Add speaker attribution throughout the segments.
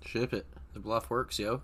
Speaker 1: Ship it. The bluff works, yo.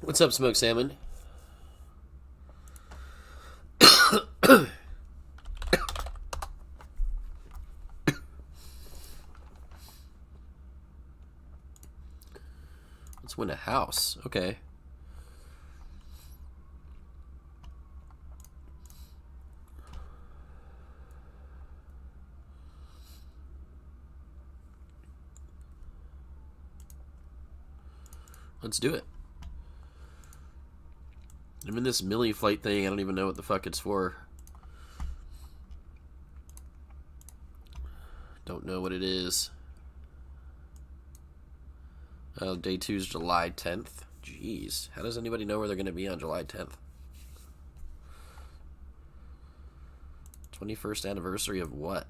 Speaker 1: What's up, Smoked Salmon? Let's win a house. Okay. Let's do it. I'm in this milli flight thing. I don't even know what the fuck it's for. Don't know what it is. Day 2 is July 10th. Jeez. How does anybody know where they're going to be on July 10th? 21st anniversary of what?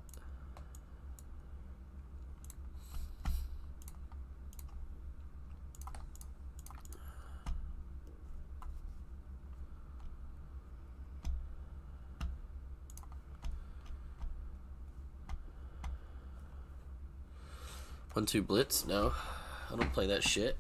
Speaker 1: One, two blitz? No. I don't play that shit.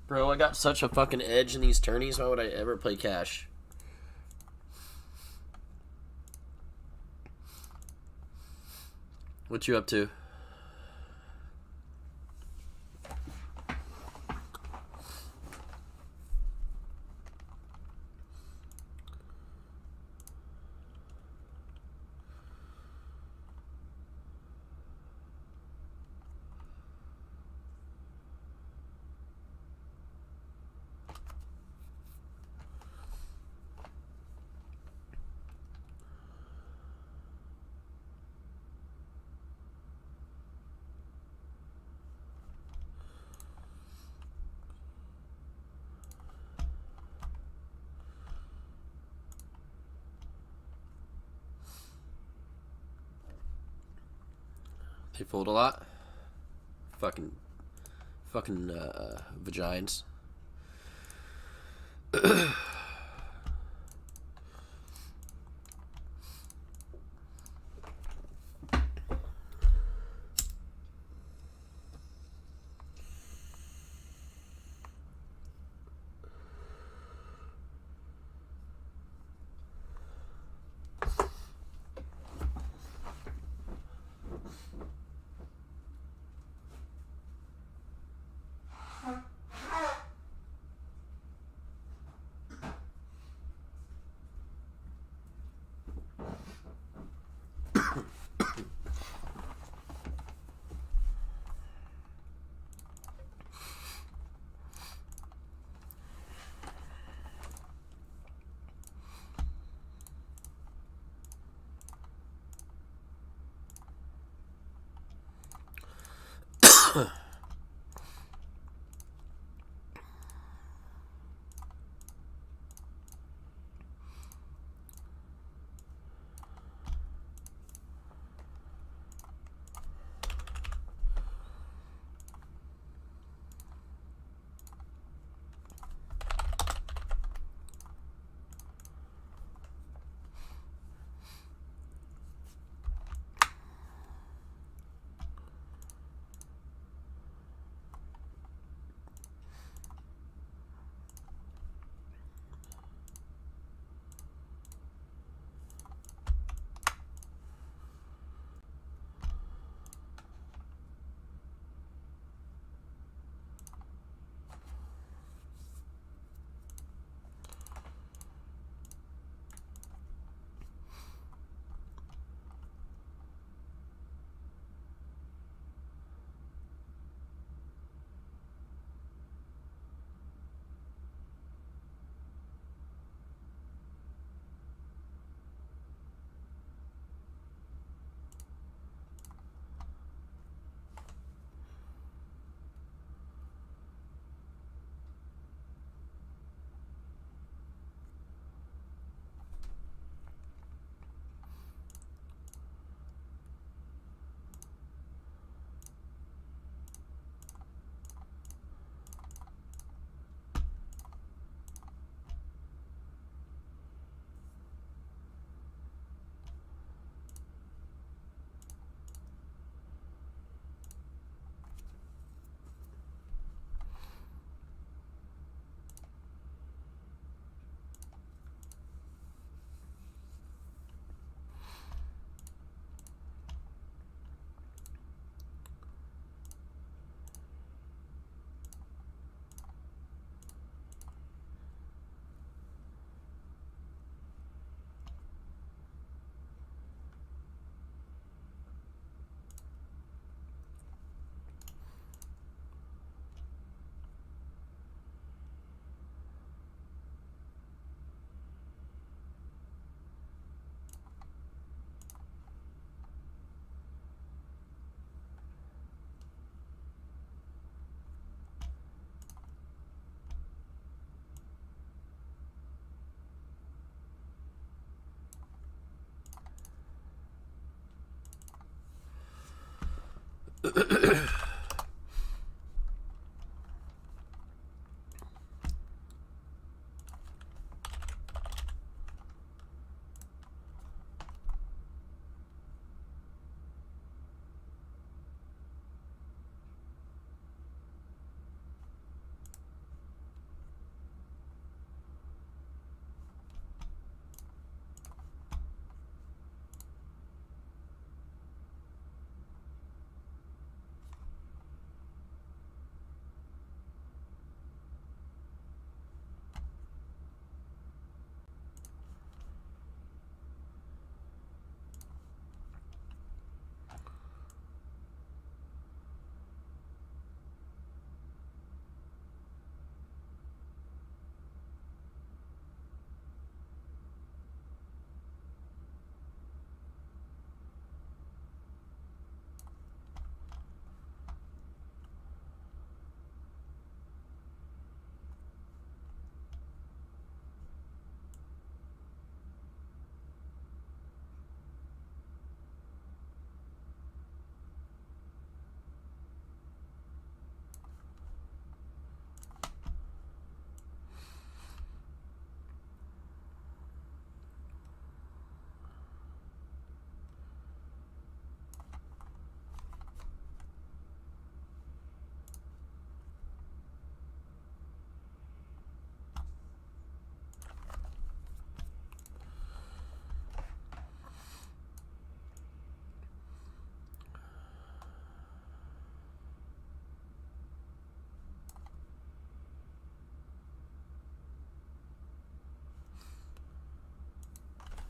Speaker 1: Bro, I got such a fucking edge in these tourneys. Why would I ever play cash? What you up to? They fold a lot. Fucking vagines.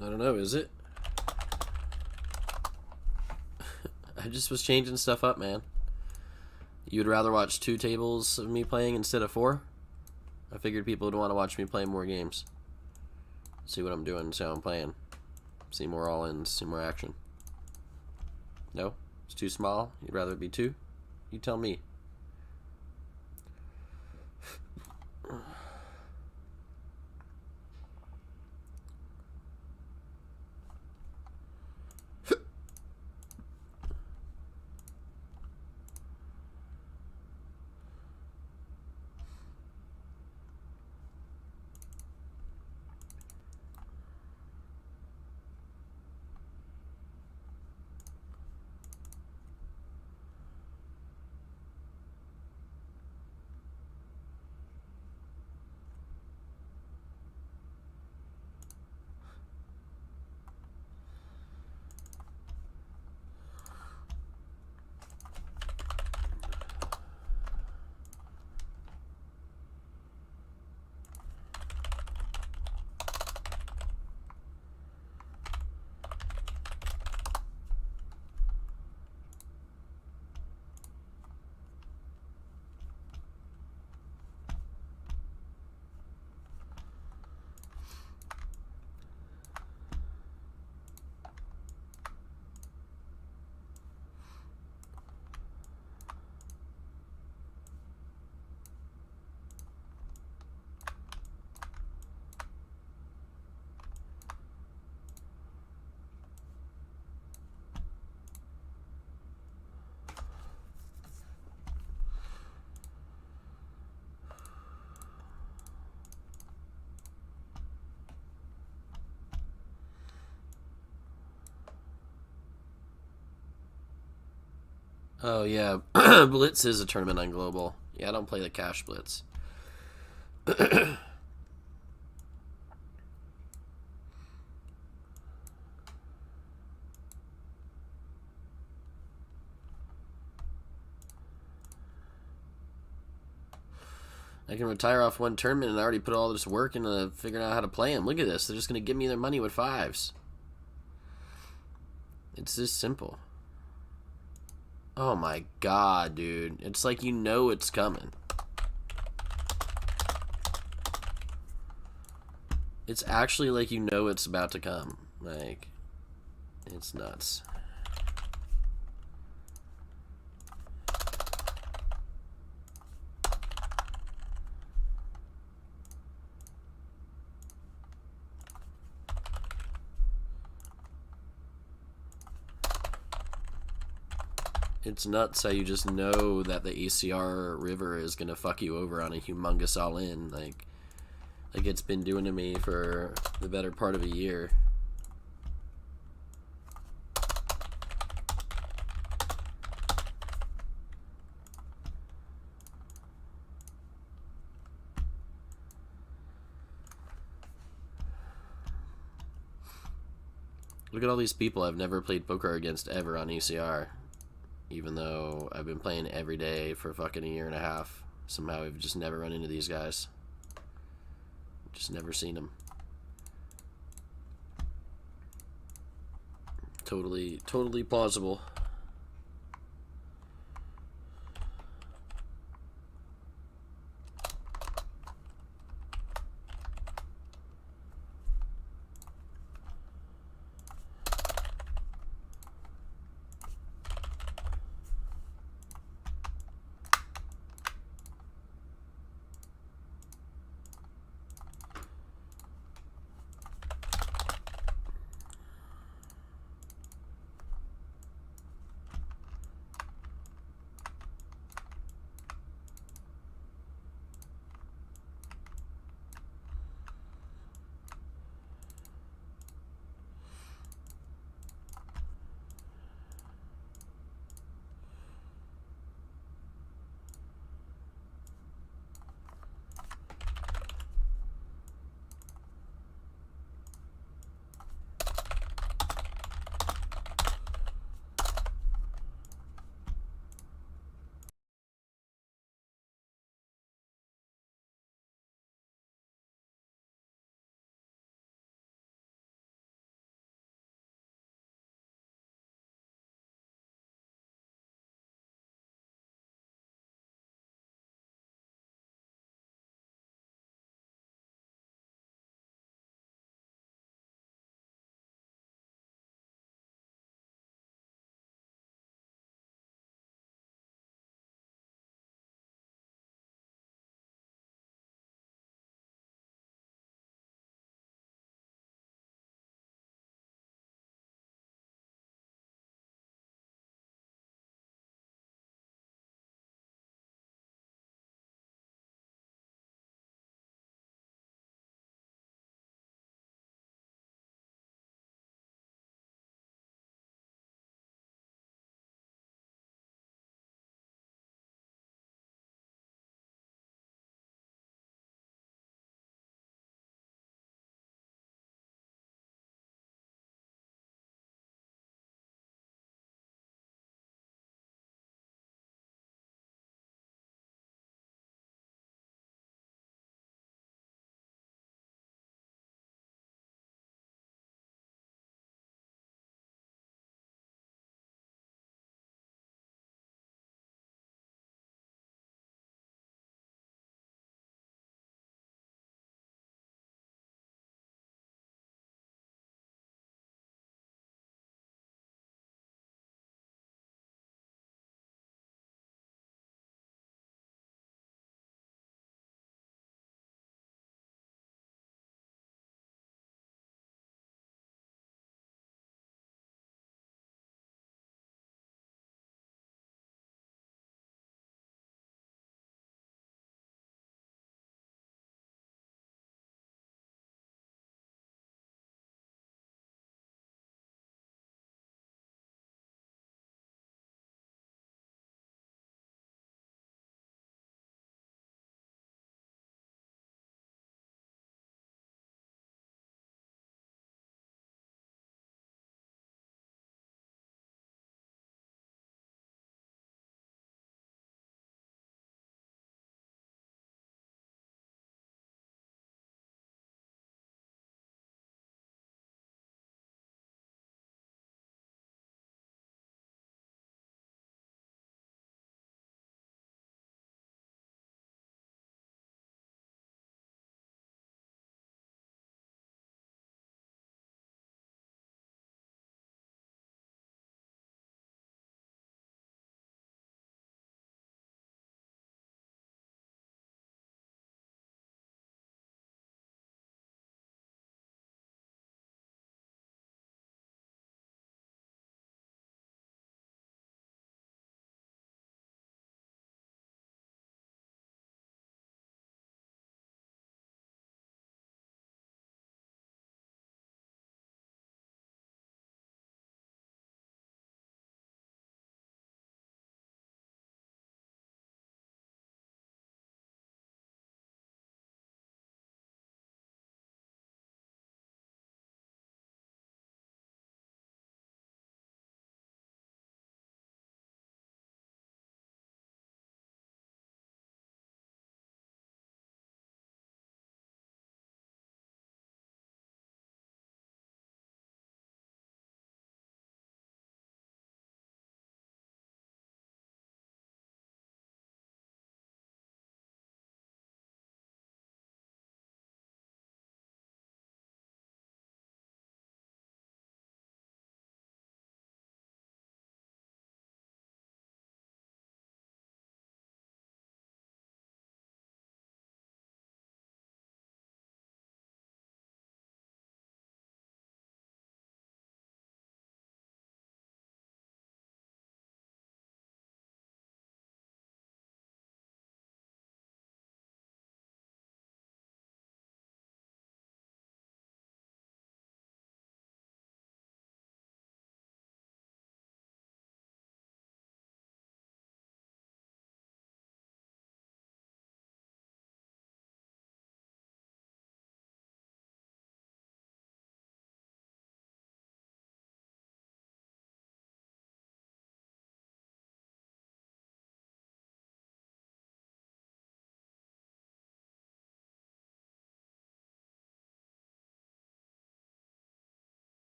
Speaker 1: I don't know, is it? I just was changing stuff up, man. You'd rather watch 2 tables of me playing instead of 4? I figured people would want to watch me play more games. See what I'm doing, see how I'm playing. See more all-ins, see more action. No? It's too small? You'd rather it be 2? You tell me. Oh yeah, Blitz is a tournament on Global. Yeah, I don't play the Cash Blitz. I can retire off 1 tournament and I already put all this work into figuring out how to play them. Look at this. They're just going to give me their money with 5s. It's this simple. Oh my god, dude. It's like you know it's coming. It's actually like you know it's about to come. Like, it's nuts. It's nuts how you just know that the ACR river is gonna fuck you over on a humongous all-in. Like it's been doing to me for the better part of a year. Look at all these people I've never played poker against ever on ECR. Even though I've been playing every day for fucking a year and a half. Somehow I've just never run into these guys. Just never seen them. Totally plausible.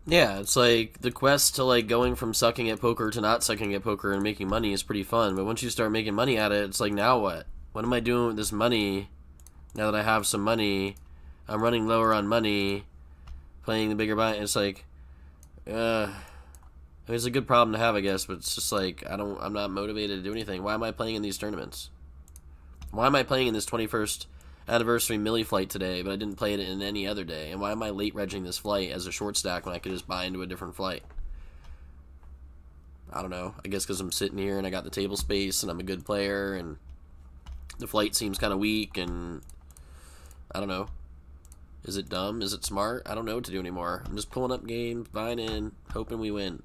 Speaker 1: Yeah, it's like the quest to like going from sucking at poker to not sucking at poker and making money is pretty fun. But once you start making money at it, it's like, now what? What am I doing with this money? Now that I have some money, I'm running lower on money, playing the bigger buy. It's like, I mean, it's a good problem to have, I guess. But it's just like, I'm not motivated to do anything. Why am I playing in these tournaments? Why am I playing in this 21st anniversary Millie flight today, but I didn't play it in any other day? And why am I late regging this flight as a short stack when I could just buy into a different flight? I don't know. I guess because I'm sitting here and I got the table space and I'm a good player and the flight seems kind of weak, and I don't know. Is it dumb? Is it smart? I don't know what to do anymore. I'm just pulling up games, buying in, hoping we win.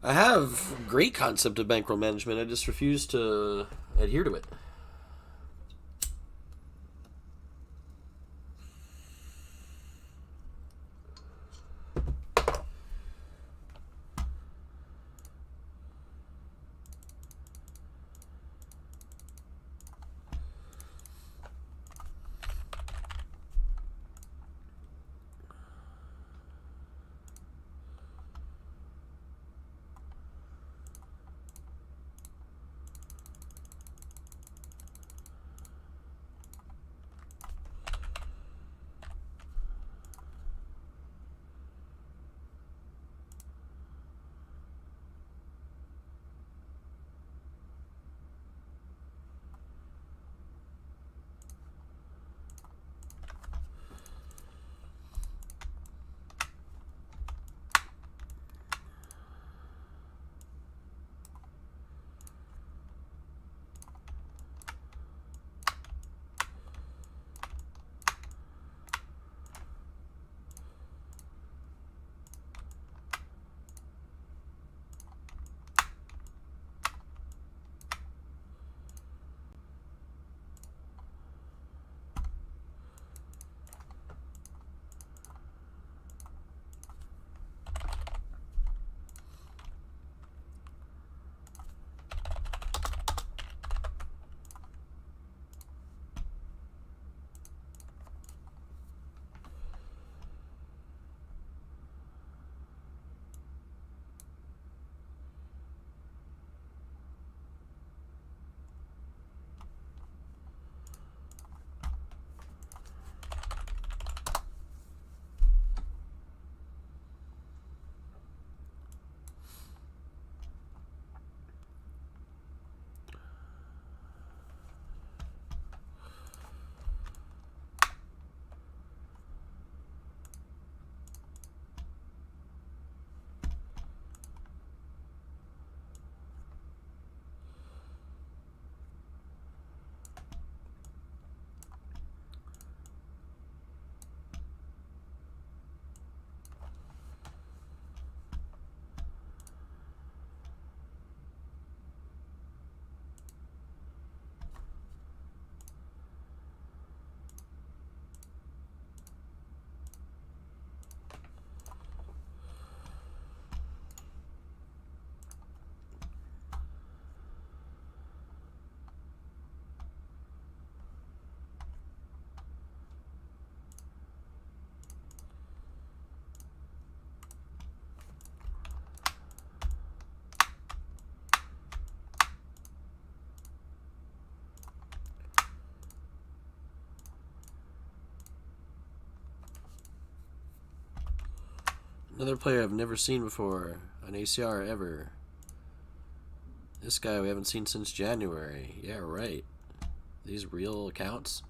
Speaker 1: I have great concept of bankroll management. I just refuse to adhere to it. Another player I've never seen before on ACR ever. This guy we haven't seen since January. Yeah, right. These real accounts?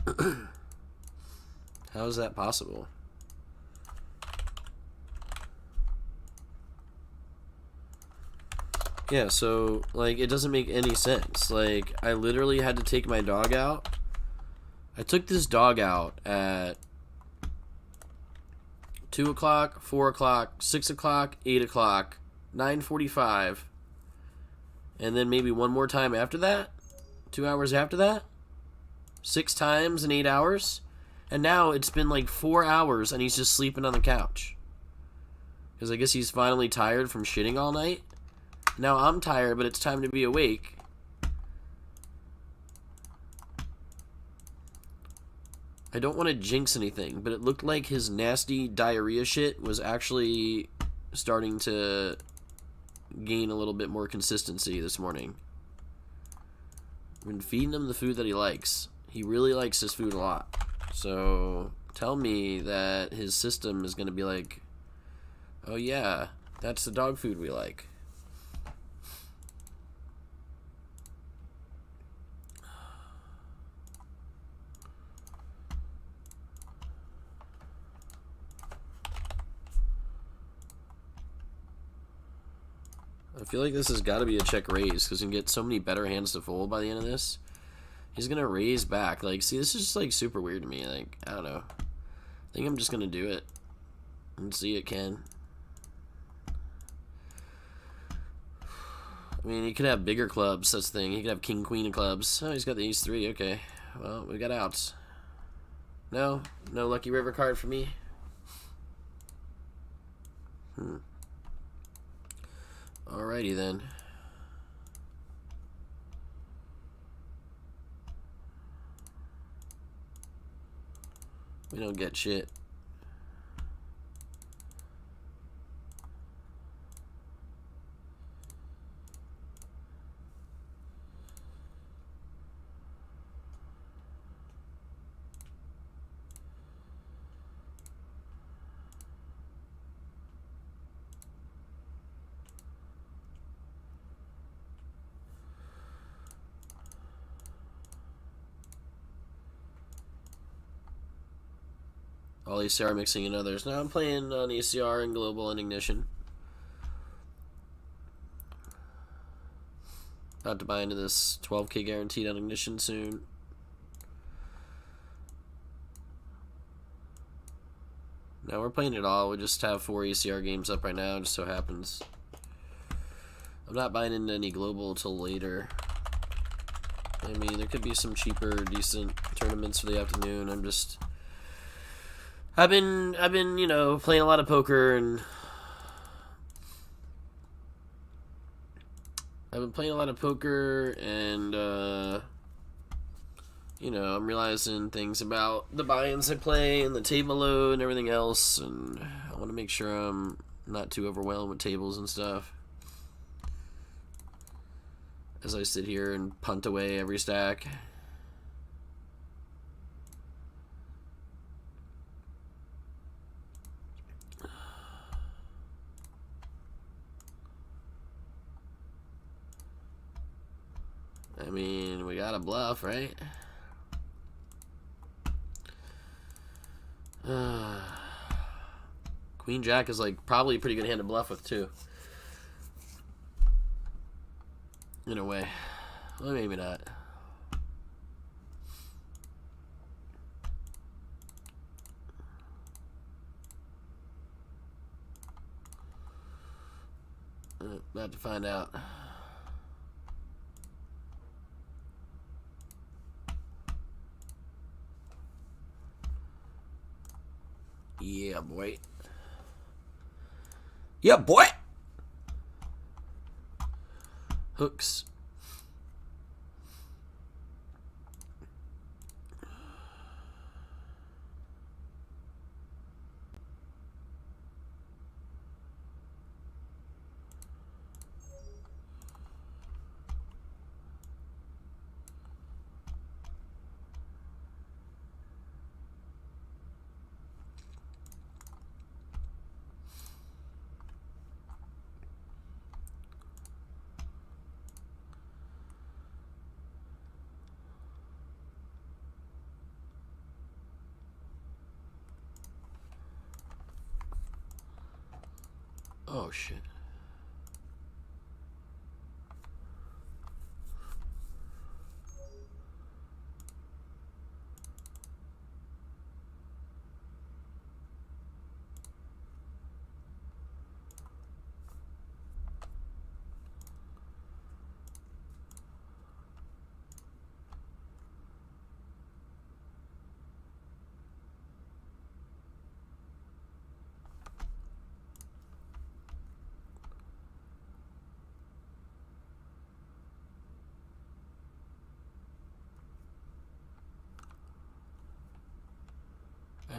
Speaker 1: How is that possible? Yeah, so, like, it doesn't make any sense. Like, I literally had to take my dog out. I took this dog out at 2 o'clock, 4 o'clock, 6 o'clock, 8 o'clock, 9:45. And then maybe one more time after that? 2 hours after that? 6 times in 8 hours? And now it's been like 4 hours and he's just sleeping on the couch. Because I guess he's finally tired from shitting all night. Now I'm tired, but it's time to be awake. I don't want to jinx anything, but it looked like his nasty diarrhea shit was actually starting to gain a little bit more consistency this morning. I've been feeding him the food that he likes. He really likes his food a lot. So tell me that his system is going to be like, oh yeah, that's the dog food we like. I feel like this has got to be a check raise because you can get so many better hands to fold by the end of this. He's going to raise back. Like, see, this is just like super weird to me. Like, I don't know. I think I'm just going to do it and see it can. I mean, he could have bigger clubs, that's the thing. He could have king, queen of clubs. Oh, he's got the ace 3, okay. Well, we got outs. No lucky river card for me. Alrighty then. We don't get shit. All ECR mixing and others. Now I'm playing on ECR and Global and Ignition. About to buy into this 12K guaranteed on Ignition soon. Now we're playing it all. We just have 4 ECR games up right now, just so happens. I'm not buying into any Global till later. I mean, there could be some cheaper, decent tournaments for the afternoon. I've been, you know, playing a lot of poker, and you know, I'm realizing things about the buy-ins I play and the table load and everything else, and I want to make sure I'm not too overwhelmed with tables and stuff as I sit here and punt away every stack. I mean, we got a bluff, right? Queen Jack is like probably a pretty good hand to bluff with too. In a way. Well, maybe not. About to find out. Yeah, boy. Yeah, boy. Hooks. Oh, shit.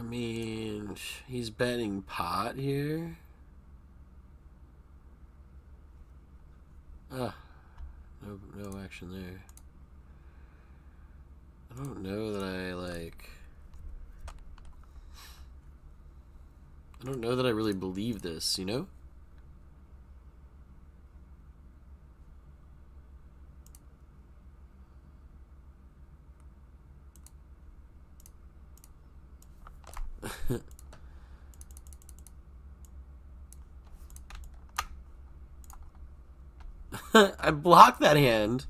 Speaker 1: I mean, he's betting pot here. Ah, no action there. I don't know that I like. I don't know that I really believe this, you know? I blocked that hand.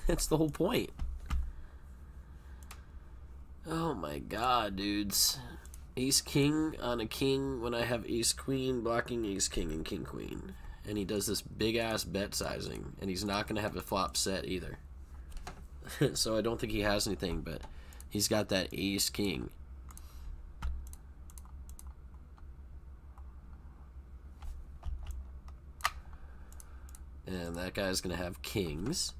Speaker 1: That's the whole point. Oh my god, dudes. Ace king on a king when I have ace queen blocking ace king and king queen. And he does this big ass bet sizing. And he's not going to have a flop set either. So I don't think he has anything, but he's got that ace king. And that guy's going to have kings.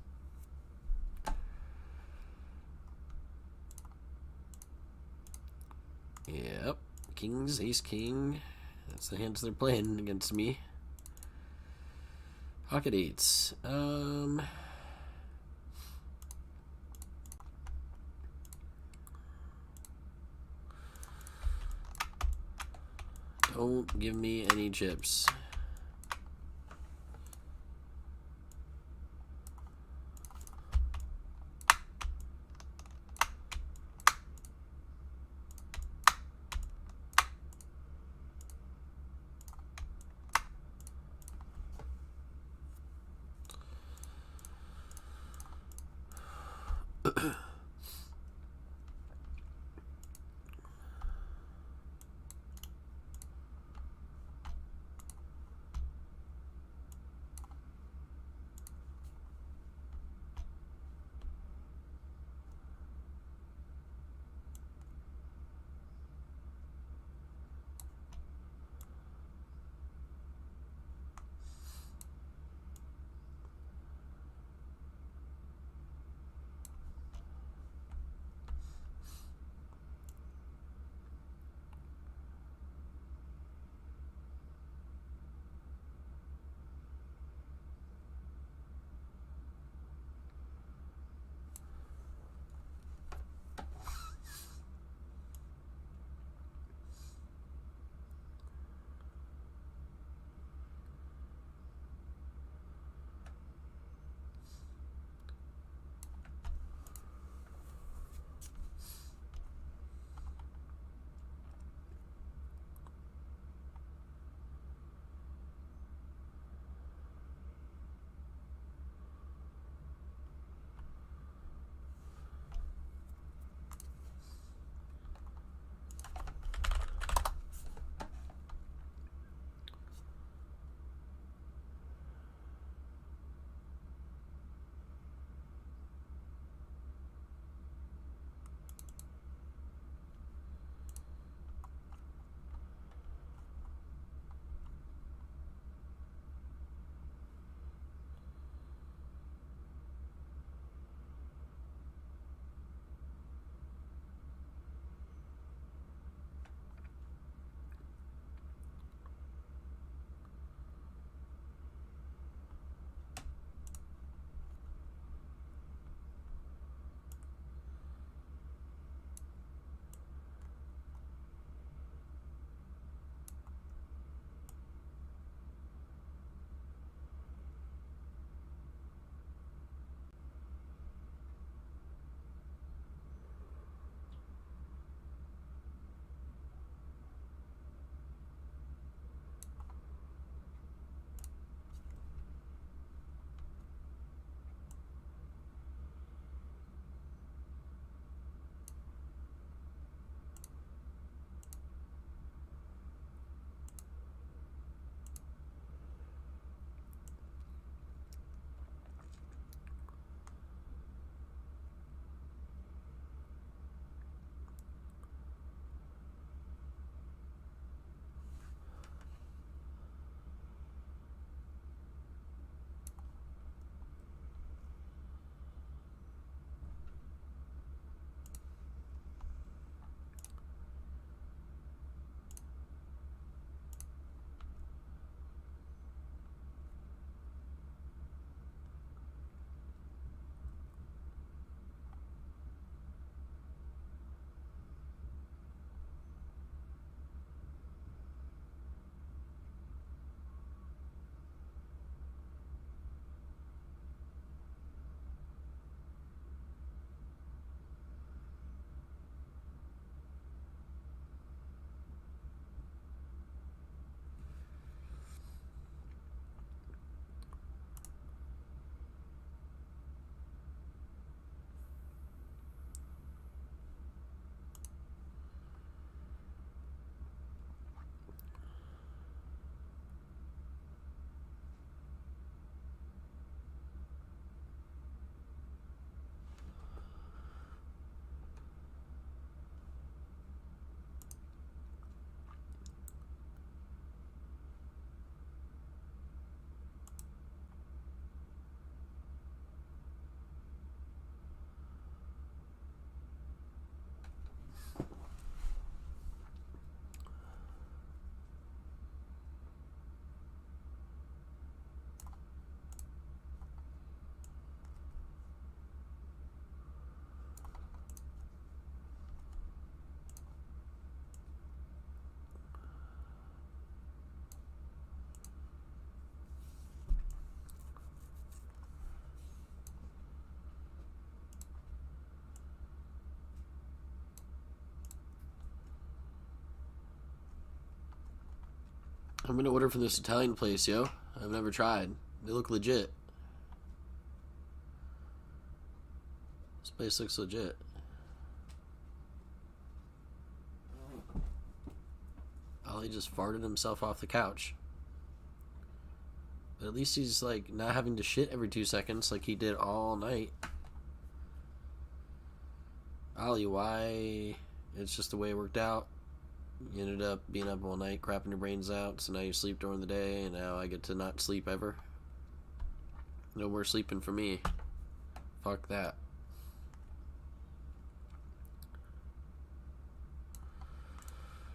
Speaker 1: Yep. Kings, ace king. That's the hands they're playing against me. Pocket eights. Don't give me any chips. I'm gonna order from this Italian place, yo. I've never tried. They look legit. This place looks legit. Ollie just farted himself off the couch. But at least he's like not having to shit every 2 seconds like he did all night. Ollie, why? It's just the way it worked out. You ended up being up all night, crapping your brains out, so now you sleep during the day, and now I get to not sleep ever. No more sleeping for me. Fuck that.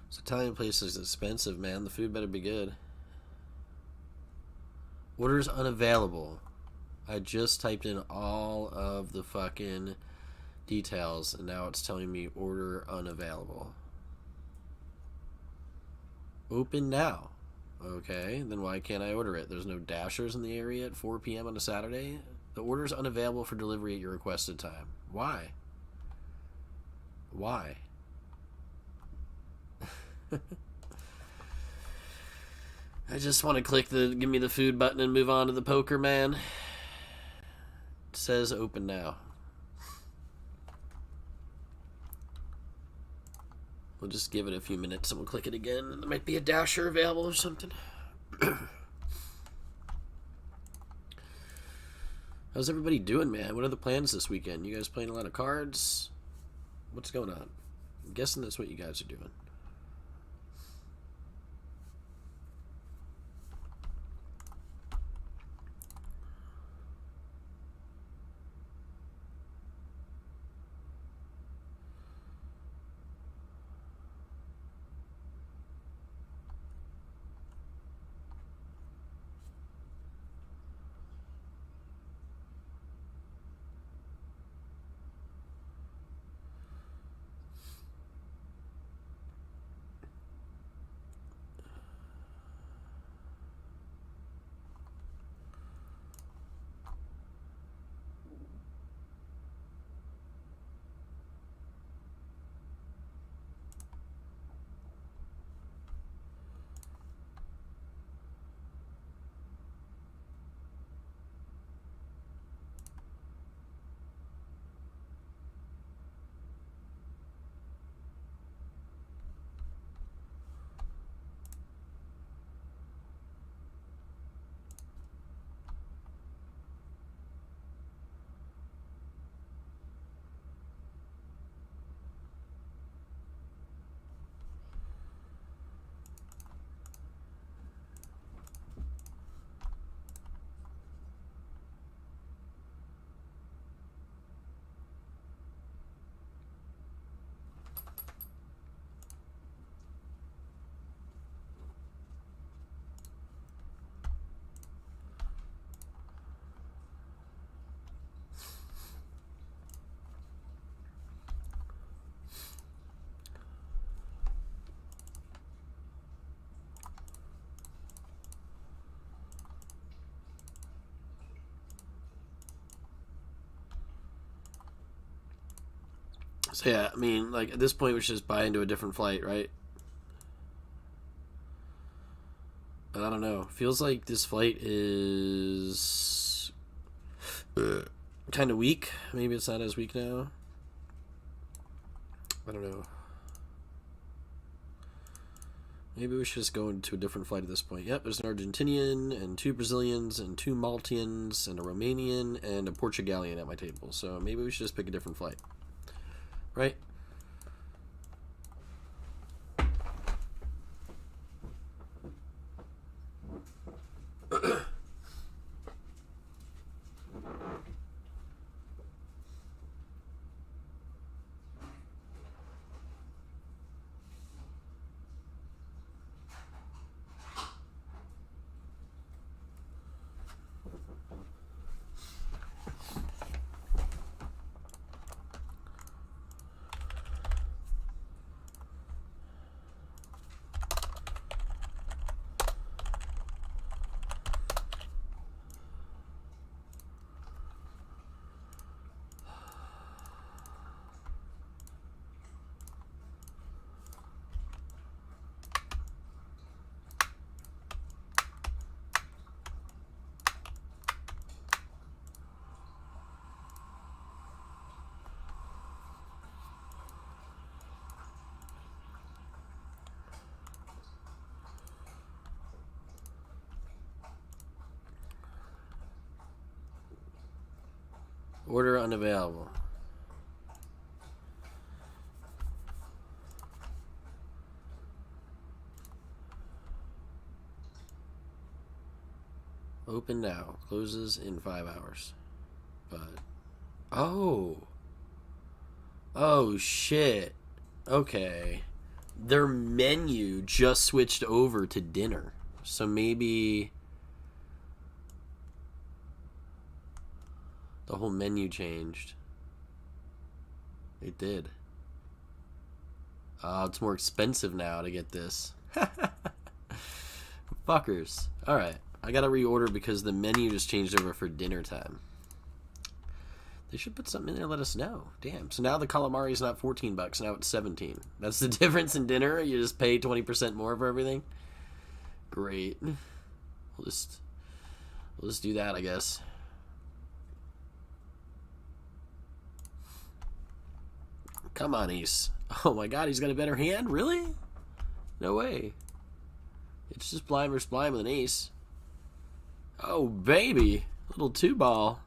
Speaker 1: This Italian place is expensive, man. The food better be good. Orders unavailable. I just typed in all of the fucking details, and now it's telling me order unavailable. Open now. Okay, then why can't I order it? There's no Dashers in the area at 4 p.m. on a Saturday? The order's unavailable for delivery at your requested time. Why? Why? I just want to click the give me the food button and move on to the poker, man. It says open now. We'll just give it a few minutes and we'll click it again. There might be a Dasher available or something. How's everybody doing, man? What are the plans this weekend? You guys playing a lot of cards? What's going on? I'm guessing that's what you guys are doing. So yeah, I mean, like at this point we should just buy into a different flight, right? But I don't know. Feels like this flight is kind of weak. Maybe it's not as weak now. I don't know. Maybe we should just go into a different flight at this point. Yep, there's an Argentinian and 2 Brazilians and 2 Maltians and a Romanian and a Portugalian at my table. So maybe we should just pick a different flight. Right? Order unavailable. Open now. Closes in 5 hours. But... Oh. Oh, shit. Okay. Their menu just switched over to dinner. So maybe... the whole menu changed. It did. It's more expensive now to get this. Fuckers. Alright. I gotta reorder because the menu just changed over for dinner time. They should put something in there and let us know. Damn. So now the calamari is not $14, now it's 17. That's the difference in dinner? You just pay 20% more for everything? Great. We'll just do that, I guess. Come on, Ace. Oh my god, he's got a better hand? Really? No way. It's just blind versus blind with an ace. Oh, baby. Little 2-ball.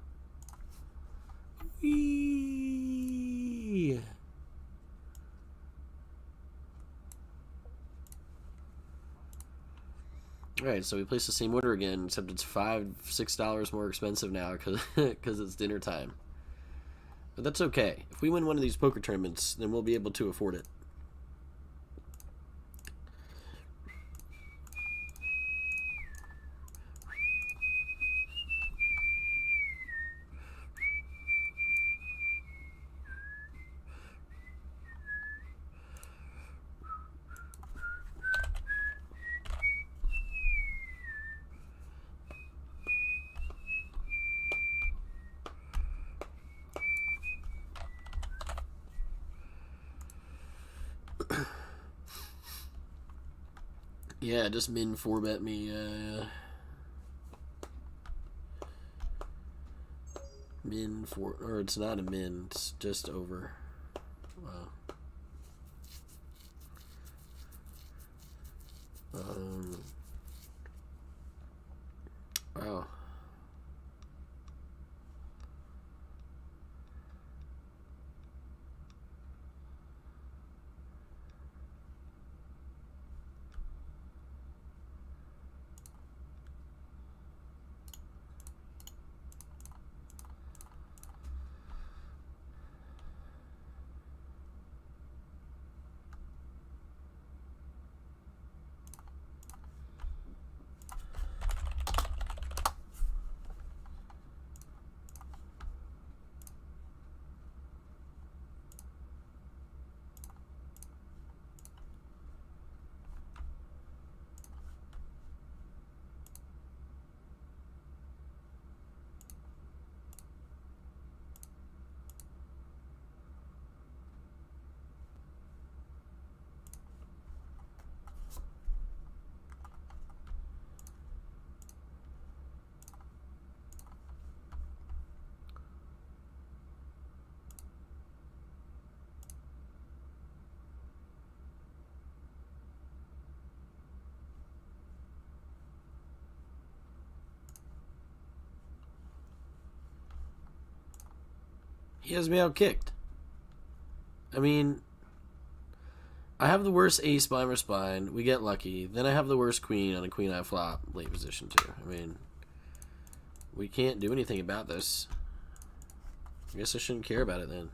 Speaker 1: Whee. Alright, so we place the same order again, except it's $5-6 more expensive now because it's dinner time. But that's okay. If we win one of these poker tournaments, then we'll be able to afford it. Yeah, just min 4-bet me. Min 4, or it's not a min, it's just over. Wow. Wow. He has me out kicked. I mean, I have the worst ace blind versus blind. We get lucky. Then I have the worst queen on a queen eye flop late position too. I mean, we can't do anything about this. I guess I shouldn't care about it then.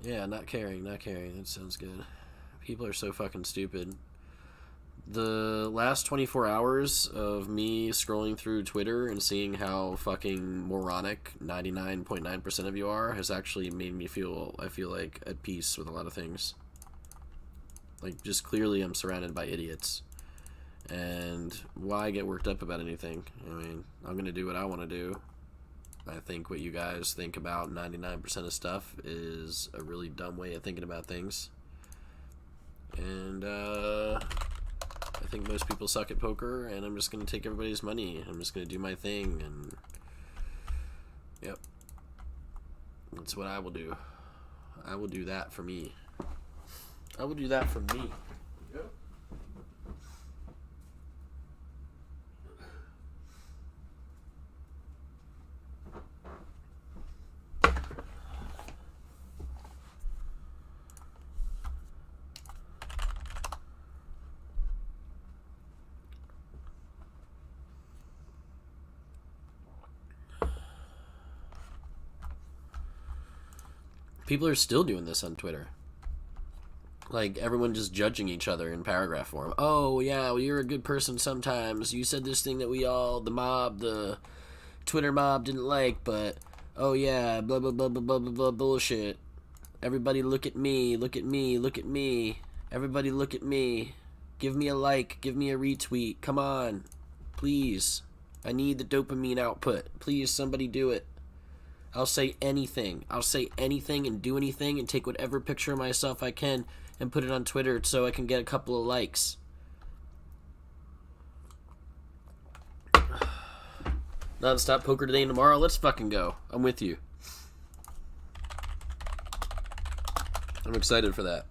Speaker 1: Yeah, not caring, not caring. That sounds good. People are so fucking stupid. The last 24 hours of me scrolling through Twitter and seeing how fucking moronic 99.9% of you are has actually made me feel, I feel like, at peace with a lot of things. Like, just clearly I'm surrounded by idiots. And why get worked up about anything? I mean, I'm gonna do what I want to do. I think what you guys think about 99% of stuff is a really dumb way of thinking about things. And, I think most people suck at poker, and I'm just going to take everybody's money. I'm just going to do my thing, and yep. That's what I will do. I will do that for me. I will do that for me. Yep. People are still doing this on Twitter. Like, everyone just judging each other in paragraph form. Oh, yeah, well, you're a good person sometimes. You said this thing that the Twitter mob didn't like, but, oh, yeah, blah, blah, blah, blah, blah, blah, blah, bullshit. Everybody look at me, look at me, look at me. Everybody look at me. Give me a like, give me a retweet. Come on. Please. I need the dopamine output. Please, somebody do it. I'll say anything. I'll say anything and do anything and take whatever picture of myself I can and put it on Twitter so I can get a couple of likes. Non-stop poker today and tomorrow. Let's fucking go. I'm with you. I'm excited for that.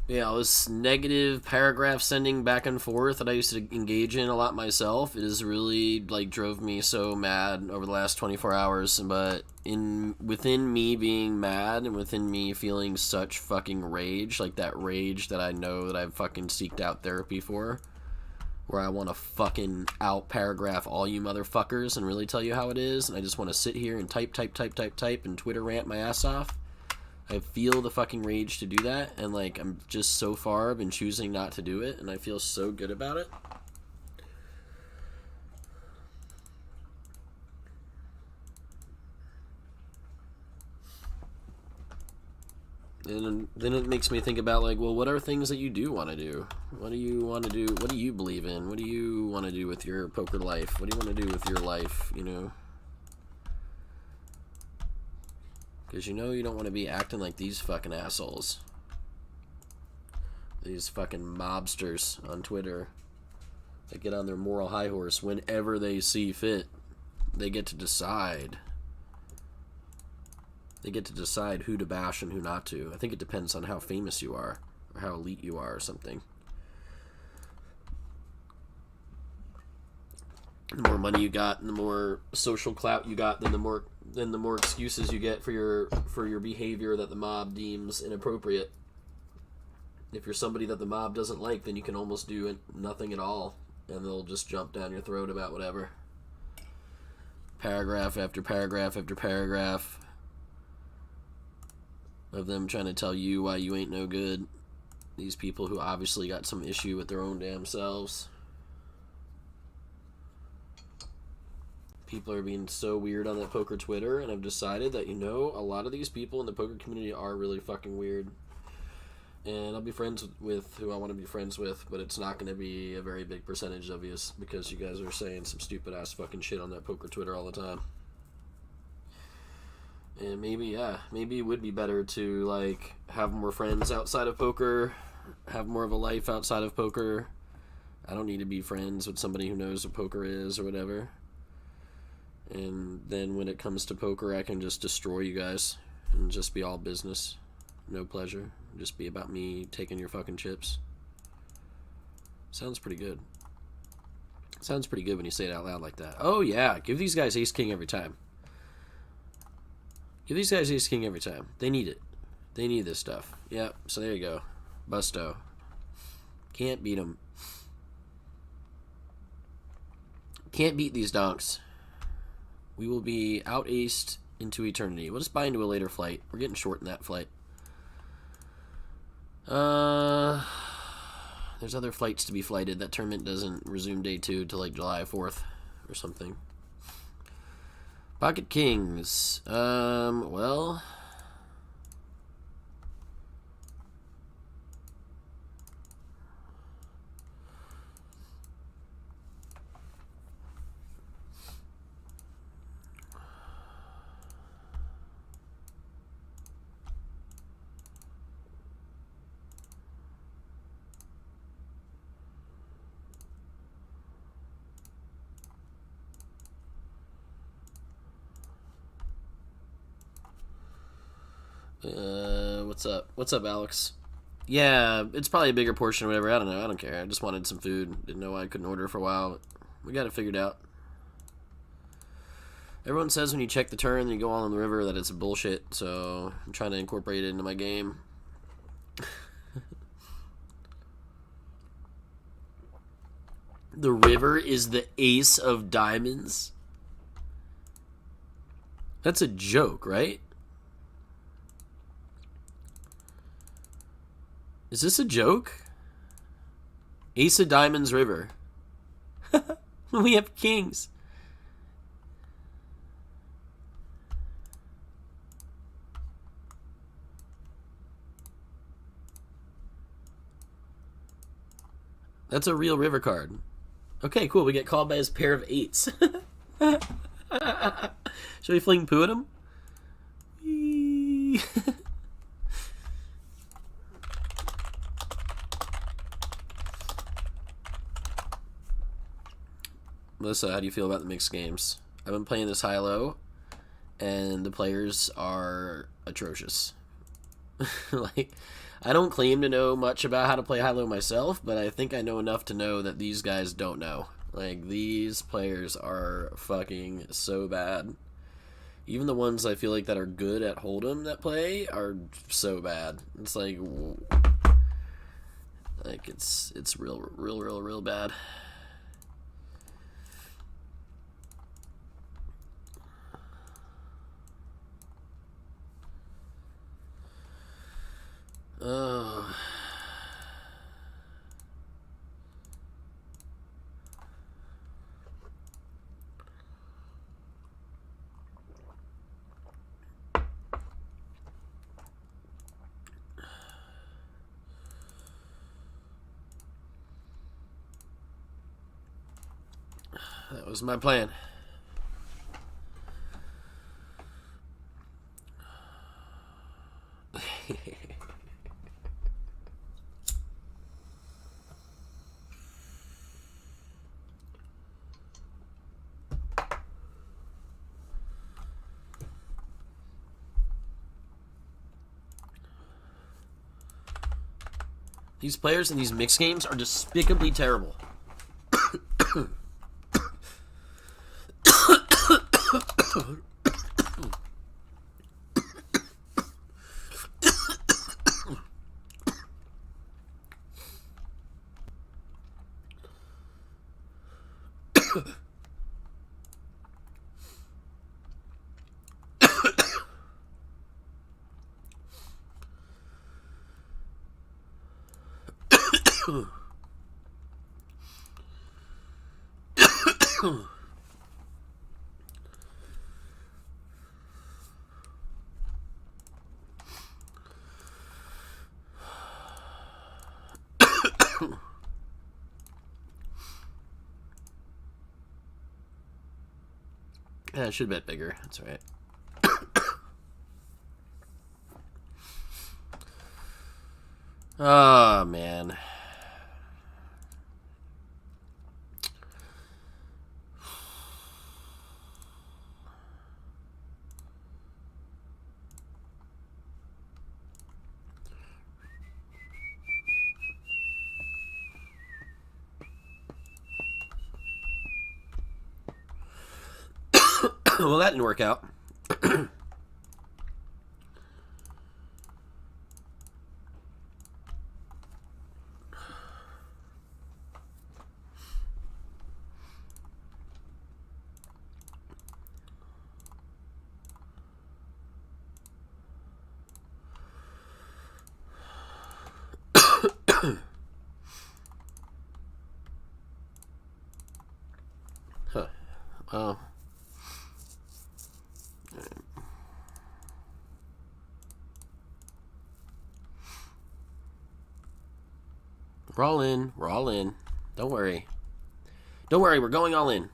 Speaker 1: Yeah, all this negative paragraph sending back and forth that I used to engage in a lot myself is really, like, drove me so mad over the last 24 hours. But within me being mad and within me feeling such fucking rage, like that rage that I know that I've fucking seeked out therapy for, where I want to fucking out paragraph all you motherfuckers and really tell you how it is, and I just want to sit here and type and Twitter rant my ass off. I feel the fucking rage to do that, and, like, I'm just so far been choosing not to do it, and I feel so good about it. And then it makes me think about, like, well, what are things that you do want to do? What do you want to do? What do you believe in? What do you want to do with your poker life? What do you want to do with your life, you know? Because you know you don't want to be acting like these fucking assholes. These fucking mobsters on Twitter that get on their moral high horse whenever they see fit. They get to decide. They get to decide who to bash and who not to. I think it depends on how famous you are or how elite you are or something. The more money you got and the more social clout you got, then the more excuses you get for your behavior that the mob deems inappropriate. If you're somebody that the mob doesn't like, then you can almost do nothing at all, and they'll just jump down your throat about whatever. Paragraph after paragraph after paragraph of them trying to tell you why you ain't no good. These people who obviously got some issue with their own damn selves. People are being so weird on that poker Twitter, and I've decided that, you know, a lot of these people in the poker community are really fucking weird. And I'll be friends with who I want to be friends with, but it's not going to be a very big percentage of you, because you guys are saying some stupid ass fucking shit on that poker Twitter all the time. And maybe it would be better to, like, have more friends outside of poker, have more of a life outside of poker. I don't need to be friends with somebody who knows what poker is or whatever. And then when it comes to poker, I can just destroy you guys and just be all business. No pleasure. Just be about me taking your fucking chips. Sounds pretty good. Sounds pretty good when you say it out loud like that. Oh, yeah. Give these guys ace-king every time. Give these guys ace-king every time. They need it. They need this stuff. Yep. So there you go. Busto. Can't beat them. Can't beat these donks. We will be out-aced into eternity. We'll just buy into a later flight. We're getting short in that flight. There's other flights to be flighted. That tournament doesn't resume day 2 till like July 4th or something. Pocket Kings. Well... what's up? What's up, Alex? Yeah, it's probably a bigger portion or whatever. I don't know. I don't care. I just wanted some food. Didn't know why I couldn't order for a while. We got it figured out. Everyone says when you check the turn and you go on the river that it's bullshit, so I'm trying to incorporate it into my game. The river is the ace of diamonds? That's a joke, right? Is this a joke? Ace of Diamonds River. We have kings. That's a real river card. Okay, cool. We get called by his pair of eights. Should we fling poo at him? Melissa, how do you feel about the mixed games? I've been playing this high-low, and the players are atrocious. Like, I don't claim to know much about how to play high-low myself, but I think I know enough to know that these guys don't know. Like, these players are fucking so bad. Even the ones I feel like that are good at Hold'em that play are so bad. It's like it's real bad. Oh. That was my plan. These players in these mixed games are despicably terrible. Yeah, I should bet bigger. That's all right. Oh, man. Well, that didn't work out. Huh. Oh. We're all in. We're all in. Don't worry. Don't worry. We're going all in.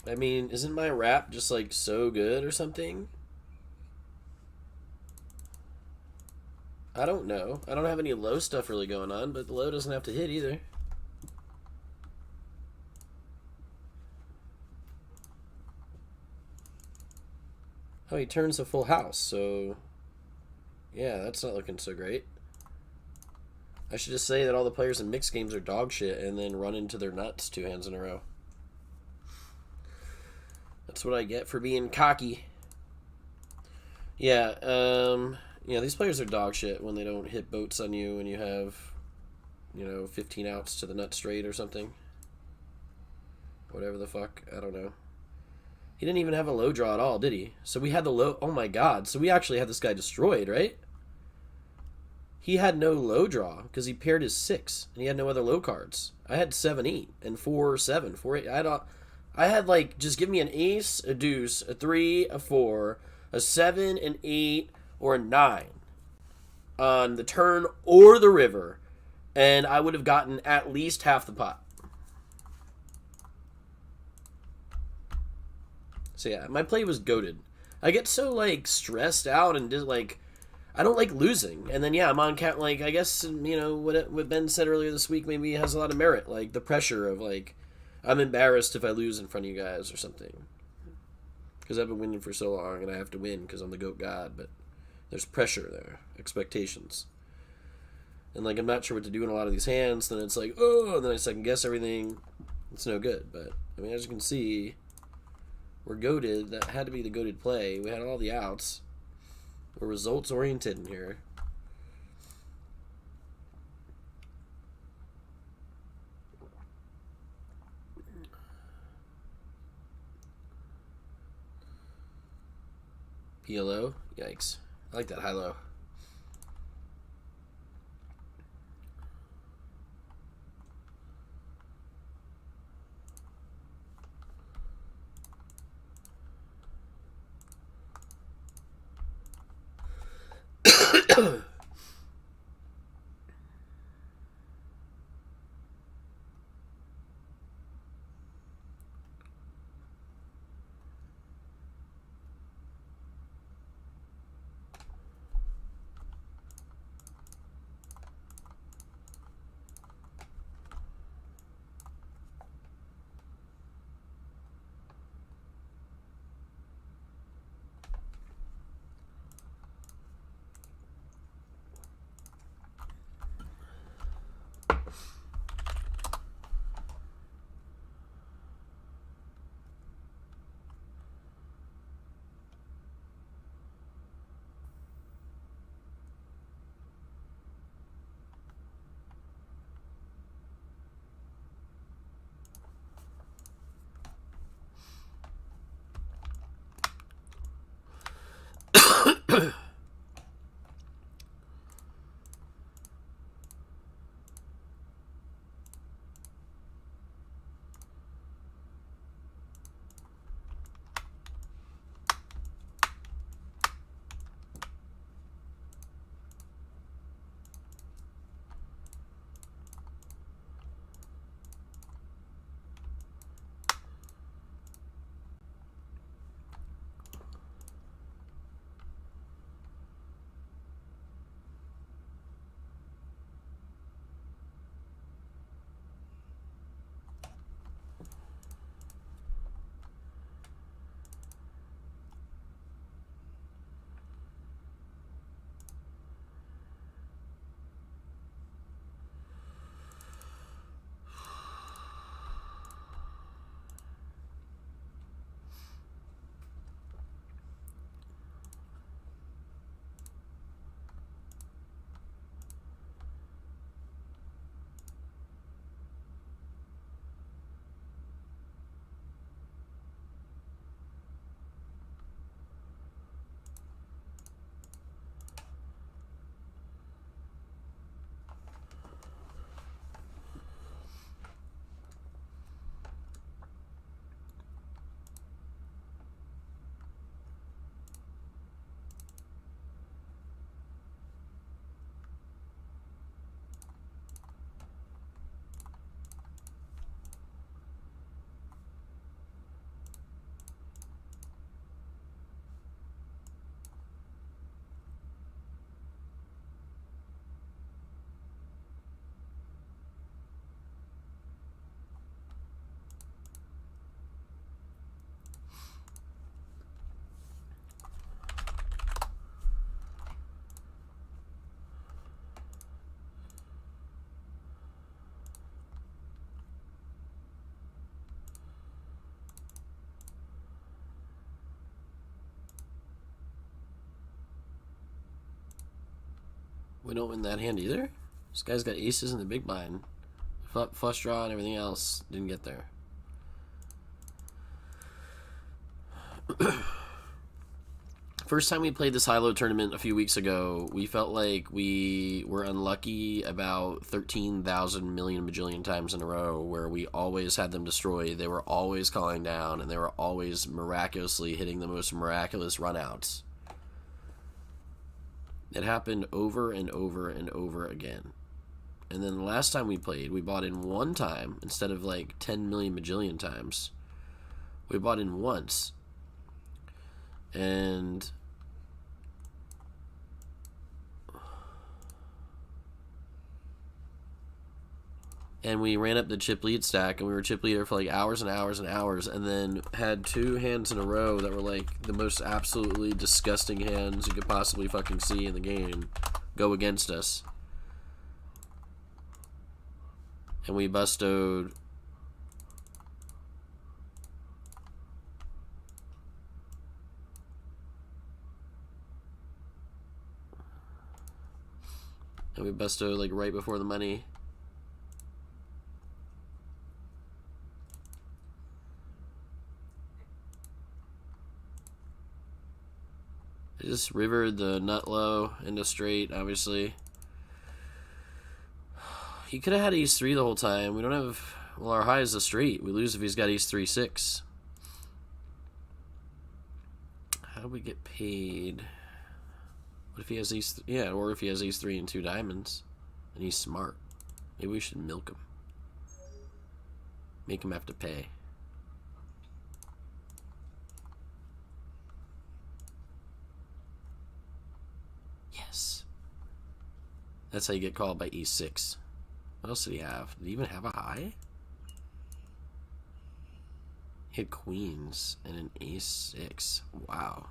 Speaker 1: I mean, isn't my rap just like so good or something? I don't know. I don't have any low stuff really going on, but the low doesn't have to hit either. Oh, he turns a full house, so yeah, that's not looking so great. I should just say that all the players in mixed games are dog shit and then run into their nuts 2 hands in a row. That's what I get for being cocky. Yeah, these players are dog shit when they don't hit boats on you and you have, 15 outs to the nut straight or something. Whatever the fuck, I don't know. He didn't even have a low draw at all, did he? So we had the low... Oh my god, so we actually had this guy destroyed, right? He had no low draw because he paired his 6 and he had no other low cards. I had 7-8 and 4-7, 4-8. I had like, just give me an ace, a deuce, a 3, a 4, a 7, an 8, or a 9 on the turn or the river, and I would have gotten at least half the pot. So yeah, my play was goated. I get so like stressed out and just like I don't like losing. And then yeah, I'm on cat like I guess what Ben said earlier this week maybe has a lot of merit, like the pressure of like I'm embarrassed if I lose in front of you guys or something. Because I've been winning for so long and I have to win because I'm the GOAT God, but there's pressure there, expectations. And like I'm not sure what to do in a lot of these hands, then it's like, oh, and then I second guess everything. It's no good. But I mean, as you can see, we're goated. That had to be the goated play. We had all the outs. We're results oriented in here. PLO? Yikes. I like that high-low. we don't win that hand either. This guy's got aces in the big blind. Flush draw and everything else didn't get there. First time we played this high-low tournament a few weeks ago, we felt like we were unlucky about 13,000 million bajillion times in a row, where we always had them destroyed. They were always calling down, and they were always miraculously hitting the most miraculous runouts. It happened over and over and over again. And then the last time we played, we bought in one time instead of like 10 million bajillion times. We bought in once. And we ran up the chip lead stack, and we were chip leader for like hours and hours and hours, and then had two hands in a row that were like the most absolutely disgusting hands you could possibly fucking see in the game go against us. And we bustoed like right before the money. I just rivered the nut low into straight, obviously. He could have had ace 3 the whole time. We don't have... Well, our high is a straight. We lose if he's got ace 3, 6. How do we get paid? What if he has ace... Yeah, or if he has ace 3 and 2 diamonds. And he's smart. Maybe we should milk him. Make him have to pay. Yes. That's how you get called by ace 6. What else did he have? Did he even have a high? He had queens and an ace 6. Wow.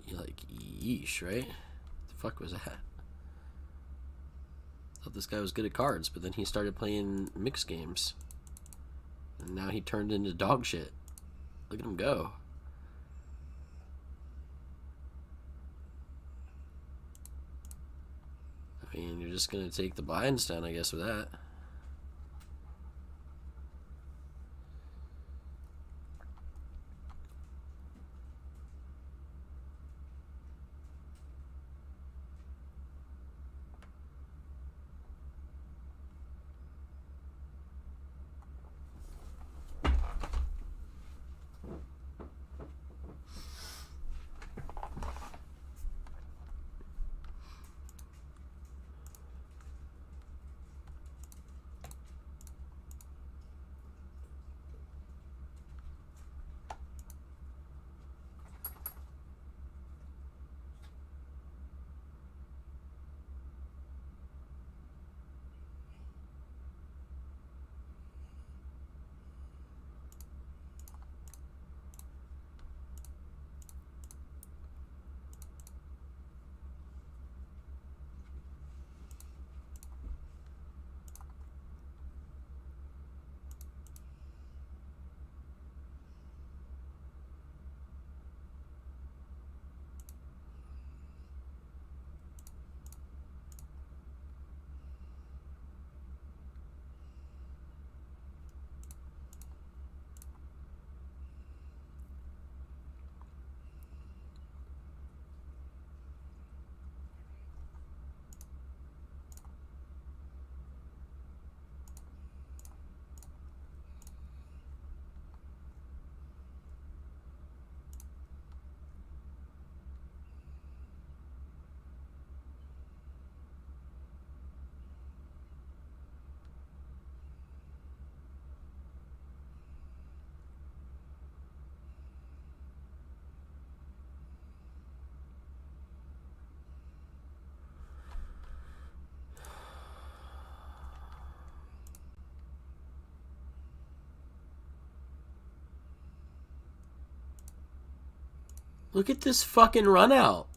Speaker 1: You're like, yeesh, right? What the fuck was that? Thought this guy was good at cards, but then he started playing mixed games. And now he turned into dog shit. Look at him go. I mean, you're just gonna take the blinds down, I guess, with that. Look at this fucking run out.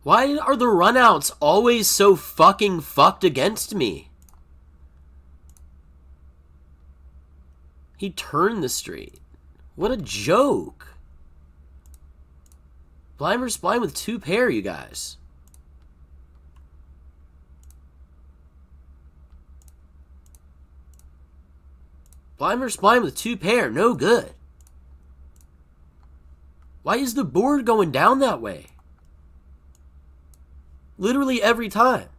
Speaker 1: Why are the runouts always so fucking fucked against me? He turned the straight. What a joke. Blind versus blind with 2 pair, you guys. Blind versus blind with 2 pair, no good. Why is the board going down that way? Literally every time.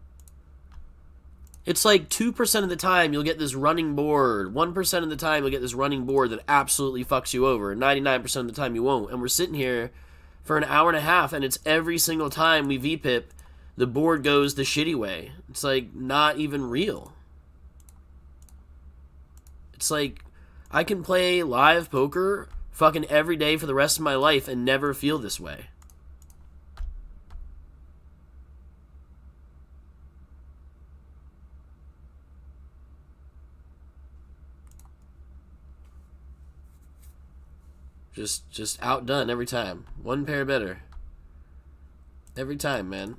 Speaker 1: It's like 2% of the time you'll get this running board. 1% of the time you'll get this running board that absolutely fucks you over. 99% of the time you won't. And we're sitting here for an hour and a half, and it's every single time we VPIP, the board goes the shitty way. It's like not even real. It's like I can play live poker fucking every day for the rest of my life and never feel this way. Just outdone every time. 1 pair better. Every time, man.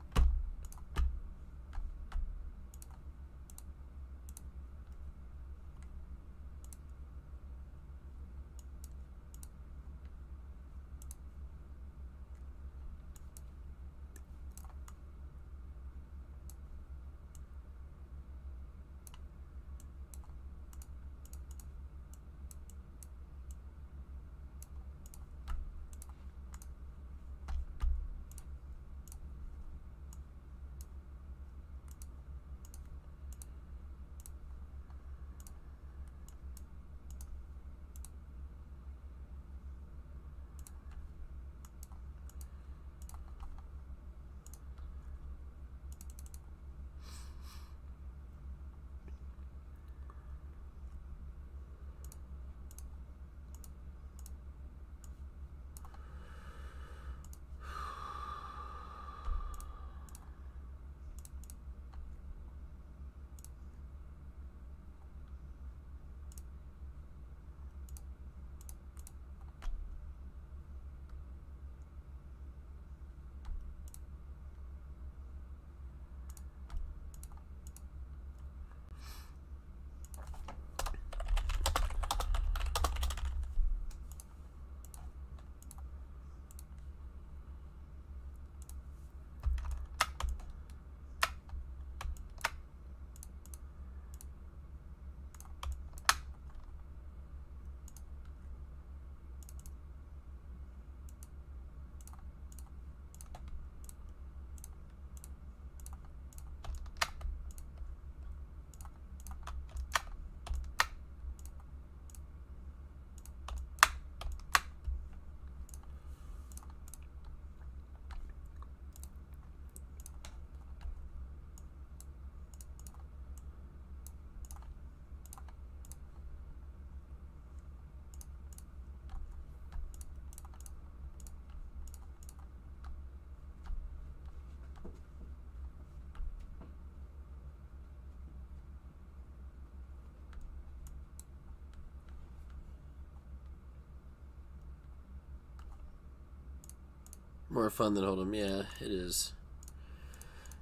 Speaker 1: More fun than Hold'em. Yeah, it is.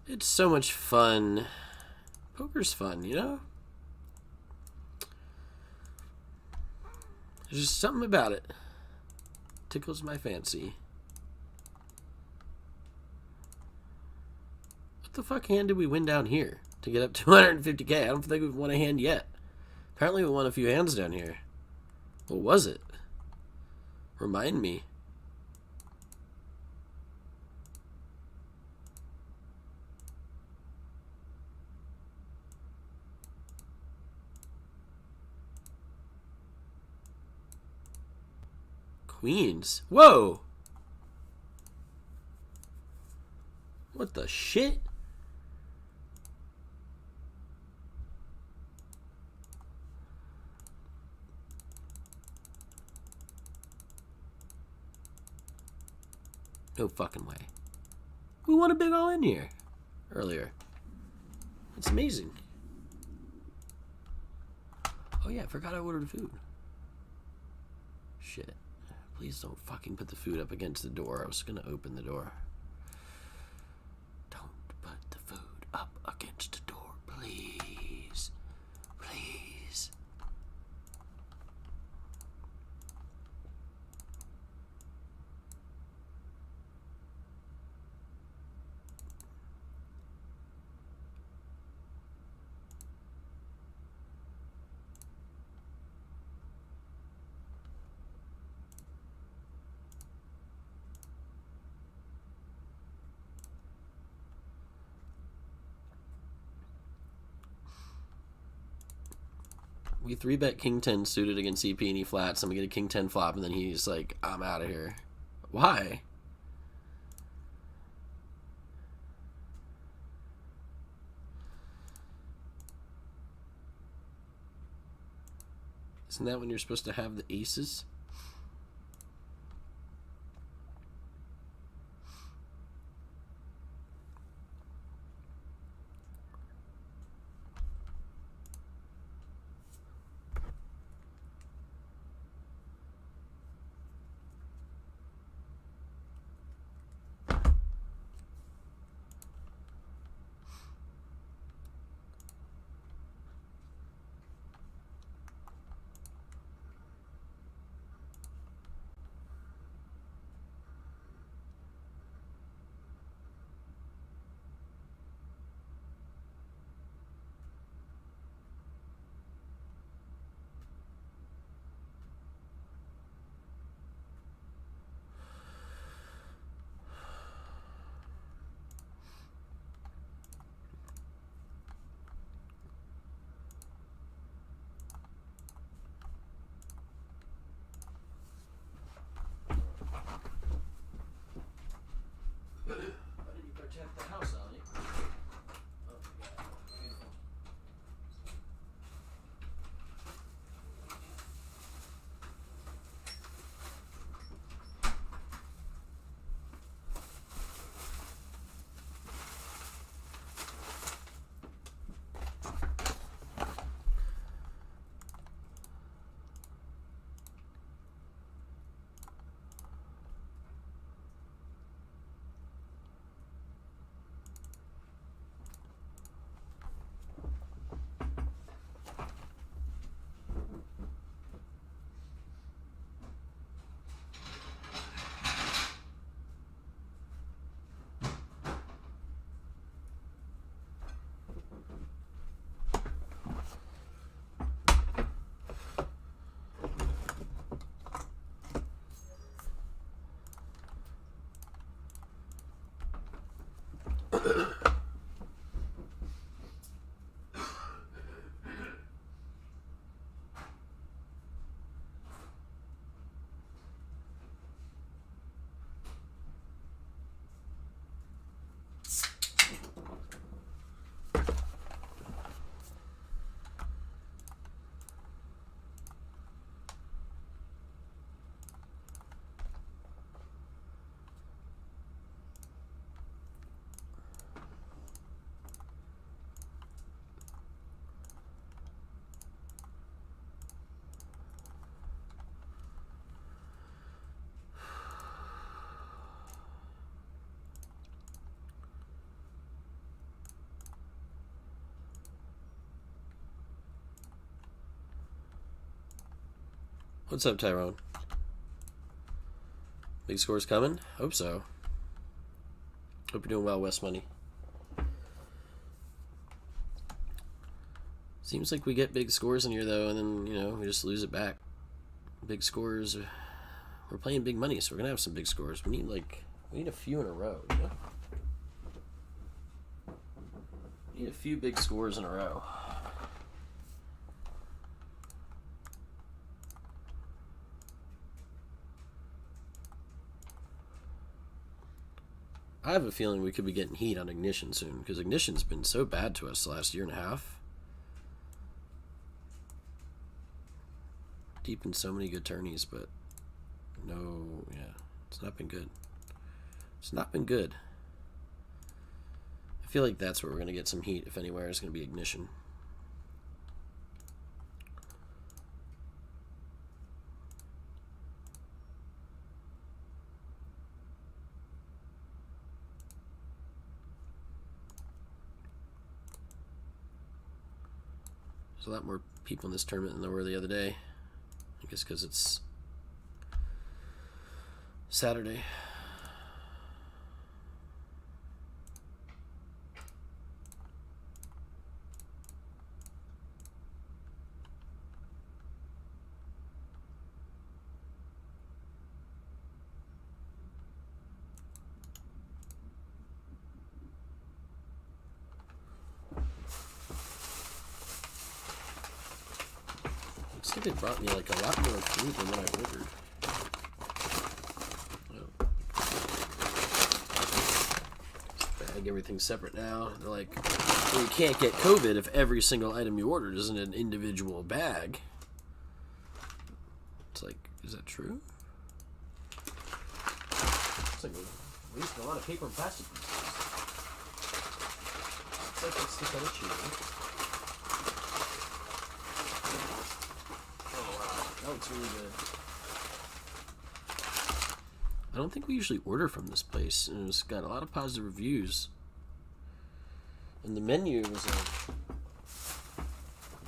Speaker 1: It's so much fun. Poker's fun, you know? There's just something about it. Tickles my fancy. What the fuck hand did we win down here to get up 250k? I don't think we've won a hand yet. Apparently we won a few hands down here. What was it? Remind me. Queens. Whoa! What the shit? No fucking way. We won a big all in here earlier. It's amazing. Oh yeah, I forgot I ordered food. Shit. Please don't fucking put the food up against the door. I was gonna open the door. We 3-bet king 10 suited against CP and he flats, and we get a king 10 flop, and then he's like, I'm out of here. Why? Isn't that when you're supposed to have the aces? Protect the house, Ollie. Oh, yeah. Beautiful. What's up, Tyrone? Big scores coming? Hope so. Hope you're doing well, West Money. Seems like we get big scores in here, though, and then, you know, we just lose it back. Big scores. We're playing big money, so we're going to have some big scores. We need a few in a row, you know? We need a few big scores in a row. I have a feeling we could be getting heat on Ignition soon, because Ignition's been so bad to us the last year and a half. Deep in so many good tourneys, but no, yeah, it's not been good. It's not been good. I feel like that's where we're going to get some heat, if anywhere, is going to be Ignition. There's a lot more people in this tournament than there were the other day. I guess because it's Saturday. think they brought me like a lot more food than what I ordered. Bag everything separate now. They're like, well, you can't get COVID if every single item you ordered isn't an individual bag. It's like, is that true? It's like we're wasting a lot of paper and plastic. It's like let's stick on a cheese. Oh wow, that looks really good. I don't think we usually order from this place, and it's got a lot of positive reviews. And the menu was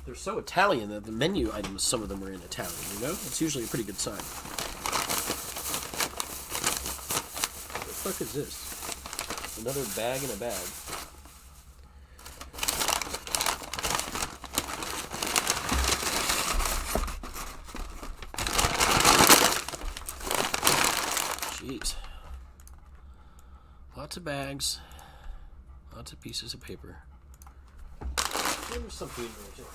Speaker 1: they're so Italian that the menu items, some of them are in Italian, you know? It's usually a pretty good sign. What the fuck is this? Another bag in a bag. Jeez. Lots of bags. Lots of pieces of paper. There's some food in there too.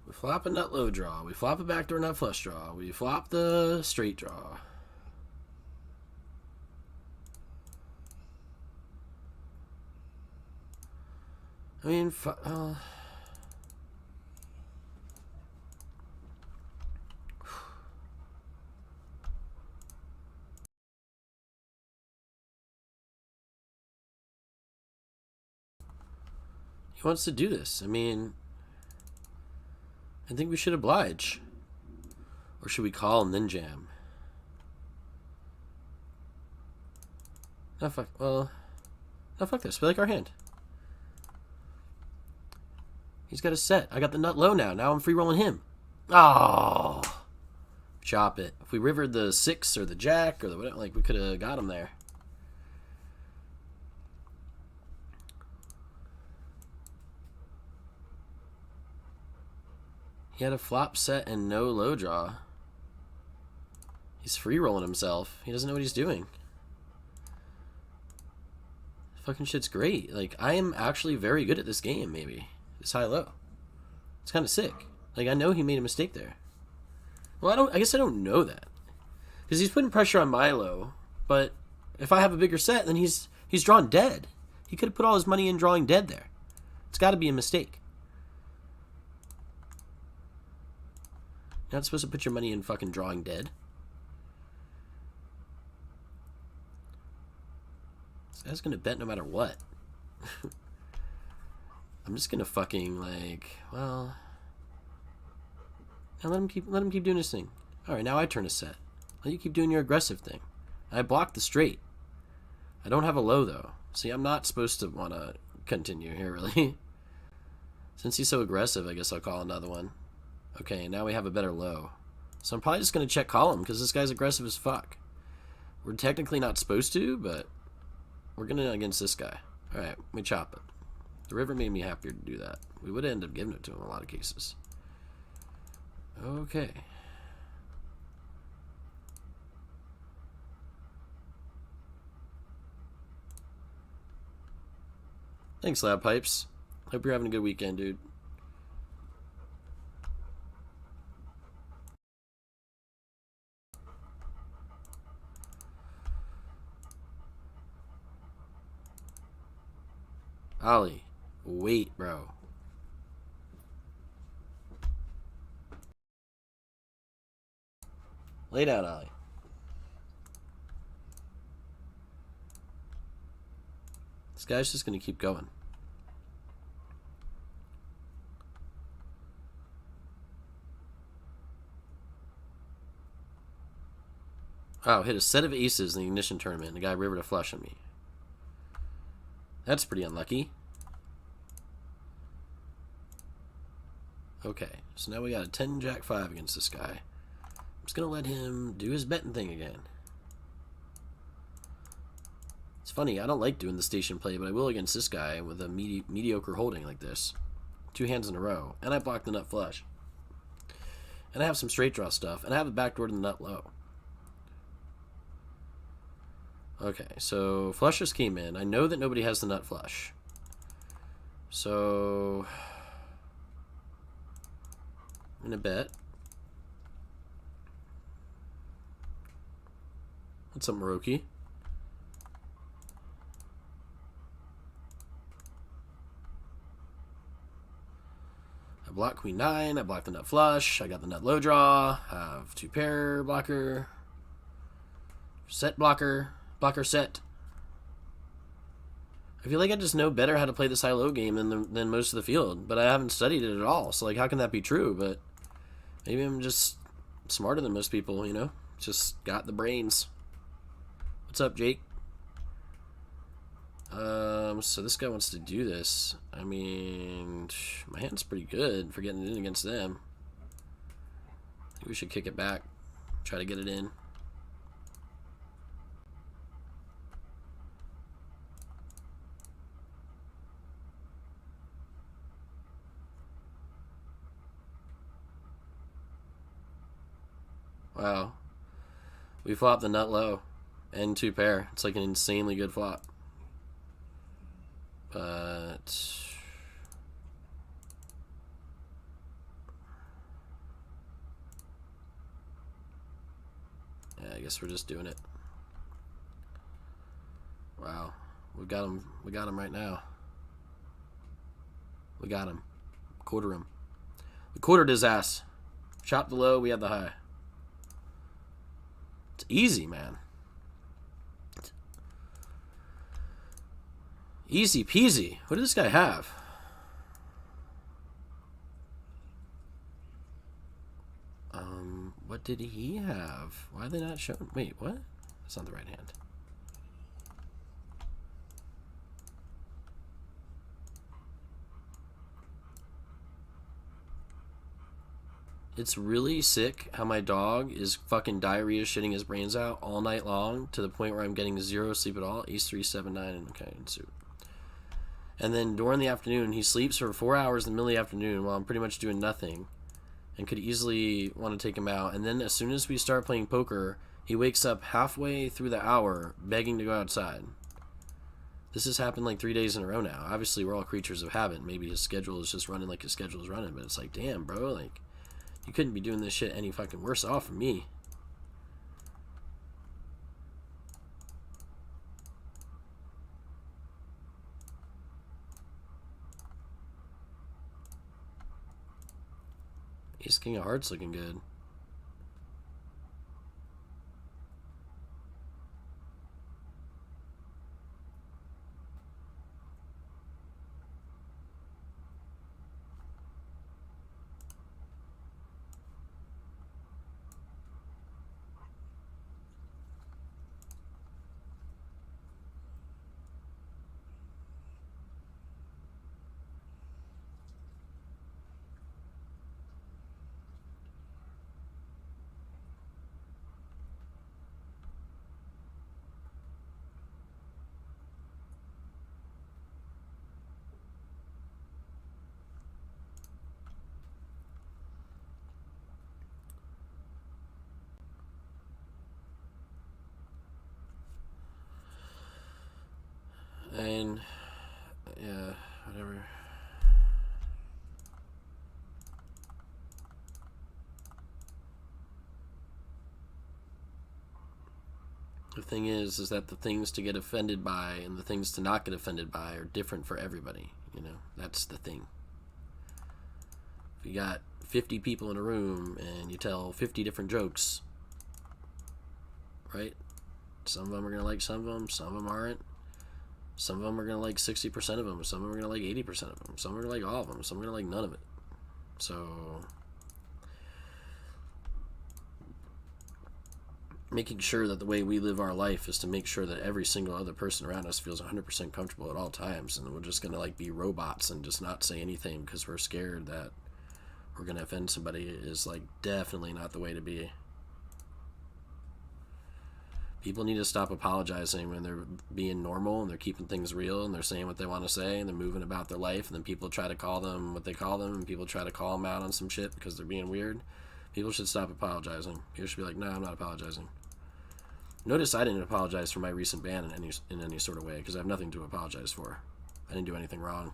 Speaker 1: We flop a nut low draw. We flop a backdoor nut flush draw. We flop the straight draw. I mean, he wants to do this. I mean, I think we should oblige. Or should we call and then jam? No, fuck. Well, no, fuck this. We like our hand. He's got a set. I got the nut low now. Now I'm free rolling him. Oh, chop it. If we rivered the 6 or the jack or the whatever, like we could have got him there. He had a flop set and no low draw. He's free rolling himself. He doesn't know what he's doing. Fucking shit's great. Like, I am actually very good at this game, maybe. This high-low. It's kind of sick. Like, I know he made a mistake there. Well, I guess I don't know that. Because he's putting pressure on my low, but if I have a bigger set, then he's drawn dead. He could have put all his money in drawing dead there. It's got to be a mistake. You're not supposed to put your money in fucking drawing dead. This guy's gonna bet no matter what. I'm just gonna fucking, like, well, Now let him keep doing his thing. All right, now I turn a set. Let you keep doing your aggressive thing. I block the straight. I don't have a low though. See, I'm not supposed to want to continue here really. Since he's so aggressive, I guess I'll call another one. Okay, now we have a better low. So I'm probably just going to check call him because this guy's aggressive as fuck. We're technically not supposed to, but we're going to against this guy. Alright, we chop it. The river made me happier to do that. We would end up giving it to him in a lot of cases. Okay. Thanks, Lab Pipes. Hope you're having a good weekend, dude. Ollie, wait, bro. Lay down, Ollie. This guy's just going to keep going. Wow, hit a set of aces in the ignition tournament and the guy rivered a flush on me. That's pretty unlucky. Okay, so now we got a 10 Jack 5 against this guy. I'm just going to let him do his betting thing again. It's funny, I don't like doing the station play, but I will against this guy with a mediocre holding like this. 2 hands in a row. And I blocked the nut flush. And I have some straight draw stuff. And I have a backdoor to the nut low. Okay, so flush just came in. I know that nobody has the nut flush. So I'm going to bet. What's up, Maroki? I block queen 9. I block the nut flush. I got the nut low draw. I have 2 pair blocker. Set blocker. Blocker set. I feel like I just know better how to play this high-low game than most of the field, but I haven't studied it at all. So, like, how can that be true? But maybe I'm just smarter than most people, you know? Just got the brains. What's up, Jake? So this guy wants to do this. I mean, my hand's pretty good for getting it in against them. I think we should kick it back. Try to get it in. Wow. We flopped the nut low and 2 pair. It's like an insanely good flop. But yeah, I guess we're just doing it. Wow. We got him. We got him right now. We got him. Quarter him. We quartered his ass. Chopped the low, we had the high. It's easy, man. Easy peasy. What does this guy have? What did he have? Why are they not showing? Wait, what? That's not the right hand. It's really sick how my dog is fucking diarrhea shitting his brains out all night long to the point where I'm getting 0 sleep at all. Ace 3, 7, 9, and okay, and suit. And then during the afternoon, he sleeps for 4 hours in the middle of the afternoon while I'm pretty much doing nothing and could easily want to take him out. And then as soon as we start playing poker, he wakes up halfway through the hour begging to go outside. This has happened like 3 days in a row now. Obviously, we're all creatures of habit. Maybe his schedule is just running like his schedule is running, but it's like, damn, bro, like, you couldn't be doing this shit any fucking worse off from me. Ace King of Hearts looking good. And yeah, whatever. The thing is that the things to get offended by and the things to not get offended by are different for everybody. You know, that's the thing. If you got 50 people in a room and you tell 50 different jokes, right? Some of them are gonna like some of them aren't. Some of them are gonna like 60% of them. Some of them are gonna like 80% of them. Some are gonna like all of them. Some are gonna like none of it. So making sure that the way we live our life is to make sure that every single other person around us feels 100% comfortable at all times, and we're just gonna like be robots and just not say anything because we're scared that we're gonna offend somebody is like definitely not the way to be. People need to stop apologizing when they're being normal and they're keeping things real and they're saying what they want to say and they're moving about their life, and then people try to call them what they call them and people try to call them out on some shit because they're being weird. People should stop apologizing. People should be like, no, I'm not apologizing. Notice I didn't apologize for my recent ban in any sort of way because I have nothing to apologize for. I didn't do anything wrong.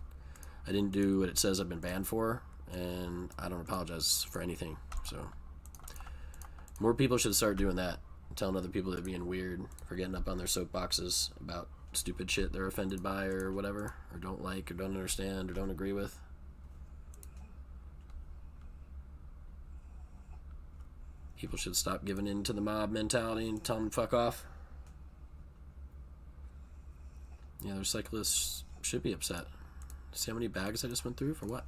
Speaker 1: I didn't do what it says I've been banned for, and I don't apologize for anything. So more people should start doing that, telling other people they're being weird for getting up on their soapboxes about stupid shit they're offended by or whatever, or don't like, or don't understand, or don't agree with. People should stop giving in to the mob mentality and tell them to fuck off. Yeah, their cyclists should be upset. See how many bags I just went through? For what?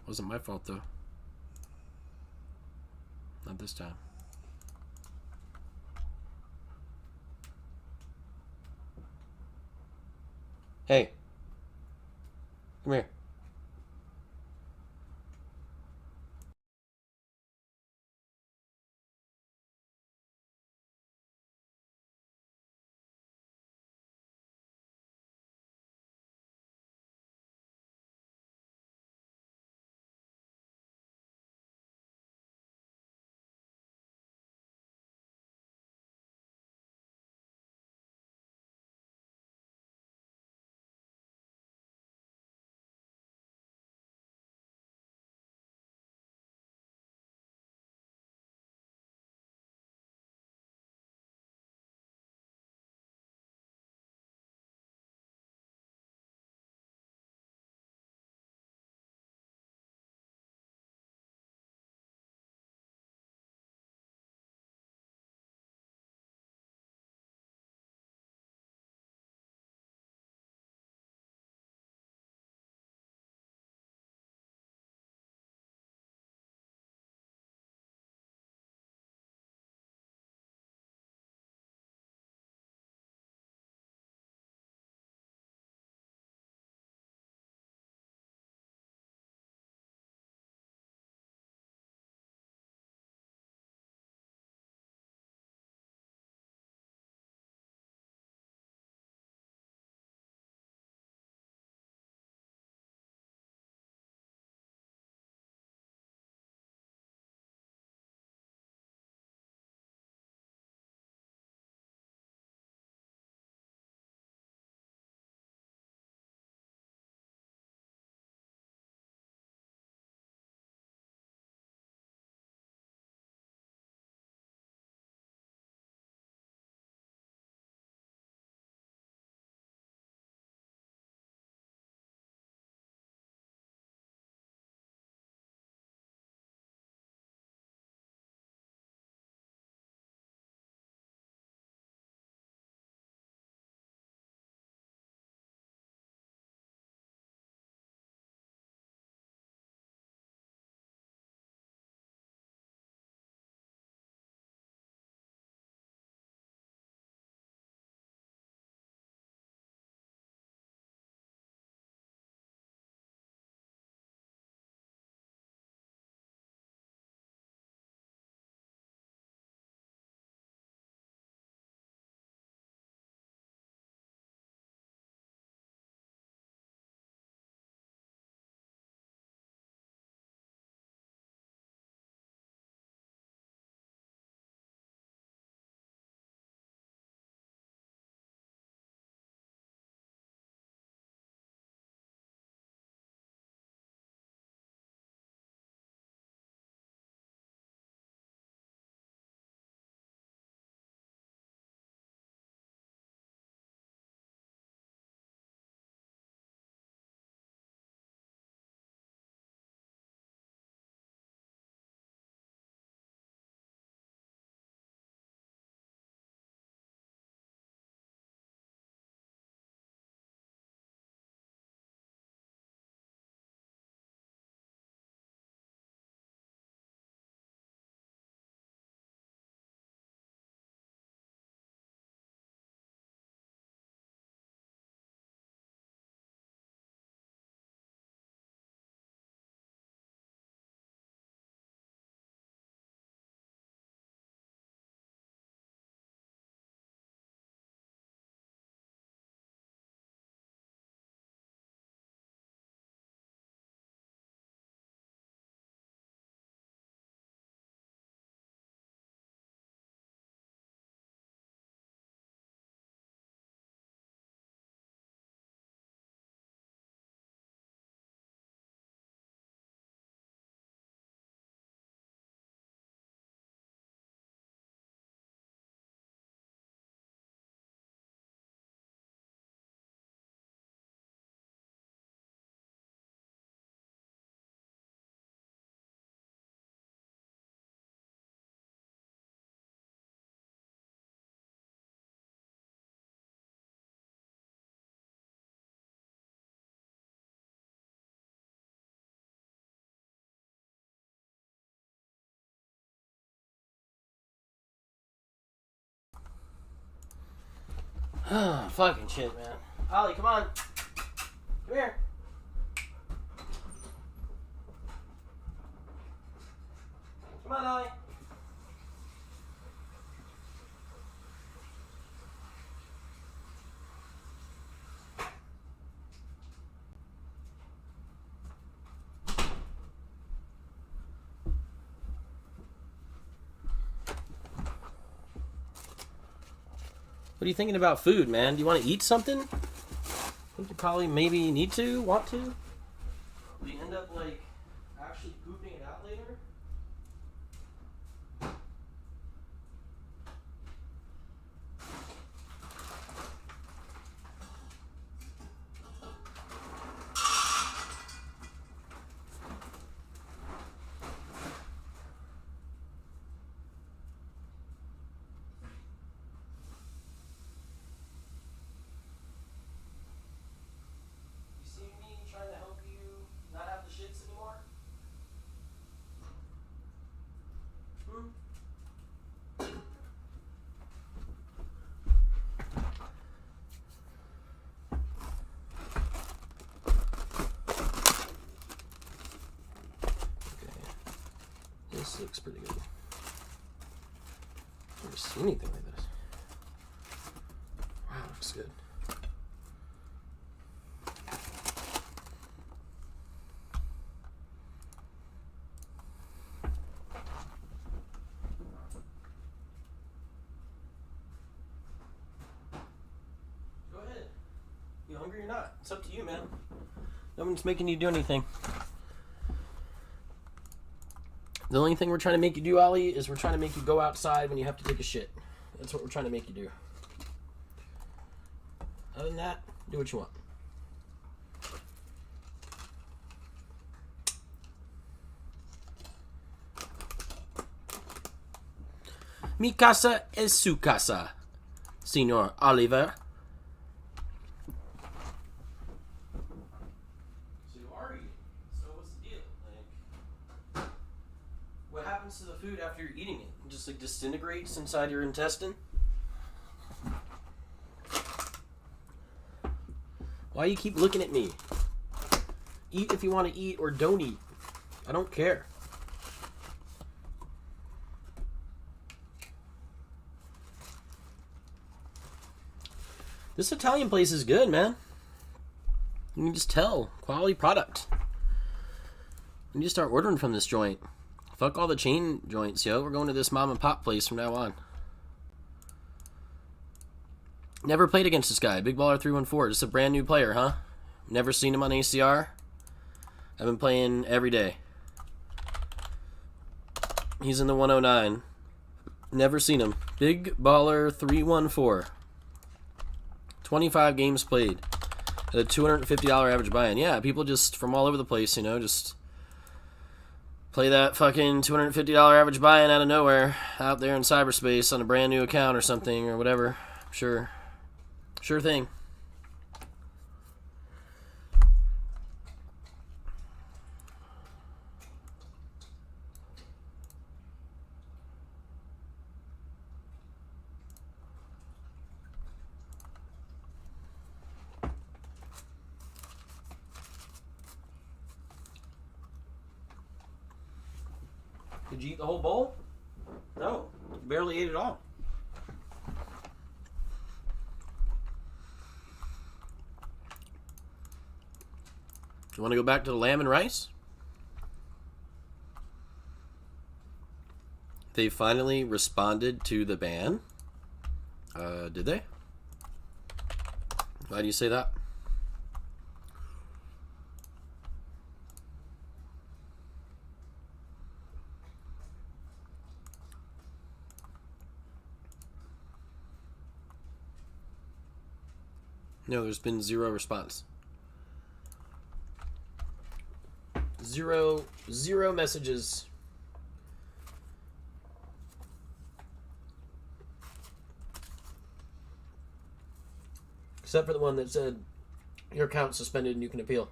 Speaker 1: Wasn't my fault, though. Not this time. Hey. Come here. Fucking shit, man. Ollie, come on. Come here. Come on, Ollie. What are you thinking about food, man? Do you want to eat something? I think you probably maybe need to, want to. Will you end up, like, actually pooping it out later? Trying to help you not have the shits anymore? Okay. This looks pretty good. Never seen anything like this. Wow, looks good. You hungry or not? It's up to you, man. No one's making you do anything. The only thing we're trying to make you do, Ollie, is we're trying to make you go outside when you have to take a shit. That's what we're trying to make you do. Other than that, do what you want. Mi casa es su casa, Señor Oliver. What happens to the food after you're eating it? It just like disintegrates inside your intestine? Why you keep looking at me? Eat if you want to eat or don't eat. I don't care. This Italian place is good, man. You can just tell. Quality product. You need to start ordering from this joint. Fuck all the chain joints, yo. We're going to this mom and pop place from now on. Never played against this guy. Big Baller 314. Just a brand new player, huh? Never seen him on ACR. I've been playing every day. He's in the 109. Never seen him. Big Baller 314. 25 games played. At a $250 average buy-in. Yeah, people just from all over the place, you know, just play that fucking $250 average buy-in out of nowhere out there in cyberspace on a brand new account or something or whatever. Sure thing. Did you eat the whole bowl? No, you barely ate it all. You want to go back to the lamb and rice? They finally responded to the ban. Did they? Why do you say that? No, there's been zero response. Zero messages. Except for the one that said, your account's suspended and you can appeal.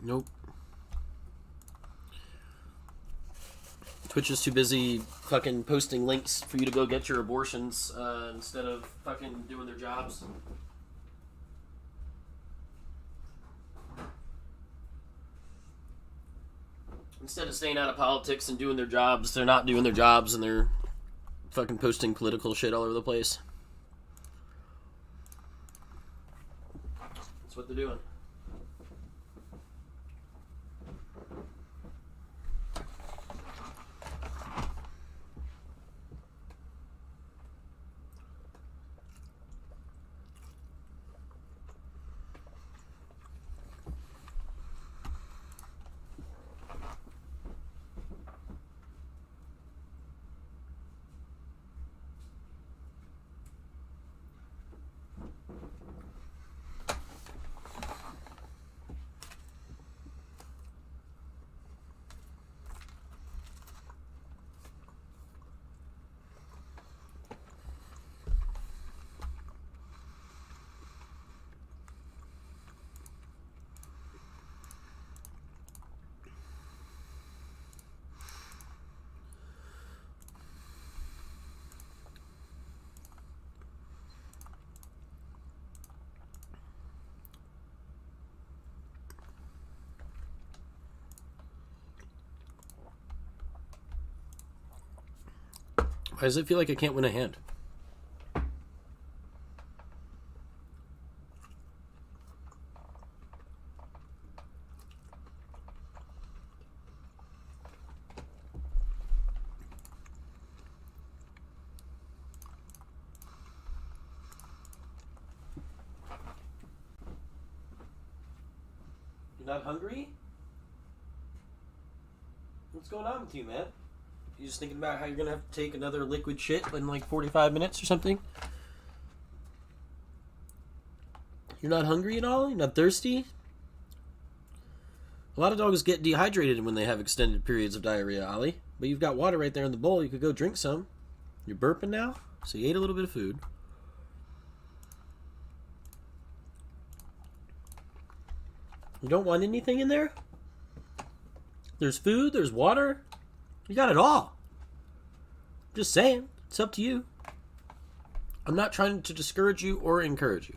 Speaker 1: Nope. Twitch is too busy fucking posting links for you to go get your abortions instead of fucking doing their jobs. Instead of staying out of politics and doing their jobs, they're not doing their jobs and they're fucking posting political shit all over the place. That's what they're doing. Why does it feel like I can't win a hand? You're not hungry? What's going on with you, man? You just thinking about how you're gonna have to take another liquid shit in like 45 minutes or something? You're not hungry at all? You're not thirsty? A lot of dogs get dehydrated when they have extended periods of diarrhea, Ollie. But you've got water right there in the bowl. You could go drink some. You're burping now? So you ate a little bit of food. You don't want anything in there? There's food, there's water. You got it all. Just saying. It's up to you. I'm not trying to discourage you or encourage you.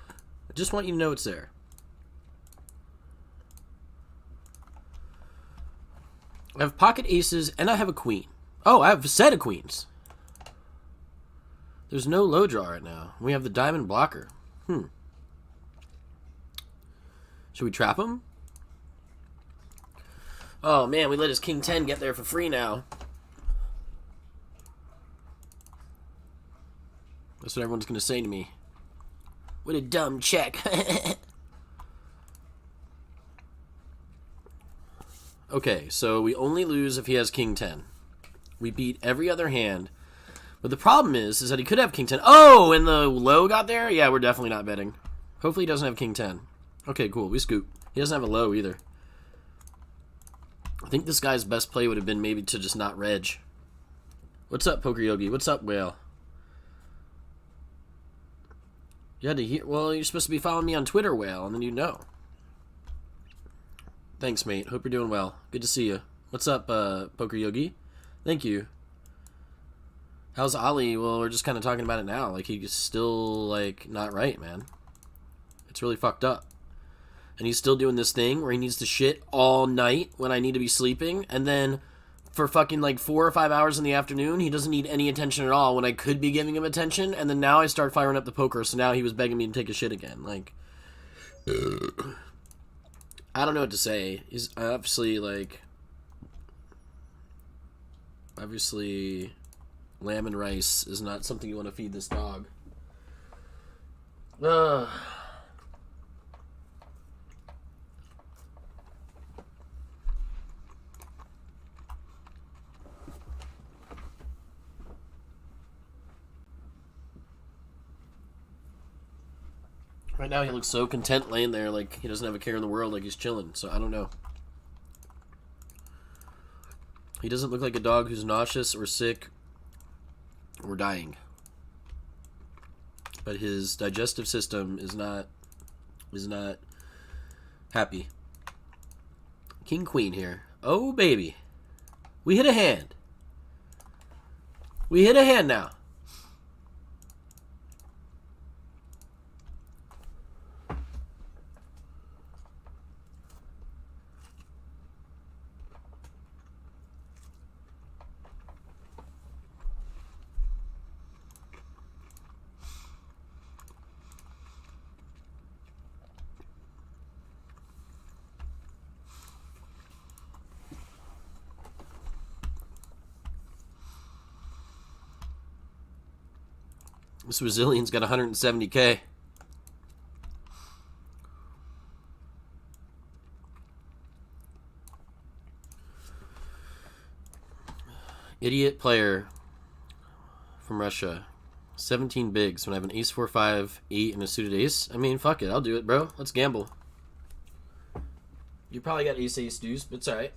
Speaker 1: I just want you to know it's there. I have pocket aces and I have a queen. Oh, I have a set of queens. There's no low draw right now. We have the diamond blocker. Should we trap him? Oh man, we let his king 10 get there for free now. That's what everyone's gonna say to me. What a dumb check. Okay, so we only lose if he has king 10. We beat every other hand. But the problem is that he could have king 10. Oh, and the low got there? Yeah, we're definitely not betting. Hopefully he doesn't have king 10. Okay, cool. We scoop. He doesn't have a low either. I think this guy's best play would have been maybe to just not reg. What's up, Poker Yogi? What's up, Whale? You had to hear... Well, you're supposed to be following me on Twitter, Whale, and then you know. Thanks, mate. Hope you're doing well. Good to see you. What's up, Poker Yogi? Thank you. How's Ollie? Well, we're just kind of talking about it now. Like, he's still, like, not right, man. It's really fucked up. And he's still doing this thing where he needs to shit all night when I need to be sleeping. And then for fucking, like, 4 or 5 hours in the afternoon, he doesn't need any attention at all when I could be giving him attention. And then now I start firing up the poker, so now he was begging me to take a shit again. Like, I don't know what to say. He's obviously, like... Obviously... Lamb and rice is not something you want to feed this dog. Right now he looks so content laying there like he doesn't have a care in the world, like he's chilling, so I don't know. He doesn't look like a dog who's nauseous or sick or dying. But his digestive system is not happy. King Queen here. Oh, baby. We hit a hand. We hit a hand now. This Brazilian's got 170K. Idiot player from Russia. 17 bigs when I have an ace 4 5 8 and a suited ace. I mean, fuck it, I'll do it, bro. Let's gamble. You probably got ace deuce, but it's alright.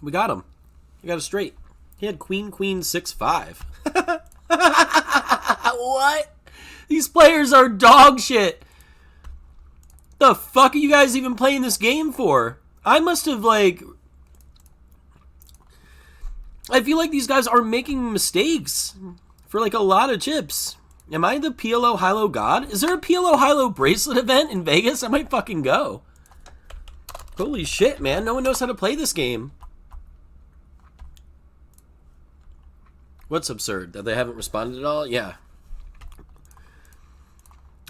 Speaker 1: We got him. We got it straight. He had queen 6 5. What? These players are dog shit. The fuck are you guys even playing this game for? I must have, like... I feel like these guys are making mistakes for, like, a lot of chips. Am I the PLO Hilo God? Is there a PLO Hilo bracelet event in Vegas? I might fucking go. Holy shit, man. No one knows how to play this game. What's absurd? That they haven't responded at all? Yeah.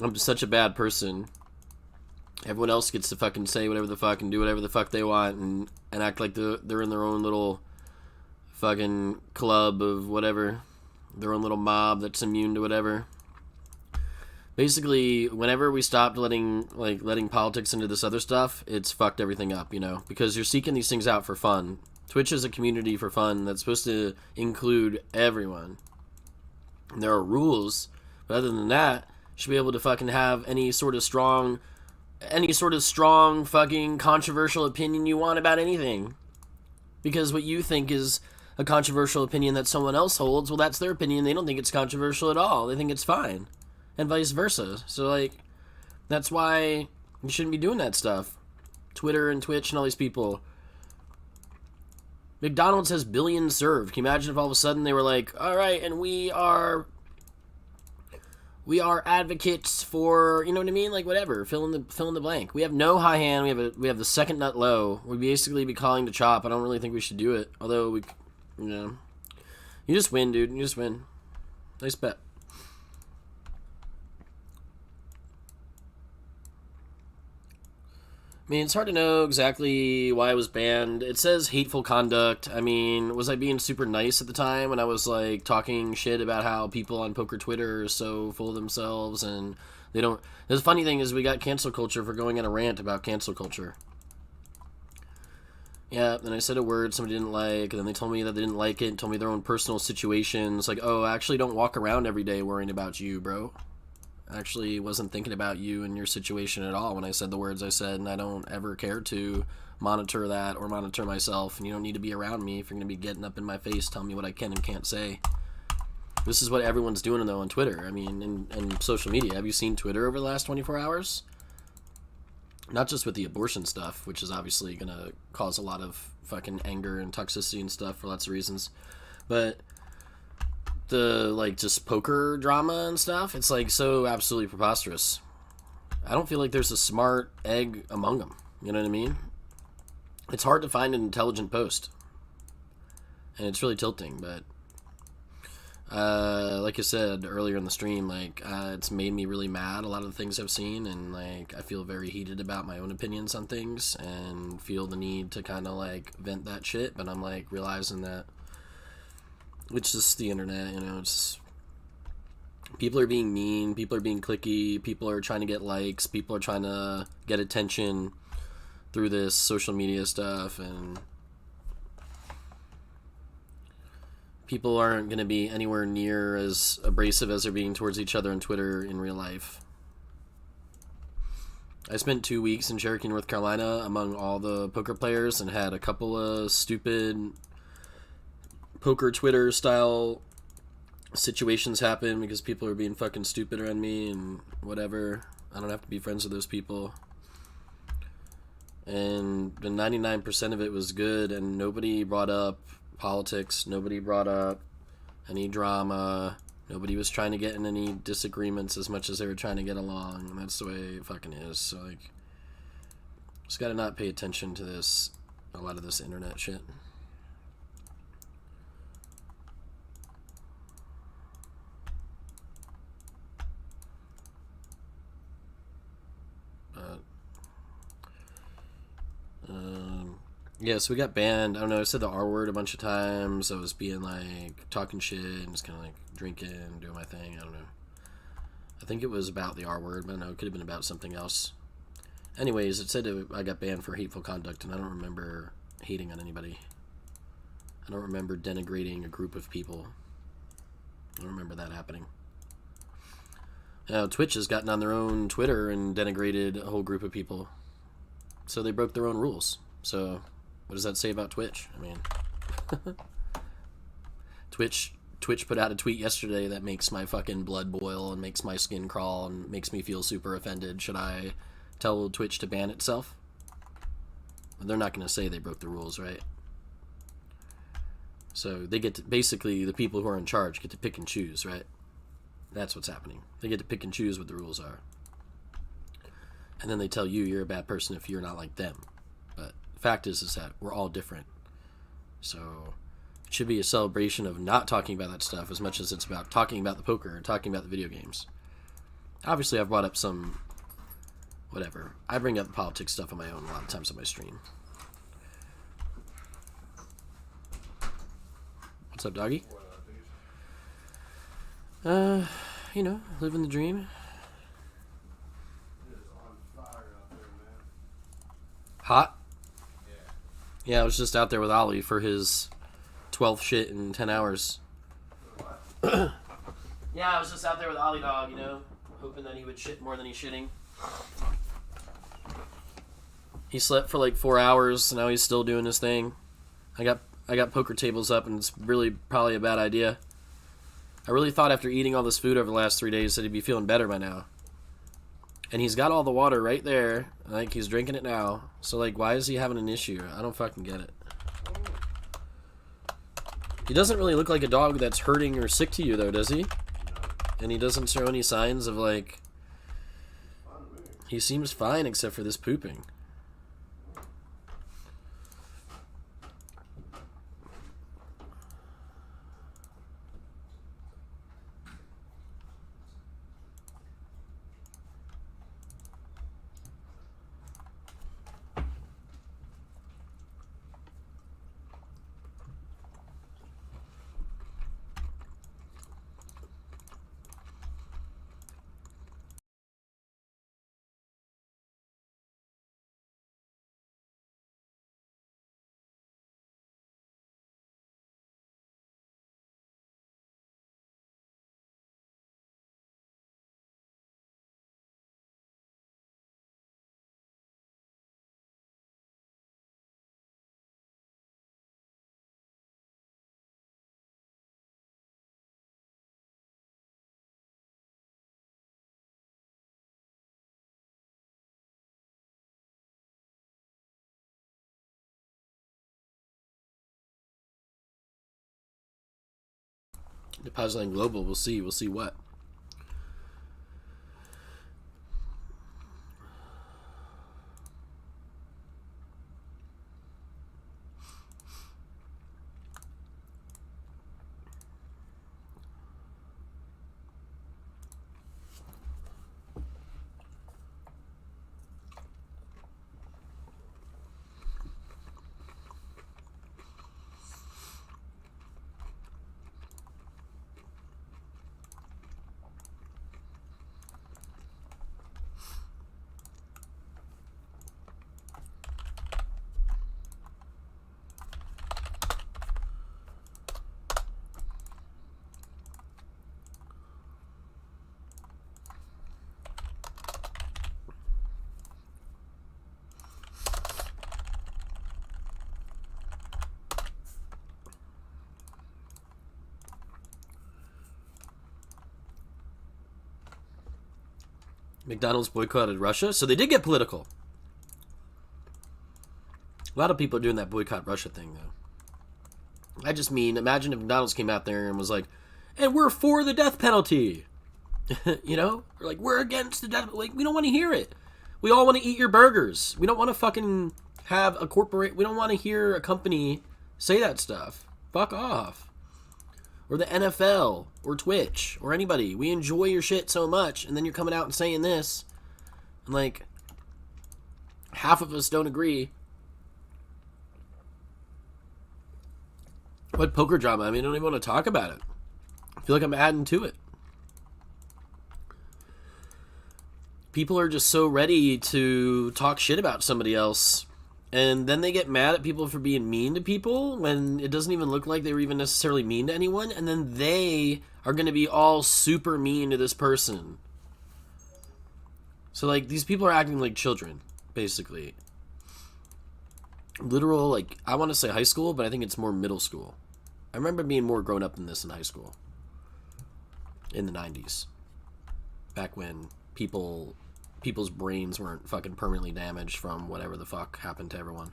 Speaker 1: I'm just such a bad person. Everyone else gets to fucking say whatever the fuck and do whatever the fuck they want and act like they're in their own little fucking club of whatever. Their own little mob that's immune to whatever. Basically, whenever we stopped letting politics into this other stuff, it's fucked everything up, you know? Because you're seeking these things out for fun. Twitch is a community for fun that's supposed to include everyone. And there are rules, but other than that, you should be able to fucking have any sort of strong fucking controversial opinion you want about anything. Because what you think is a controversial opinion that someone else holds, well, that's their opinion. They don't think it's controversial at all. They think it's fine. And vice versa. So, like, that's why you shouldn't be doing that stuff. Twitter and Twitch and all these people. McDonald's has billions served. Can you imagine if all of a sudden they were like, all right, and we are advocates for, you know what I mean? Like, whatever. Fill in the blank. We have no high hand. We have the second nut low. We'd basically be calling the chop. I don't really think we should do it. Although we, you know, you just win, dude. You just win. Nice bet. I mean, it's hard to know exactly why I was banned. It says hateful conduct. I mean, was I being super nice at the time when I was, like, talking shit about how people on poker Twitter are so full of themselves and they don't... The funny thing is we got cancel culture for going on a rant about cancel culture. Yeah, then I said a word somebody didn't like, and then they told me that they didn't like it and told me their own personal situations. Like, oh, I actually don't walk around every day worrying about you, bro. Actually wasn't thinking about you and your situation at all when I said the words I said, and I don't ever care to monitor that or monitor myself, and you don't need to be around me if you're going to be getting up in my face telling me what I can and can't say. This is what everyone's doing, though, on Twitter. I mean, and social media. Have you seen Twitter over the last 24 hours? Not just with the abortion stuff, which is obviously going to cause a lot of fucking anger and toxicity and stuff for lots of reasons, but... the, like, just poker drama and stuff, it's, like, so absolutely preposterous. I don't feel like there's a smart egg among them. You know what I mean? It's hard to find an intelligent post. And it's really tilting, but... like I said earlier in the stream, like, it's made me really mad, a lot of the things I've seen, and, like, I feel very heated about my own opinions on things, and feel the need to kind of, like, vent that shit, but I'm, like, realizing that it's just the internet, you know, it's... People are being mean, people are being cliquey, people are trying to get likes, people are trying to get attention through this social media stuff, and... people aren't going to be anywhere near as abrasive as they're being towards each other on Twitter in real life. I spent 2 weeks in Cherokee, North Carolina among all the poker players and had a couple of stupid poker Twitter style situations happen because people are being fucking stupid around me and whatever. I don't have to be friends with those people. And the 99% of it was good, and nobody brought up politics, nobody brought up any drama, nobody was trying to get in any disagreements as much as they were trying to get along, and that's the way it fucking is. So, like, just gotta not pay attention to this, a lot of this internet shit. Yeah, so we got banned. I don't know, I said the R word a bunch of times. I was being like, talking shit and just kind of like drinking, doing my thing. I don't know. I think it was about the R word, but I don't know, it could have been about something else. Anyways, it said I got banned for hateful conduct, and I don't remember hating on anybody. I don't remember denigrating a group of people. I don't remember that happening. Now, Twitch has gotten on their own Twitter and denigrated a whole group of people. So they broke their own rules. So what does that say about Twitch? I mean, Twitch put out a tweet yesterday that makes my fucking blood boil and makes my skin crawl and makes me feel super offended. Should I tell Twitch to ban itself? They're not going to say they broke the rules, right? So they get to, basically, the people who are in charge get to pick and choose, right? That's what's happening. They get to pick and choose what the rules are. And then they tell you you're a bad person if you're not like them. But the fact is that we're all different. So it should be a celebration of not talking about that stuff as much as it's about talking about the poker and talking about the video games. Obviously, I've brought up some, whatever. I bring up the politics stuff on my own a lot of times on my stream. What's up, doggy? You know, living the dream. Hot? Yeah, I was just out there with Ollie for his 12th shit in 10 hours. Yeah, I was just out there with Ollie Dog, you know, hoping that he would shit more than he's shitting. He slept for like 4 hours, now he's still doing his thing. I got poker tables up, and it's really probably a bad idea. I really thought after eating all this food over the last 3 days that he'd be feeling better by now. And he's got all the water right there. Like, he's drinking it now. So, like, why is he having an issue? I don't fucking get it. He doesn't really look like a dog that's hurting or sick to you, though, does he? And he doesn't show any signs of, like... He seems fine except for this pooping. Depositing global, we'll see what. McDonald's boycotted Russia, so they did get political. A lot of people are doing that boycott Russia thing, though. I just mean, imagine if McDonald's came out there and was like, and we're for the death penalty. You know? Or like, we're against the death penalty. Like, we don't want to hear it. We all want to eat your burgers. We don't want to fucking have a corporate... We don't want to hear a company say that stuff. Fuck off. Or the NFL. Or Twitch. Or anybody. We enjoy your shit so much, and then you're coming out and saying this. And like, half of us don't agree. What poker drama? I mean, I don't even want to talk about it. I feel like I'm adding to it. People are just so ready to talk shit about somebody else. And then they get mad at people for being mean to people when it doesn't even look like they were even necessarily mean to anyone. And then they are going to be all super mean to this person. So, like, these people are acting like children, basically. Literal, like, I want to say high school, but I think it's more middle school. I remember being more grown up than this in high school. In the 90s. Back when people's brains weren't fucking permanently damaged from whatever the fuck happened to everyone.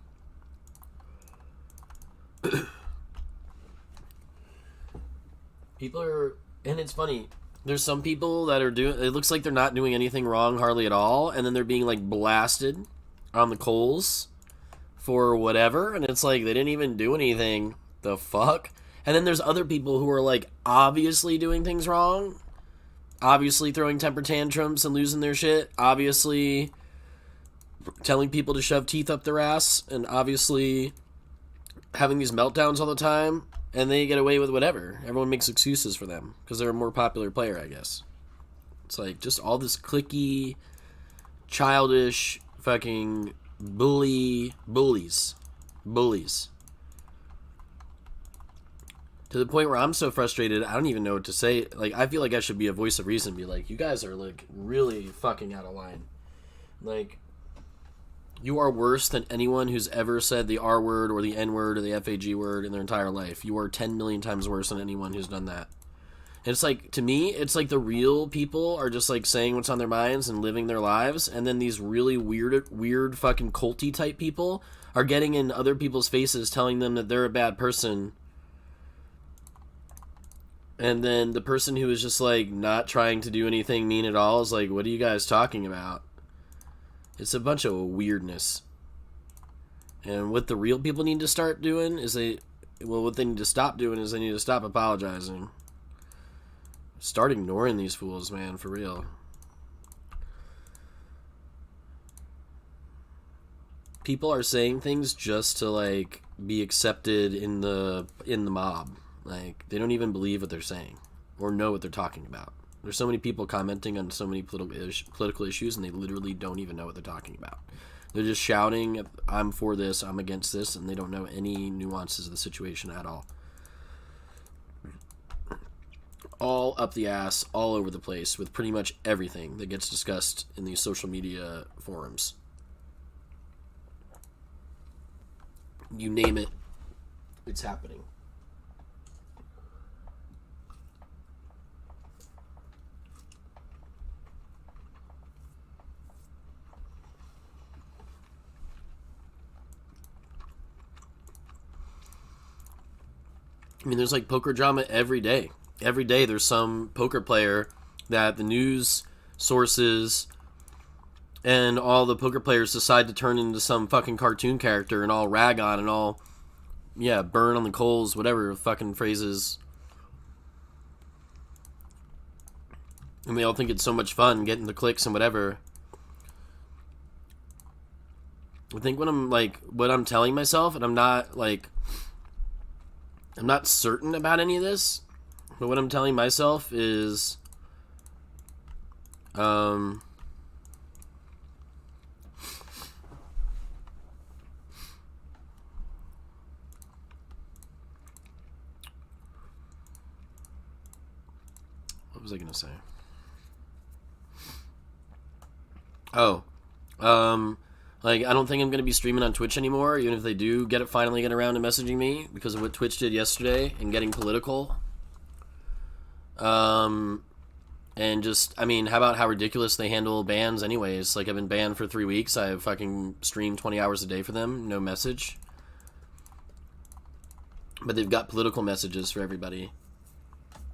Speaker 1: People are... And it's funny. There's some people that are doing... It looks like they're not doing anything wrong hardly at all. And then they're being, like, blasted on the coals for whatever. And it's like, they didn't even do anything. The fuck? And then there's other people who are, like, obviously doing things wrong. Obviously throwing temper tantrums and losing their shit. Obviously telling people to shove teeth up their ass. And obviously having these meltdowns all the time. And they get away with whatever. Everyone makes excuses for them. Because they're a more popular player, I guess. It's like just all this cliquey, childish, fucking bullies. To the point where I'm so frustrated, I don't even know what to say. Like, I feel like I should be a voice of reason. Be like, you guys are, like, really fucking out of line. Like, you are worse than anyone who's ever said the R word or the N word or the FAG word in their entire life. You are 10 million times worse than anyone who's done that. And it's like, to me, it's like the real people are just, like, saying what's on their minds and living their lives. And then these really weird fucking culty type people are getting in other people's faces telling them that they're a bad person. And then the person who is just, like, not trying to do anything mean at all is like, what are you guys talking about? It's a bunch of weirdness. And what the real people need to start doing is what they need to stop doing is they need to stop apologizing. Start ignoring these fools, man, for real. People are saying things just to, like, be accepted in the mob. Like, they don't even believe what they're saying or know what they're talking about. There's so many people commenting on so many political issues, and they literally don't even know what they're talking about. They're just shouting, I'm for this, I'm against this, and they don't know any nuances of the situation at all. All up the ass, all over the place, with pretty much everything that gets discussed in these social media forums. You name it, it's happening. I mean, there's like poker drama every day. Every day there's some poker player that the news sources and all the poker players decide to turn into some fucking cartoon character and all rag on and all, yeah, burn on the coals, whatever fucking phrases. And they all think it's so much fun getting the clicks and whatever. I think when I'm like, what I'm telling myself, and I'm not certain about any of this, but what I'm telling myself is, what was I going to say? Like, I don't think I'm going to be streaming on Twitch anymore, even if they do finally get around to messaging me, because of what Twitch did yesterday and getting political. And And just, I mean, how about how ridiculous they handle bans anyways? Like, I've been banned for 3 weeks. I've fucking streamed 20 hours a day for them. No message. But they've got political messages for everybody.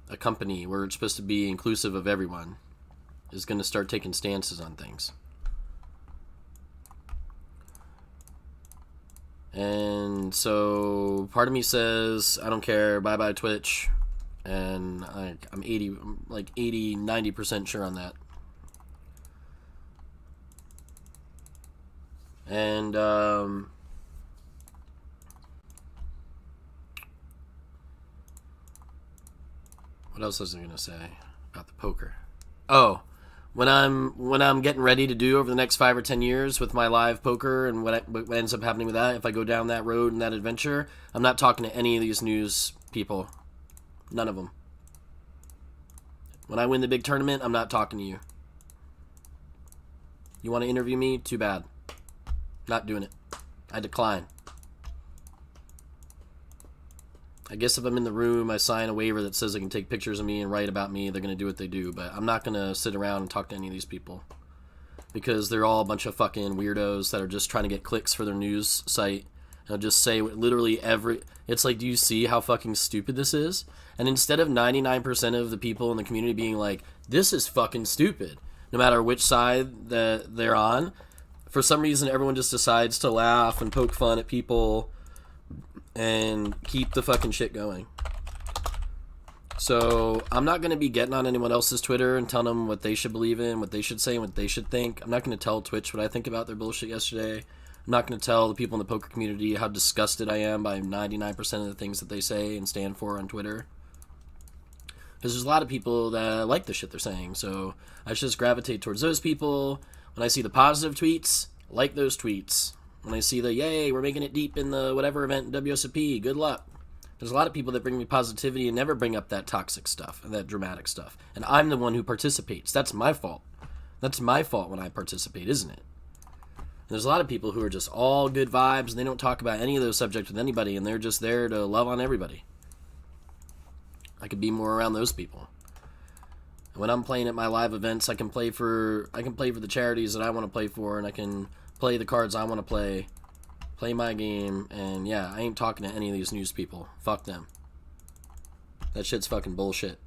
Speaker 1: A company where it's supposed to be inclusive of everyone is going to start taking stances on things. And so part of me says, I don't care, bye-bye Twitch. And I'm 90% sure on that. And what else was I gonna say about the poker? Oh, when I'm getting ready to do over the next 5 or 10 years with my live poker and what ends up happening with that, if I go down that road and that adventure, I'm not talking to any of these news people. None of them. When I win the big tournament, I'm not talking to you. You want to interview me? Too bad. Not doing it. I decline. I guess if I'm in the room, I sign a waiver that says they can take pictures of me and write about me. They're going to do what they do. But I'm not going to sit around and talk to any of these people. Because they're all a bunch of fucking weirdos that are just trying to get clicks for their news site. They'll just say literally every... It's like, do you see how fucking stupid this is? And instead of 99% of the people in the community being like, this is fucking stupid, no matter which side that they're on, for some reason everyone just decides to laugh and poke fun at people and keep the fucking shit going. So I'm not going to be getting on anyone else's Twitter and telling them what they should believe in, what they should say, and what they should think. I'm not going to tell Twitch what I think about their bullshit yesterday. I'm not going to tell the people in the poker community how disgusted I am by 99% of the things that they say and stand for on Twitter. Because there's a lot of people that like the shit they're saying, so I should just gravitate towards those people. When I see the positive tweets, like those tweets. When I see the, yay, we're making it deep in the whatever event in WSOP, good luck. There's a lot of people that bring me positivity and never bring up that toxic stuff and that dramatic stuff. And I'm the one who participates. That's my fault. That's my fault when I participate, isn't it? And there's a lot of people who are just all good vibes and they don't talk about any of those subjects with anybody and they're just there to love on everybody. I could be more around those people. And when I'm playing at my live events, I can play for the charities that I want to play for, and I can play the cards I want to play my game, and yeah, I ain't talking to any of these news people. Fuck them. That shit's fucking bullshit.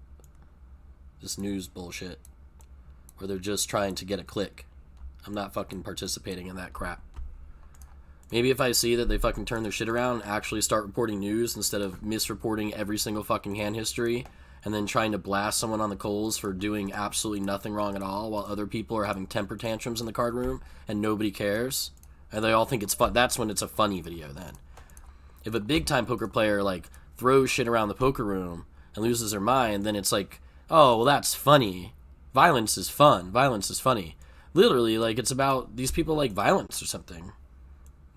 Speaker 1: This news bullshit. Where they're just trying to get a click. I'm not fucking participating in that crap. Maybe if I see that they fucking turn their shit around and actually start reporting news instead of misreporting every single fucking hand history and then trying to blast someone on the coals for doing absolutely nothing wrong at all while other people are having temper tantrums in the card room and nobody cares and they all think it's fun. That's when it's a funny video then. If a big time poker player like throws shit around the poker room and loses their mind, then it's like, oh, well, that's funny. Violence is fun. Violence is funny. Literally, like, it's about these people like violence or something.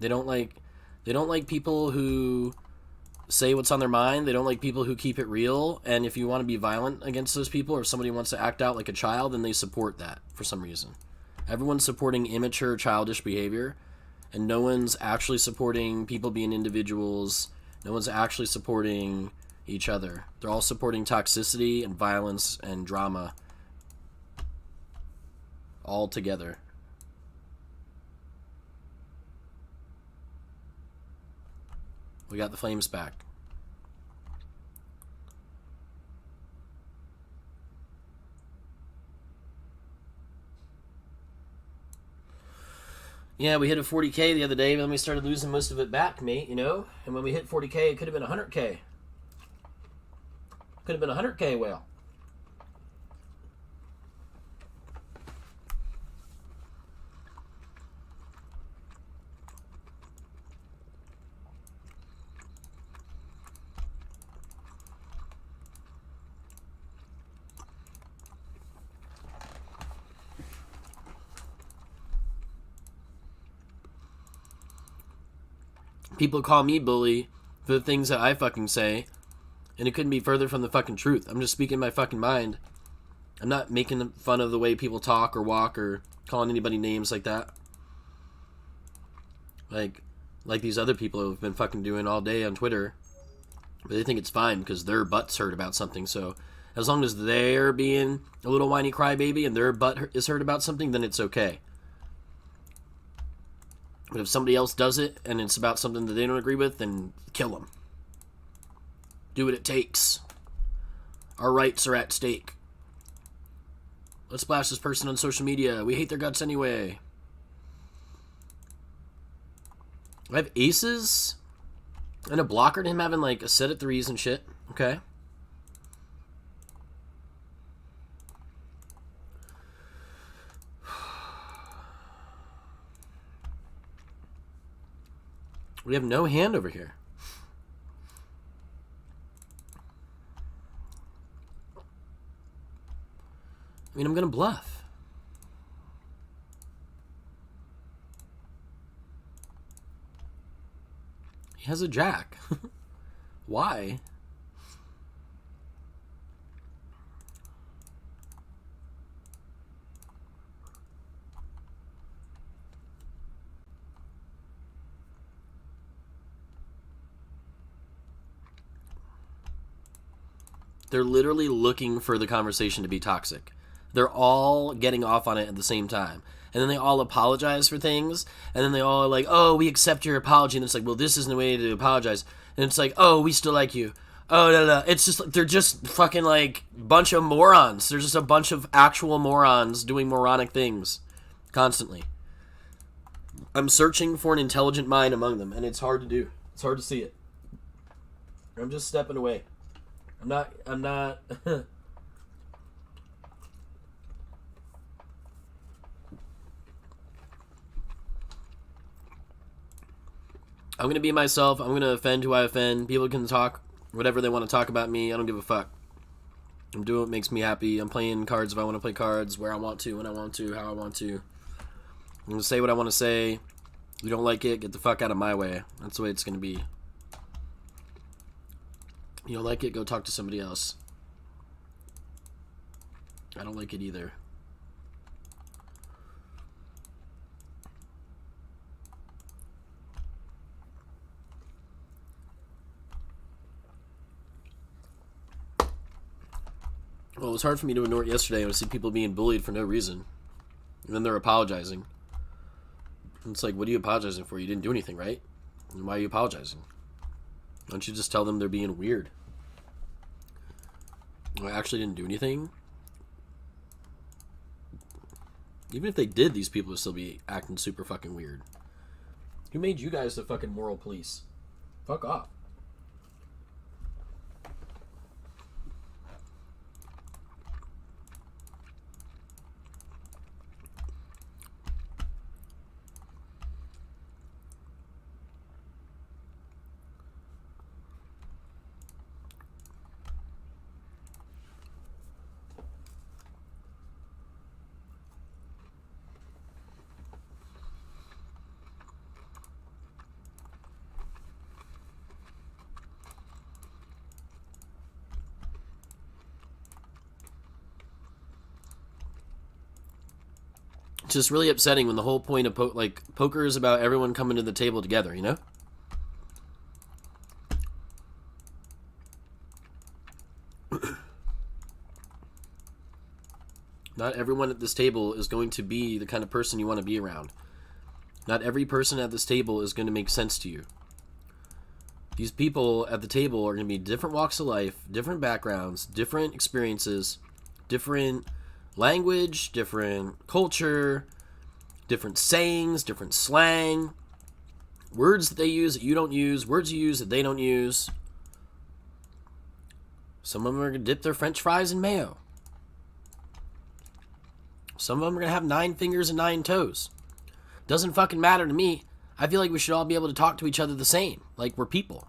Speaker 1: They don't like people who say what's on their mind. They don't like people who keep it real. And if you want to be violent against those people, or if somebody wants to act out like a child, then they support that for some reason. Everyone's supporting immature, childish behavior, and no one's actually supporting people being individuals. No one's actually supporting each other. They're all supporting toxicity and violence and drama all together. We got the flames back. Yeah, we hit a 40K the other day, but then we started losing most of it back, mate, you know? And when we hit 40K, it could have been 100K. Could have been a 100K whale. People call me bully for the things that I fucking say, and it couldn't be further from the fucking truth. I'm just speaking my fucking mind. I'm not making fun of the way people talk or walk or calling anybody names like that. Like these other people who have been fucking doing all day on Twitter. But they think it's fine because their butts hurt about something. So As long as they're being a little whiny crybaby and their butt is hurt about something, then it's okay. But if somebody else does it and it's about something that they don't agree with, then kill them. Do what it takes. Our rights are at stake. Let's blast this person on social media. We hate their guts anyway. I have aces and a blocker and him having like a set of threes and shit. Okay. We have no hand over here. I mean, I'm going to bluff. He has a jack. Why? They're literally looking for the conversation to be toxic. They're all getting off on it at the same time. And then they all apologize for things. And then they all are like, oh, we accept your apology. And it's like, well, this isn't the way to apologize. And it's like, oh, we still like you. Oh, no. It's just, they're just fucking like bunch of morons. They're just a bunch of actual morons doing moronic things constantly. I'm searching for an intelligent mind among them. And it's hard to do. It's hard to see it. I'm just stepping away. I'm not I'm going to be myself. I'm going to offend who I offend. People can talk whatever they want to talk about me. I don't give a fuck. I'm doing what makes me happy. I'm playing cards if I want to play cards, where I want to, when I want to, how I want to. I'm going to say what I want to say. If you don't like it, get the fuck out of my way. That's the way it's going to be. You don't like it, go talk to somebody else. I don't like it either. Well, it was hard for me to ignore it yesterday when I see people being bullied for no reason. And then they're apologizing. And it's like, what are you apologizing for? You didn't do anything, right? And why are you apologizing? Why don't you just tell them they're being weird? I actually didn't do anything. Even if they did, these people would still be acting super fucking weird. Who made you guys the fucking moral police? Fuck off. It's just really upsetting when the whole point of poker is about everyone coming to the table together, you know? Not everyone at this table is going to be the kind of person you want to be around. Not every person at this table is going to make sense to you. These people at the table are going to be different walks of life, different backgrounds, different experiences, different language, different culture, different sayings, different slang, words that they use that you don't use, words you use that they don't use. Some of them are going to dip their french fries in mayo. Some of them are going to have 9 fingers and 9 toes. Doesn't fucking matter to me. I feel like we should all be able to talk to each other the same, like we're people.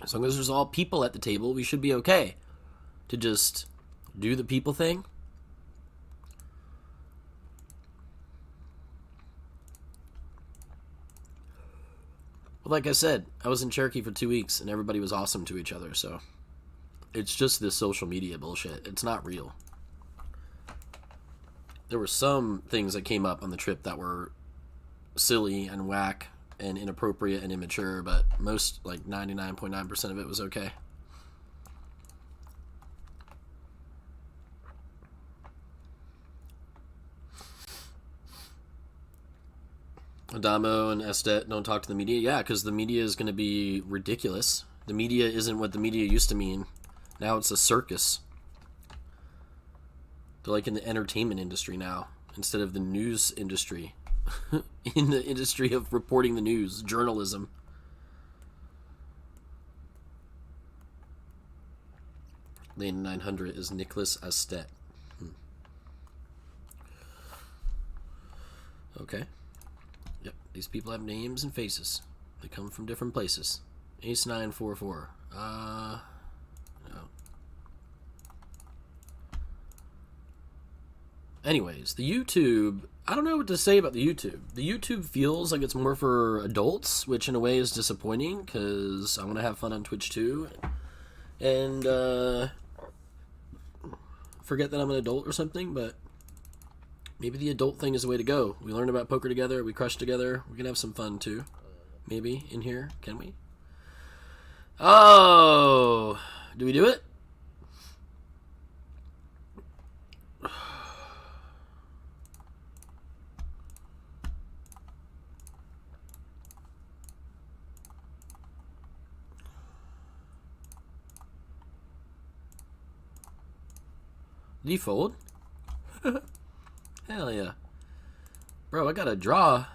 Speaker 1: As long as there's all people at the table, we should be okay to just do the people thing. But like I said, I was in Cherokee for 2 weeks and everybody was awesome to each other, so it's just this social media bullshit. It's not real. There were some things that came up on the trip that were silly and whack and inappropriate and immature, but most, like 99.9% of it was okay. Adamo and Estet don't talk to the media. Yeah, because the media is going to be ridiculous. The media isn't what the media used to mean. Now it's a circus. They're like in the entertainment industry now instead of the news industry. In the industry of reporting the news, journalism. Lane 900 is Nicholas Estet. Okay. Yep, these people have names and faces. They come from different places. Ace 944. No. Anyways, the YouTube, I don't know what to say about the YouTube. The YouTube feels like it's more for adults, which in a way is disappointing because I want to have fun on Twitch too. And forget that I'm an adult or something, but maybe the adult thing is the way to go. We learn about poker together, we crush together, we can have some fun too. Maybe in here, can we? Oh, do we do it? Did he fold? Hell yeah. Bro, I got a draw.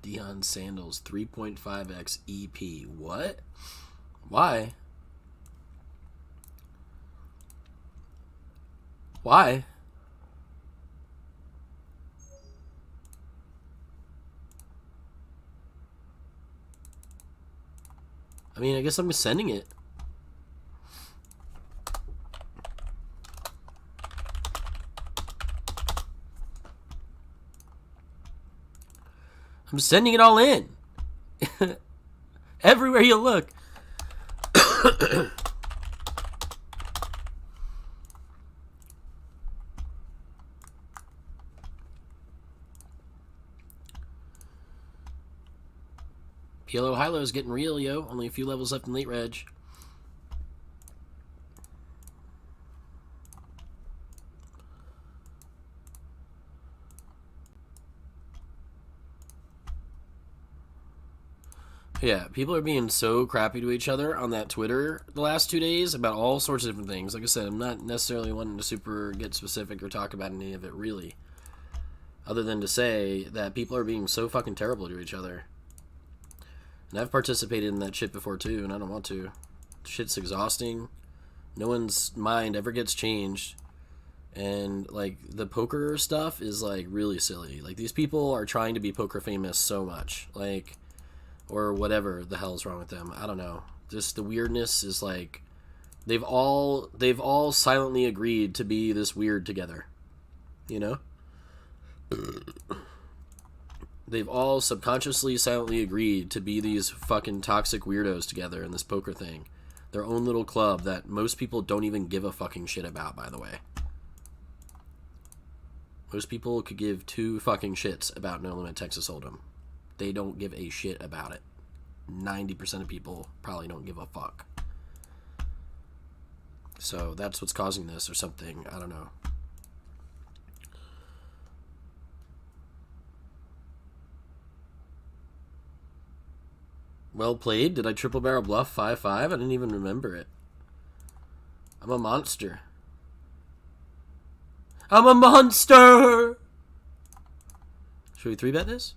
Speaker 1: Deion Sandals 3.5x EP. What? Why? Why? I mean, I guess I'm sending it. I'm sending it all in. Everywhere you look. PLO Hilo is getting real, yo. Only a few levels left in late reg. Yeah, people are being so crappy to each other on that Twitter the last 2 days about all sorts of different things. Like I said, I'm not necessarily wanting to super get specific or talk about any of it, really. Other than to say that people are being so fucking terrible to each other. And I've participated in that shit before too, and I don't want to. Shit's exhausting. No one's mind ever gets changed. And, like, the poker stuff is, like, really silly. Like, these people are trying to be poker famous so much. Like, or whatever the hell's wrong with them. I don't know. Just the weirdness is, like, they've all silently agreed to be this weird together. You know? They've all subconsciously, silently agreed to be these fucking toxic weirdos together in this poker thing. Their own little club that most people don't even give a fucking shit about, by the way. Most people could give two fucking shits about No Limit Texas Hold'em. They don't give a shit about it. 90% of people probably don't give a fuck. So that's what's causing this or something. I don't know. Well played. Did I triple barrel bluff 5-5? I didn't even remember it. I'm a monster. I'm a monster! Should we 3-bet this?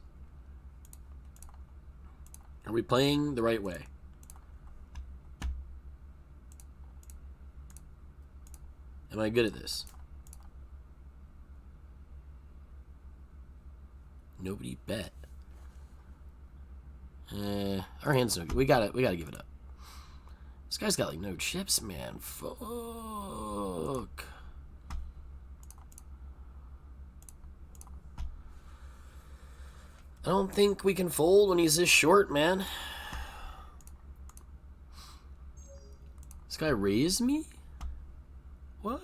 Speaker 1: Are we playing the right way? Am I good at this? Nobody bet. Our hands no good. We gotta give it up. This guy's got like no chips, man. Fuck. I don't think we can fold when he's this short, man. This guy raised me? What?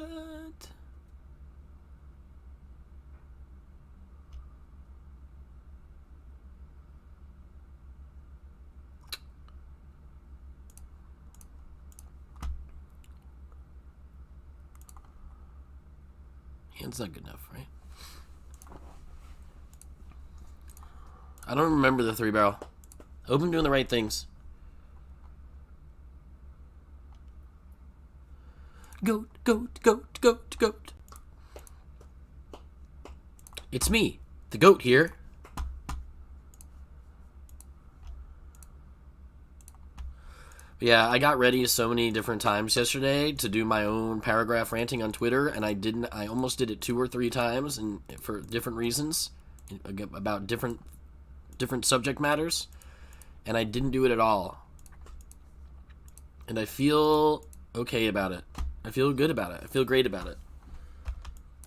Speaker 1: It's not good enough, right? I don't remember the 3-barrel. I hope I'm doing the right things. Goat, goat, goat, goat, goat. It's me, the goat here. But yeah, I got ready so many different times yesterday to do my own paragraph ranting on Twitter, and I almost did it 2 or 3 times, and for different reasons, about different subject matters, and I didn't do it at all. And I feel okay about it. I feel good about it. I feel great about it.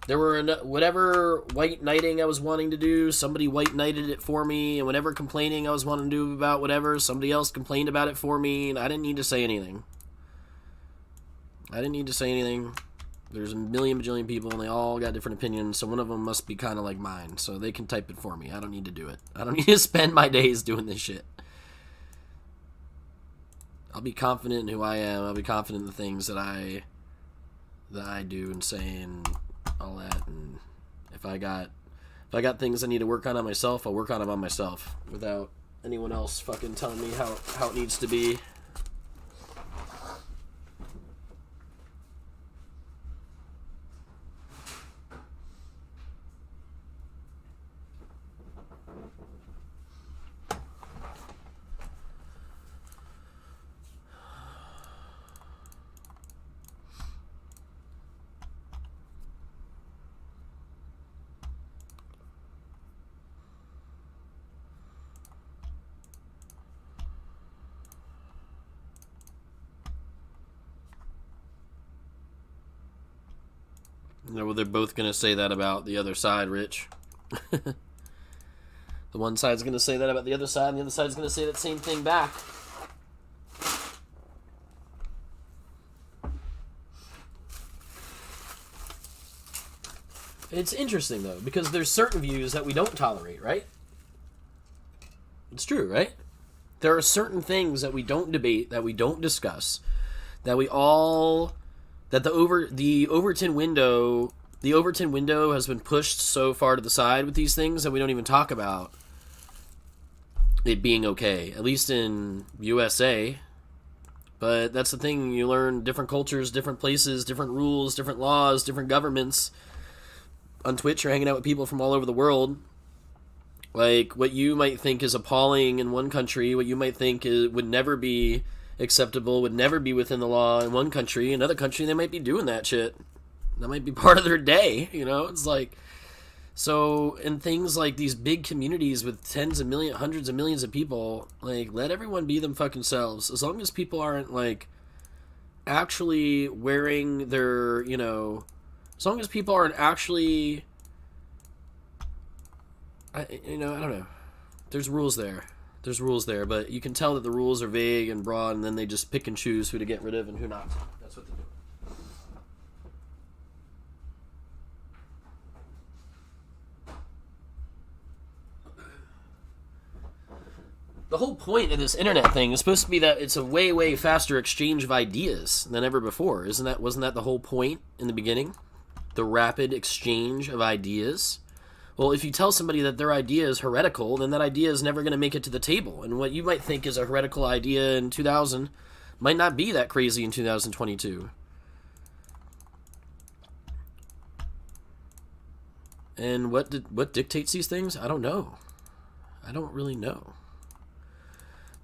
Speaker 1: There were whatever white knighting I was wanting to do, somebody white knighted it for me, and whatever complaining I was wanting to do about whatever, somebody else complained about it for me, and I didn't need to say anything. There's a million bajillion people, and they all got different opinions, so one of them must be kind of like mine, so they can type it for me. I don't need to do it. I don't need to spend my days doing this shit. I'll be confident in who I am. I'll be confident in the things that I do and say and all that. And if I got things I need to work on myself, I'll work on them on myself without anyone else fucking telling me how it needs to be. Well, they're both going to say that about the other side, Rich. The one side's going to say that about the other side, and the other side's going to say that same thing back. It's interesting, though, because there's certain views that we don't tolerate, right? It's true, right? There are certain things that we don't debate, that we don't discuss, that we all... that the Overton window has been pushed so far to the side with these things that we don't even talk about it being okay, at least in USA. But that's the thing, you learn different cultures, different places, different rules, different laws, different governments. On Twitch, you're hanging out with people from all over the world. Like, what you might think is appalling in one country, what you might think would never be acceptable, would never be within the law in one country. Another country, they might be doing that shit. That might be part of their day, you know? It's like... So, in things like these big communities with tens of millions, hundreds of millions of people, like, let everyone be them fucking selves. As long as people aren't, like, actually wearing their, you know... As long as people aren't actually... I don't know. There's rules there. But you can tell that the rules are vague and broad, and then they just pick and choose who to get rid of and who not to. That's what they do. The whole point of this internet thing is supposed to be that it's a way, way faster exchange of ideas than ever before. Wasn't that the whole point in the beginning? The rapid exchange of ideas? Well, if you tell somebody that their idea is heretical, then that idea is never going to make it to the table. And what you might think is a heretical idea in 2000 might not be that crazy in 2022. And what dictates these things? I don't know. I don't really know.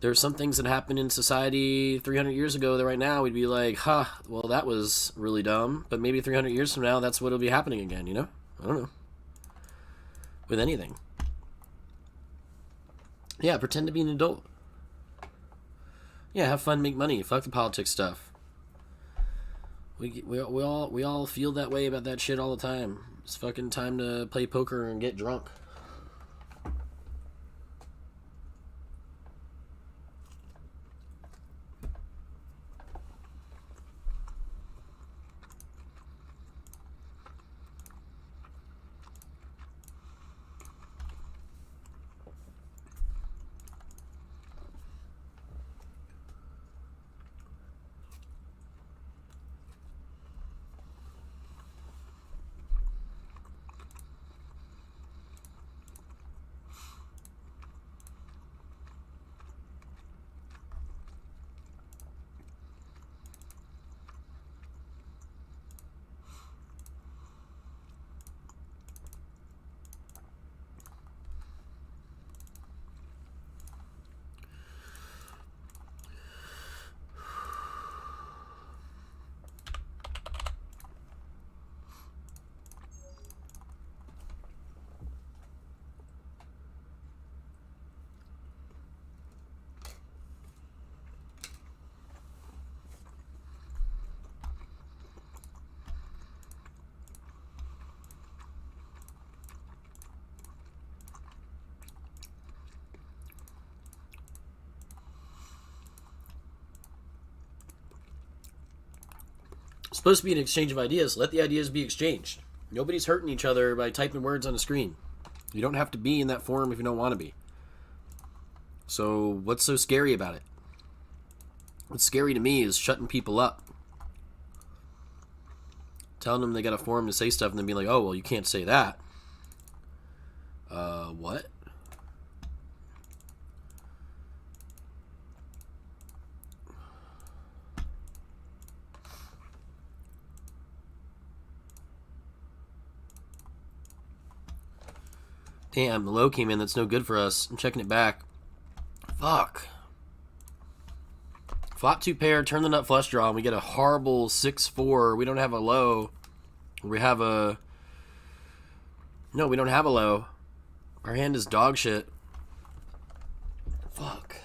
Speaker 1: There are some things that happened in society 300 years ago that right now we'd be like, well, that was really dumb. But maybe 300 years from now, that's what'll be happening again, you know? I don't know. With anything. Yeah, pretend to be an adult. Yeah, have fun, make money. Fuck the politics stuff. We all feel that way about that shit all the time. It's fucking time to play poker and get drunk. It's supposed to be an exchange of ideas. Let the ideas be exchanged. Nobody's hurting each other by typing words on a screen. You don't have to be in that forum if you don't want to be. So what's so scary about it? What's scary to me is shutting people up. Telling them they got a forum to say stuff and then being like, oh, well, you can't say that. What? Damn, the low came in. That's no good for us. I'm checking it back. Fuck. Flop 2 pair, turn the nut flush draw, and we get a horrible 6-4. We don't have a low. We have a... No, we don't have a low. Our hand is dog shit. Fuck.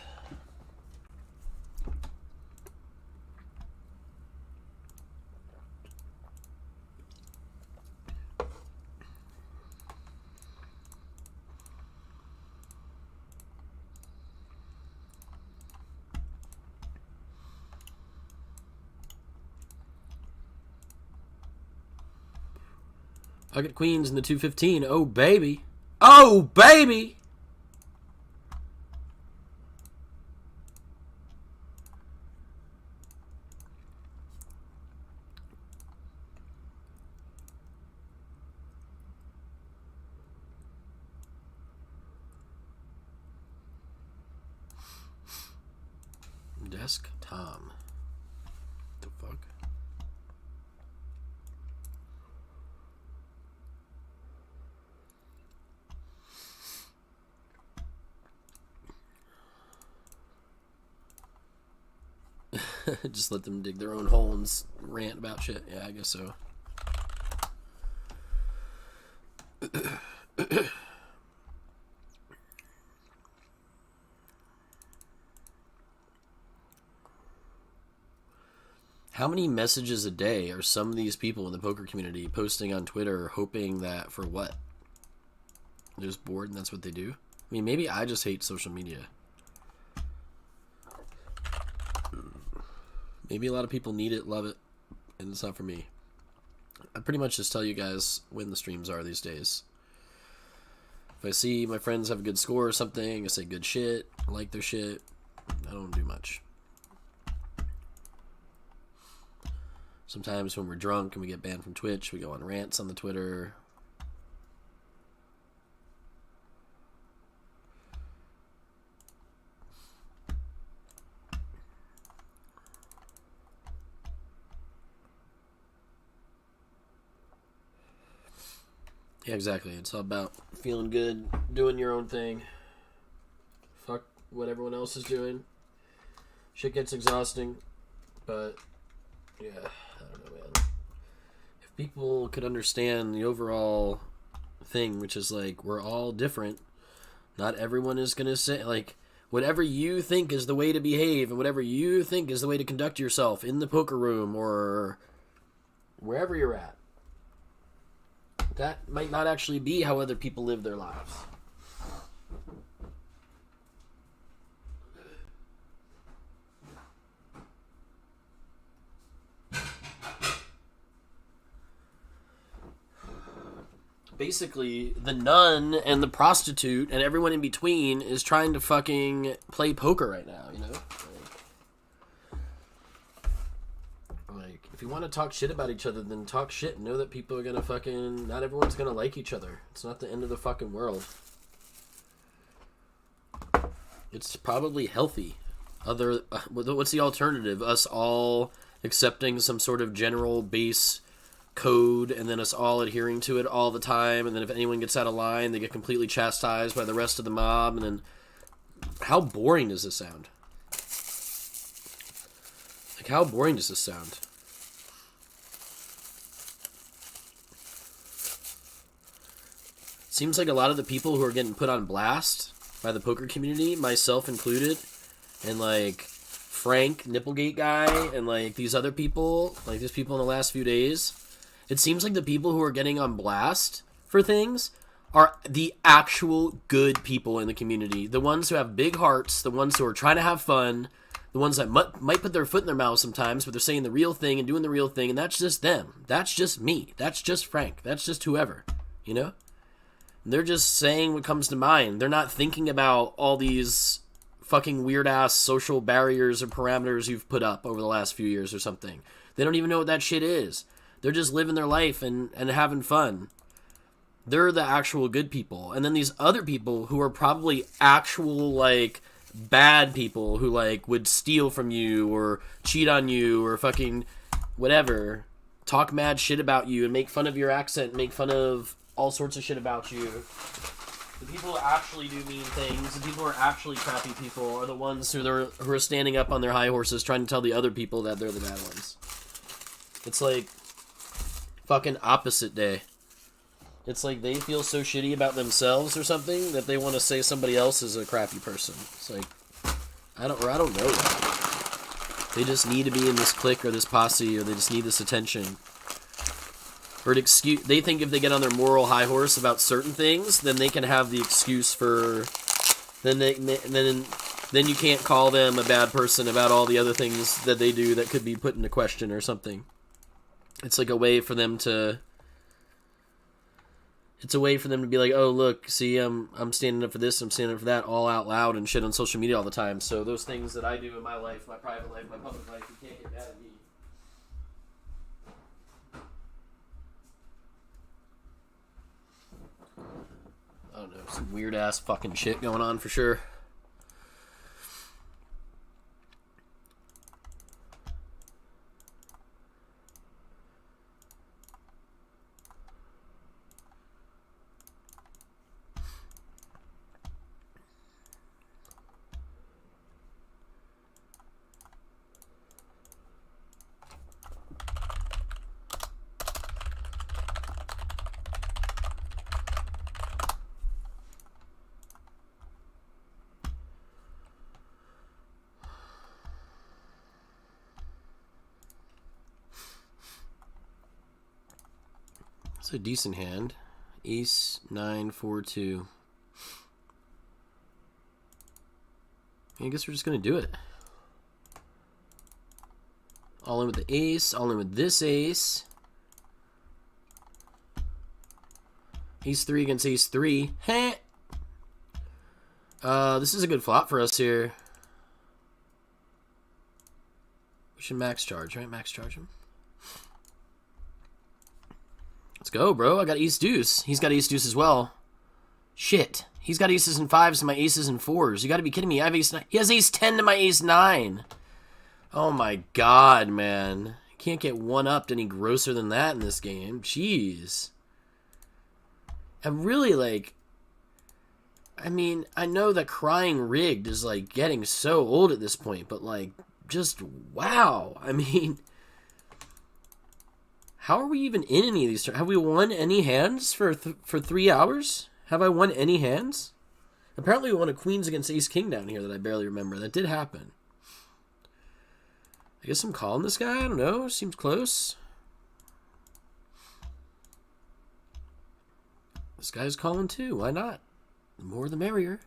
Speaker 1: Pocket queens in the 215. Oh, baby. Oh, baby! Desk Tom. The fuck? Just let them dig their own hole and rant about shit. Yeah, I guess so. How many messages a day are some of these people in the poker community posting on Twitter hoping that for what? They're just bored and that's what they do? I mean, maybe I just hate social media. Maybe a lot of people need it, love it, and it's not for me. I pretty much just tell you guys when the streams are these days. If I see my friends have a good score or something, I say good shit, I like their shit. I don't do much. Sometimes when we're drunk and we get banned from Twitch, we go on rants on the Twitter. Yeah, exactly. It's all about feeling good, doing your own thing. Fuck what everyone else is doing. Shit gets exhausting, but yeah, I don't know, man. If people could understand the overall thing, which is like, we're all different. Not everyone is going to say, like, whatever you think is the way to behave and whatever you think is the way to conduct yourself in the poker room or wherever you're at. That might not actually be how other people live their lives. Basically, the nun and the prostitute and everyone in between is trying to fucking play poker right now, you know? If you want to talk shit about each other, then talk shit and know that people are gonna fucking... Not everyone's gonna like each other. It's not the end of the fucking world. It's probably healthy. What's the alternative? Us all accepting some sort of general base code and then us all adhering to it all the time, and then if anyone gets out of line, they get completely chastised by the rest of the mob, and then... How boring does this sound? Like, how boring does this sound? Seems like a lot of the people who are getting put on blast by the poker community, myself included, and like Frank, Nipplegate guy, and like these other people, like these people in the last few days, it seems like the people who are getting on blast for things are the actual good people in the community. The ones who have big hearts, the ones who are trying to have fun, the The ones that might put their foot in their mouth sometimes, but they're saying the real thing and doing the real thing, and that's just them. That's just me. That's just Frank. That's just whoever, you know? They're just saying what comes to mind. They're not thinking about all these fucking weird-ass social barriers or parameters you've put up over the last few years or something. They don't even know what that shit is. They're just living their life and having fun. They're the actual good people. And then these other people who are probably actual, like, bad people who, like, would steal from you or cheat on you or fucking whatever, talk mad shit about you and make fun of your accent, make fun of all sorts of shit about you. The people who actually do mean things, the people who are actually crappy people, are the ones who are standing up on their high horses trying to tell the other people that they're the bad ones. It's like fucking opposite day. It's like they feel so shitty about themselves or something that they want to say somebody else is a crappy person. It's like, I don't know that. They just need to be in this clique or this posse, or they just need this attention. Or an excuse. They think if they get on their moral high horse about certain things, then they can have the excuse for. Then you can't call them a bad person about all the other things that they do that could be put into question or something. It's like a way for them to. It's a way for them to be like, oh, look, see, I'm standing up for this, I'm standing up for that, all out loud and shit on social media all the time. So those things that I do in my life, my private life, my public life, you can't get mad at me. I don't know, some weird-ass fucking shit going on for sure. It's a decent hand. Ace 9-4-2. I guess we're just gonna do it. All in with the ace. All in with this ace. Ace 3 against ace 3. Heh. This is a good flop for us here. We should max charge, right? Max charge him. Let's go, bro. I got ace deuce. He's got ace deuce as well. Shit. He's got aces and 5s to my aces and 4s. You gotta be kidding me. I have ace 9. He has ace 10 to my ace 9. Oh my god, man. Can't get one-upped any grosser than that in this game. Jeez. I'm really, like... I mean, I know that crying rigged is, like, getting so old at this point, but, like, just wow. I mean... How are we even in any of these? Have we won any hands for 3 hours? Have I won any hands? Apparently we won a queens against ace king down here that I barely remember. That did happen. I guess I'm calling this guy. I don't know. Seems close. This guy's calling too. Why not? The more the merrier.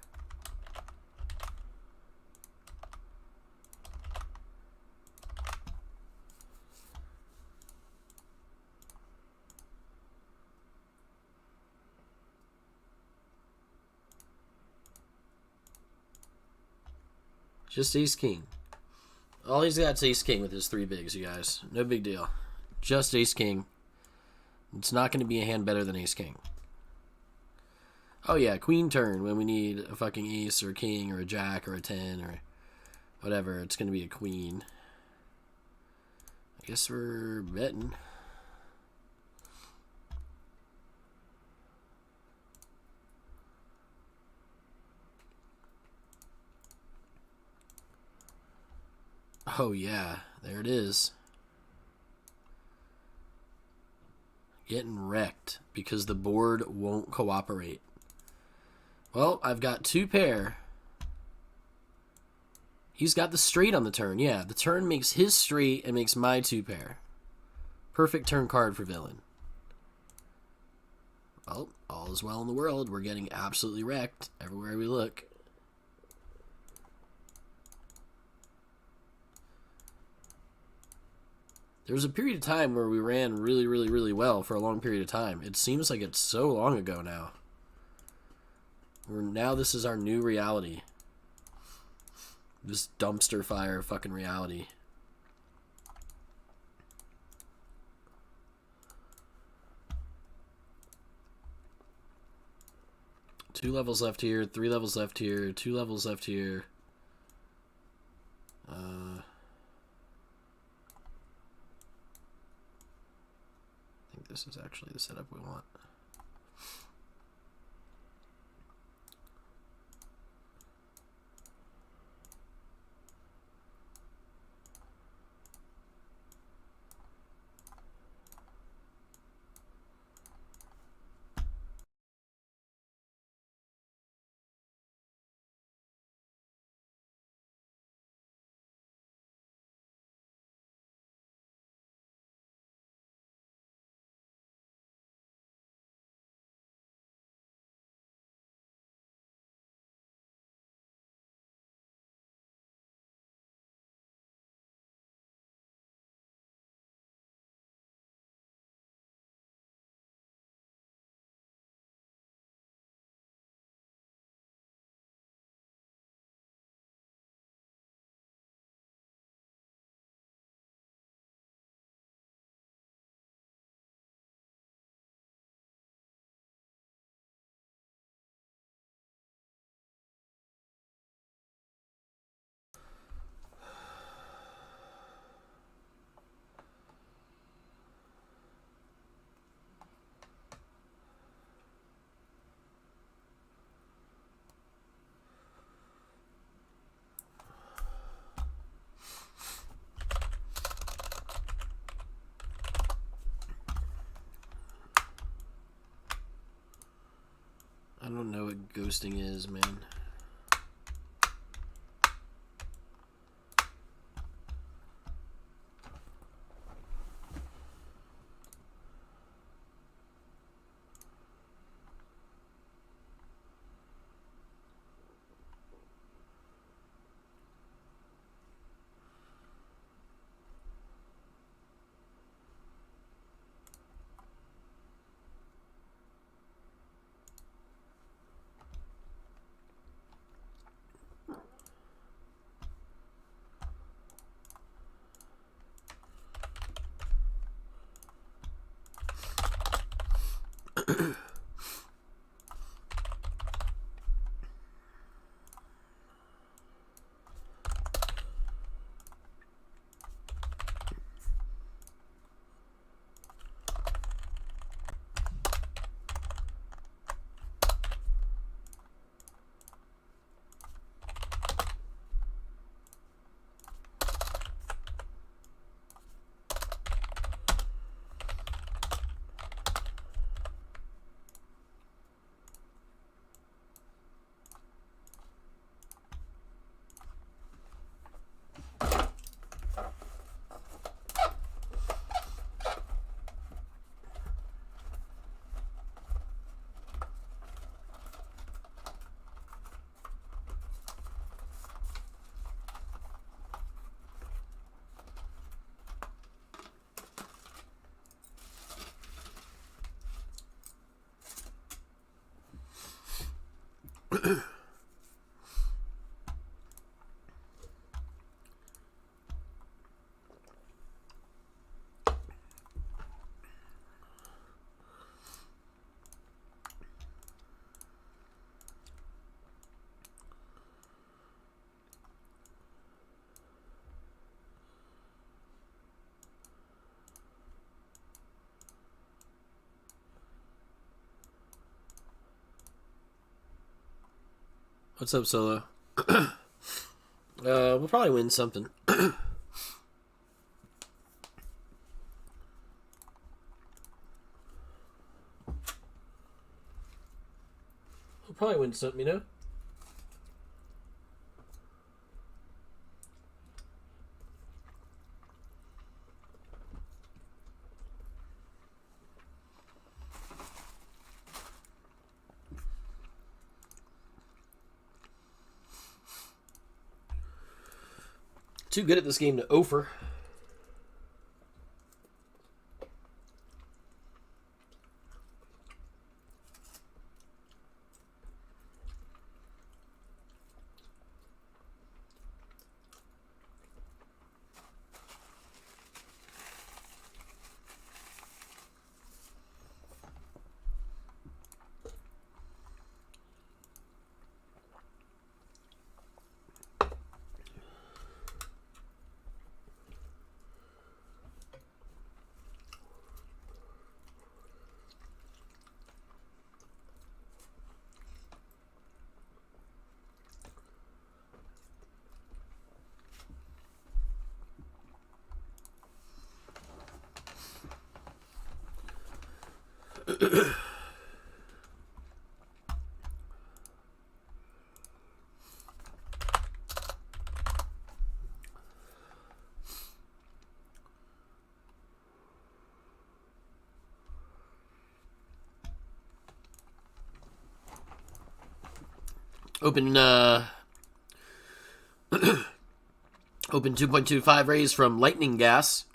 Speaker 1: Just ace king. All he's got is ace king with his 3 bigs, you guys. No big deal. Just ace king. It's not going to be a hand better than ace king. Oh yeah, queen turn when we need a fucking ace or a king or a jack or a 10 or whatever. It's going to be a queen. I guess we're betting. Oh yeah, there it is. Getting wrecked because the board won't cooperate. Well, I've got 2 pair. He's got the straight on the turn. Yeah, the turn makes his straight and makes my 2 pair. Perfect turn card for villain. Well, all is well in the world. We're getting absolutely wrecked everywhere we look. There was a period of time where we ran really, really, really well for a long period of time. It seems like it's so long ago now. Now this is our new reality. This dumpster fire fucking reality. Two levels left here, 3 levels left here, 2 levels left here. I think this is actually the setup we want. I don't know what ghosting is, man. What's up, Solo? We'll probably win something. We'll probably win something, you know? Too good at this game to offer. Open open 2.25 raise from Lightning Gas.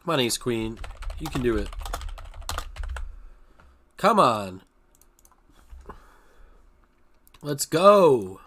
Speaker 1: Come on, Ace Queen. You can do it. Come on. Let's go.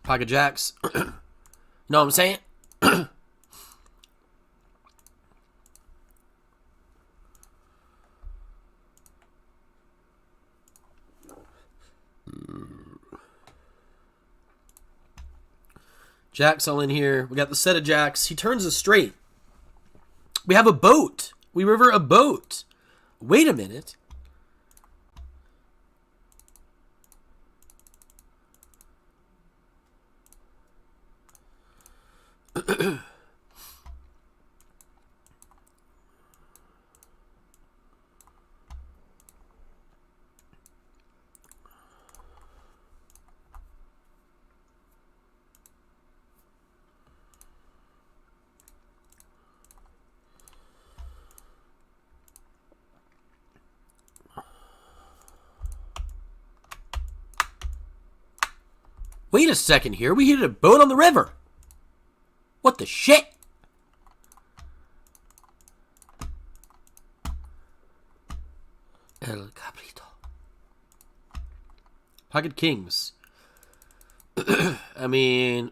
Speaker 1: Pocket jacks. Know what I'm saying? Jacks all in here. We got the set of jacks. He turns us straight. We have a boat. We river a boat. Wait a minute. Wait a second here. We hit a boat on the river. What the shit? El Cabrito. Pocket kings. I mean...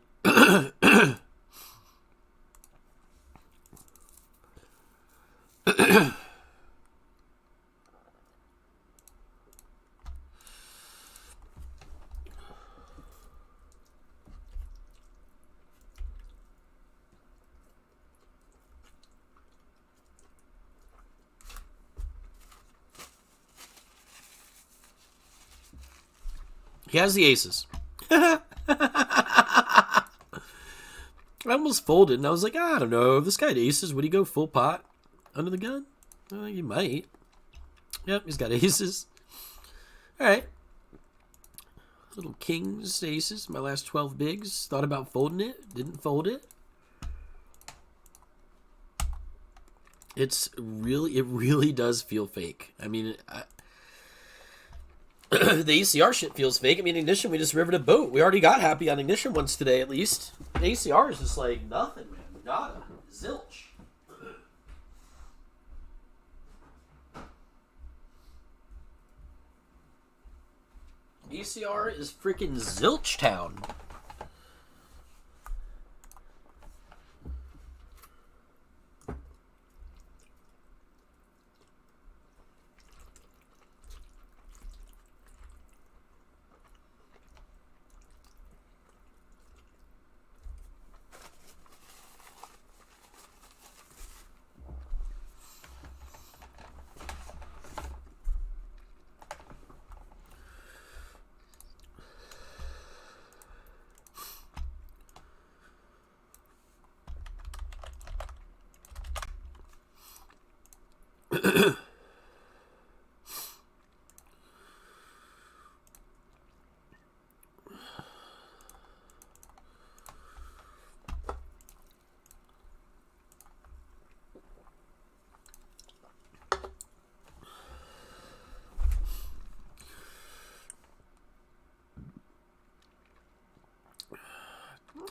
Speaker 1: He has the aces. I almost folded, and I was like, I don't know. If this guy had aces, would he go full pot under the gun? He might. Yep, he's got aces. All right. Little kings, aces. My last 12 bigs. Thought about folding it. Didn't fold it. It really does feel fake. I mean, the ECR shit feels fake. I mean, Ignition, we just rivered a boat. We already got happy on Ignition once today, at least. The ACR is just like nothing, man. Nada. Zilch. ECR is freaking Zilch Town.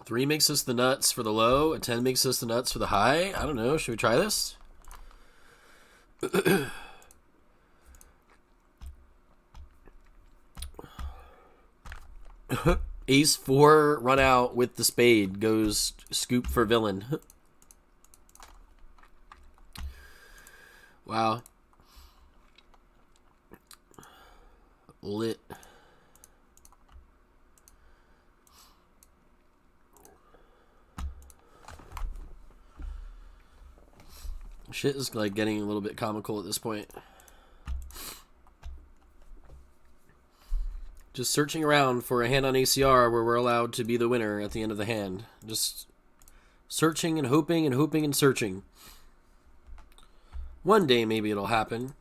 Speaker 1: Three makes us the nuts for the low. A 10 makes us the nuts for the high. I don't know. Should we try this? Ace 4 run out with the spade. Goes scoop for villain. Wow. Lit. Shit is like getting a little bit comical at this point. Just searching around for a hand on ACR where we're allowed to be the winner at the end of the hand. Just searching and hoping and hoping and searching. One day maybe it'll happen.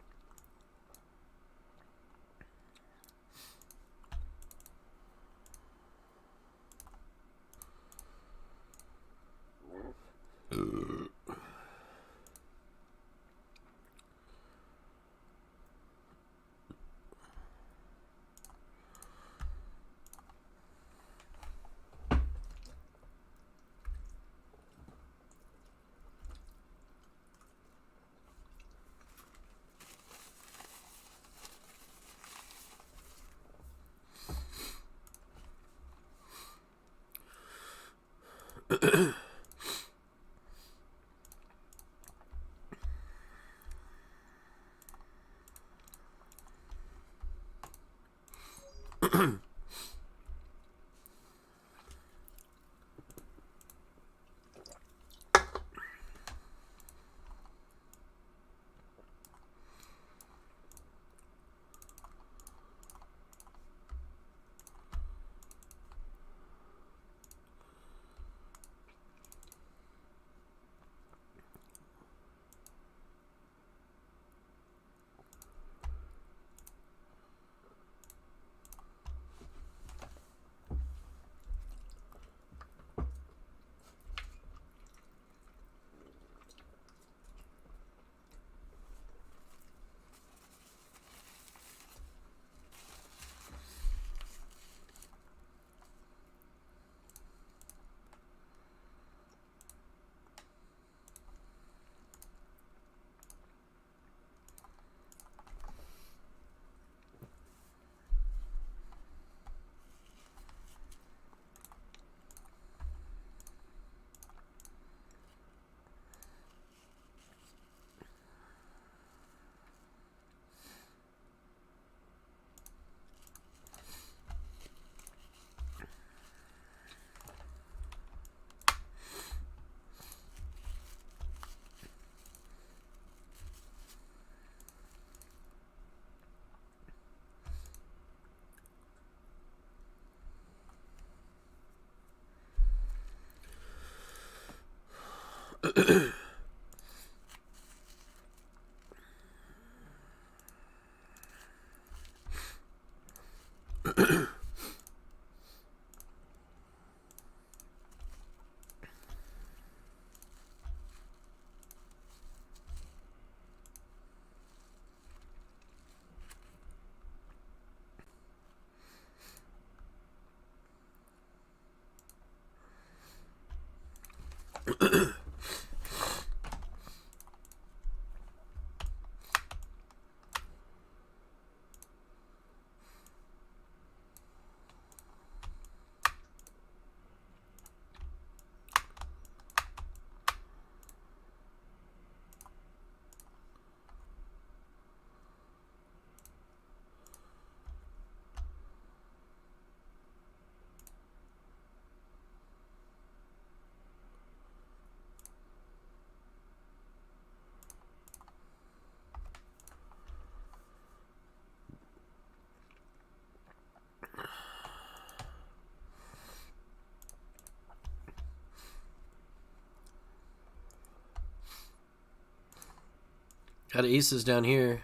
Speaker 1: Got aces down here.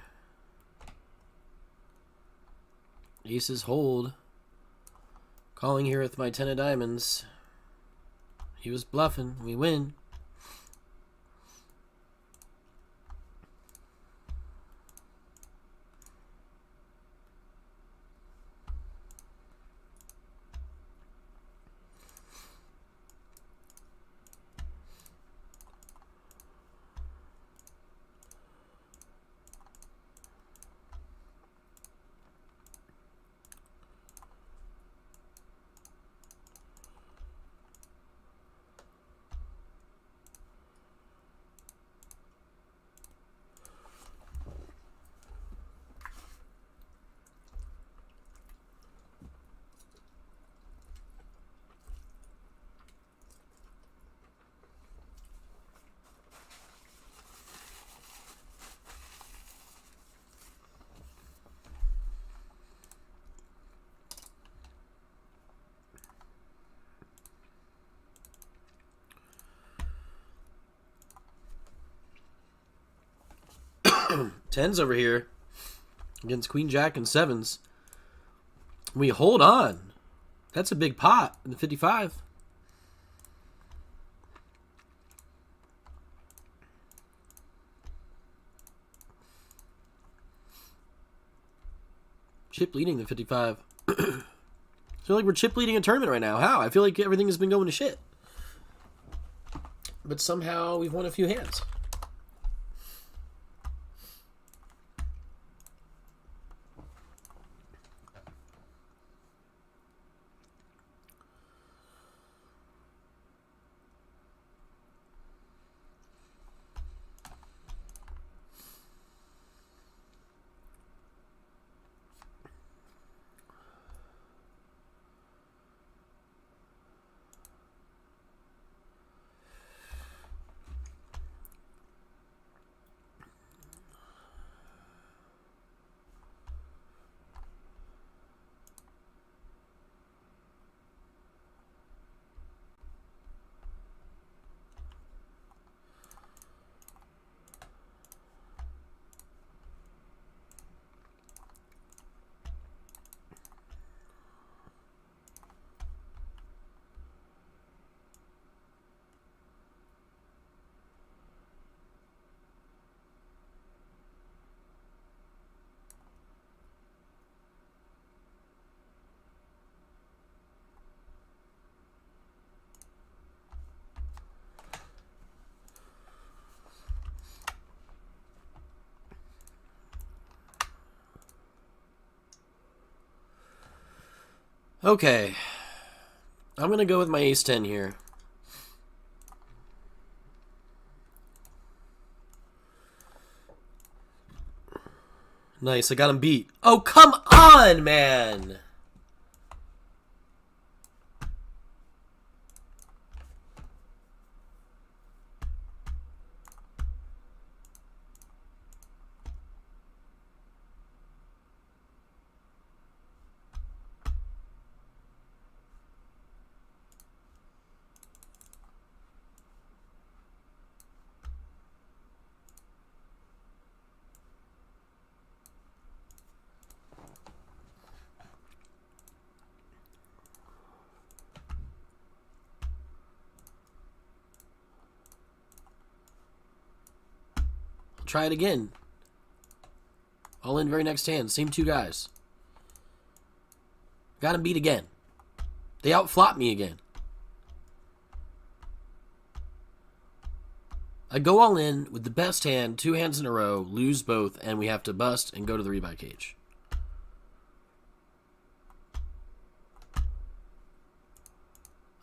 Speaker 1: Aces hold. Calling here with my 10 of diamonds. He was bluffing. We win. Tens over here against Queen Jack and sevens. We hold on. That's a big pot in the 55. Chip leading the 55. I feel like we're chip leading a tournament right now. How? I feel like everything has been going to shit. But somehow we've won a few hands. Okay. I'm going to go with my ace-10 here. Nice, I got him beat. Oh, come on, man! try it again. All in very next hand. Same two guys. Got him beat again. They outflop me again. I go all in with the best hand, 2 hands in a row, lose both, and we have to bust and go to the rebuy cage.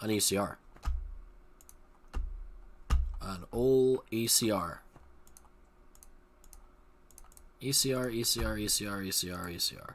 Speaker 1: On ACR. On old ACR. ACR, ACR, ACR, ACR, ACR.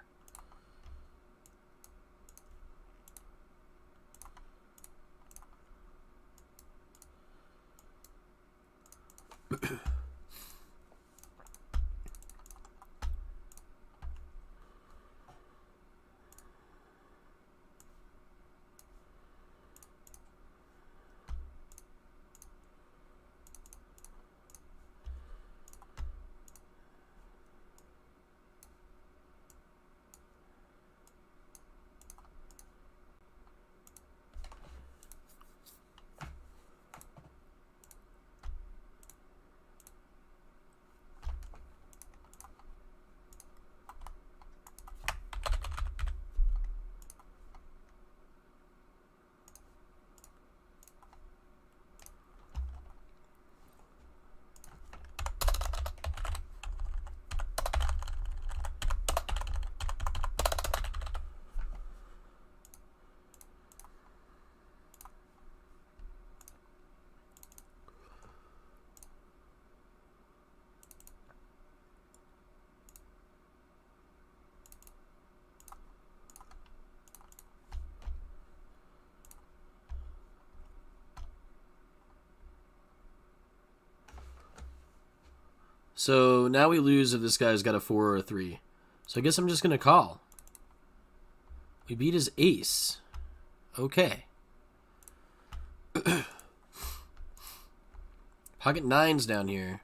Speaker 1: So now we lose if this guy's got a 4 or a 3. So I guess I'm just going to call. We beat his ace. Okay. Pocket 9's down here.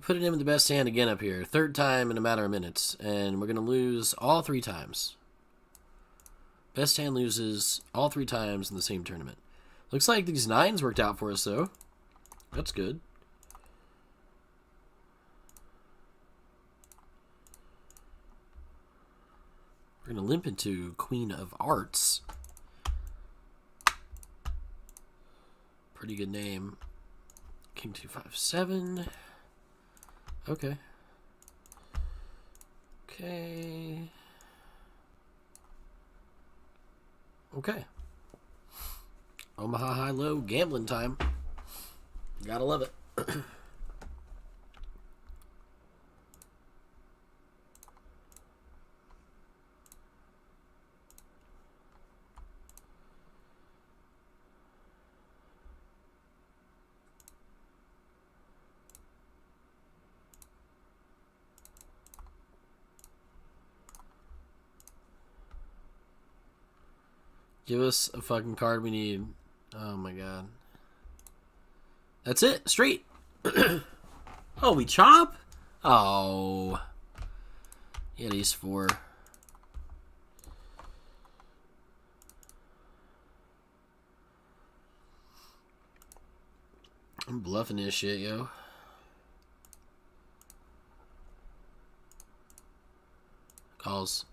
Speaker 1: Put it in with the best hand again up here. 3rd time in a matter of minutes. And we're going to lose all 3 times. Best hand loses all 3 times in the same tournament. Looks like these 9s worked out for us, though. That's good. We're going to limp into Queen of Hearts. Pretty good name. King 2, 5, 7. Okay. Okay. Okay. Omaha high-low gambling time. Gotta love it. Give us a fucking card we need. Oh my god. That's it. Straight. Oh, we chop? Oh. He had ace 4. I'm bluffing this shit, yo. Calls.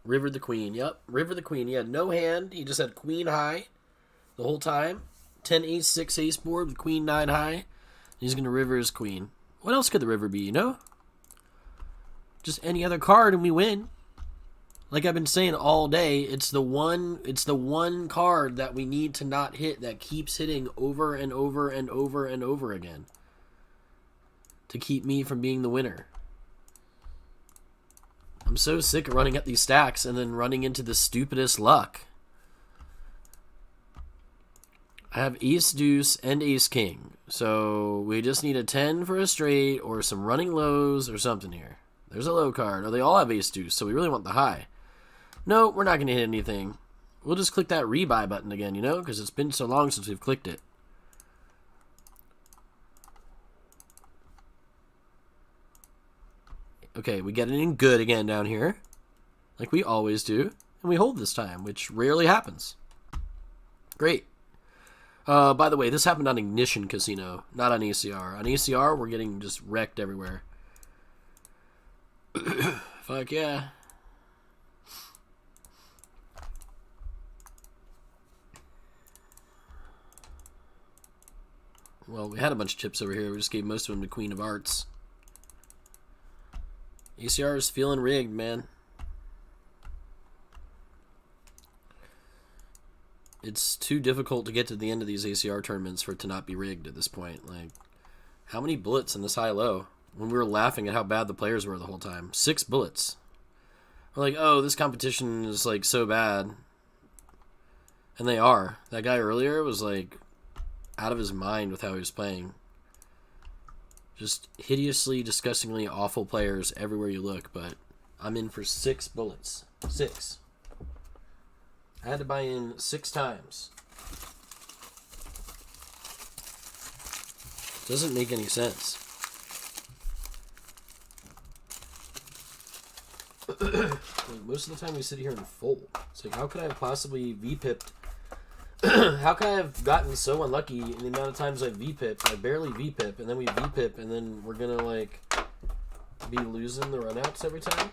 Speaker 1: River the queen. Yep, river the queen. He had no hand. He just had queen high the whole time. 10 ace 6 ace board with queen 9 high. He's gonna river his queen. What else could the river be? You know, just any other card and we win. Like I've been saying all day, it's the one card that we need to not hit that keeps hitting over and over and over and over again to keep me from being the winner. I'm so sick of running up these stacks and then running into the stupidest luck. I have ace deuce and ace king. So we just need a 10 for a straight or some running lows or something here. There's a low card. Oh, they all have ace deuce, so we really want the high. No, we're not going to hit anything. We'll just click that rebuy button again, you know, because it's been so long since we've clicked it. Okay, we get it in good again down here, like we always do, and we hold this time, which rarely happens. Great. By the way, this happened on Ignition Casino, not on ECR. On ECR, we're getting just wrecked everywhere. Fuck yeah. Well, we had a bunch of chips over here. We just gave most of them to Queen of Hearts. ECR is feeling rigged, man. It's too difficult to get to the end of these ACR tournaments for it to not be rigged at this point. Like, how many bullets in this high-low? When we were laughing at how bad the players were the whole time. 6 bullets. We're like, oh, this competition is, like, so bad. And they are. That guy earlier was, like, out of his mind with how he was playing. Just hideously, disgustingly awful players everywhere you look, but I'm in for 6 bullets. 6. I had to buy in 6 times. Doesn't make any sense. Like, most of the time we sit here and fold. It's like, how could I have possibly V-pipped? How could I have gotten so unlucky in the amount of times I V-pipped? I barely V-pip, and then we V-pip, and then we're gonna, like, be losing the runouts every time?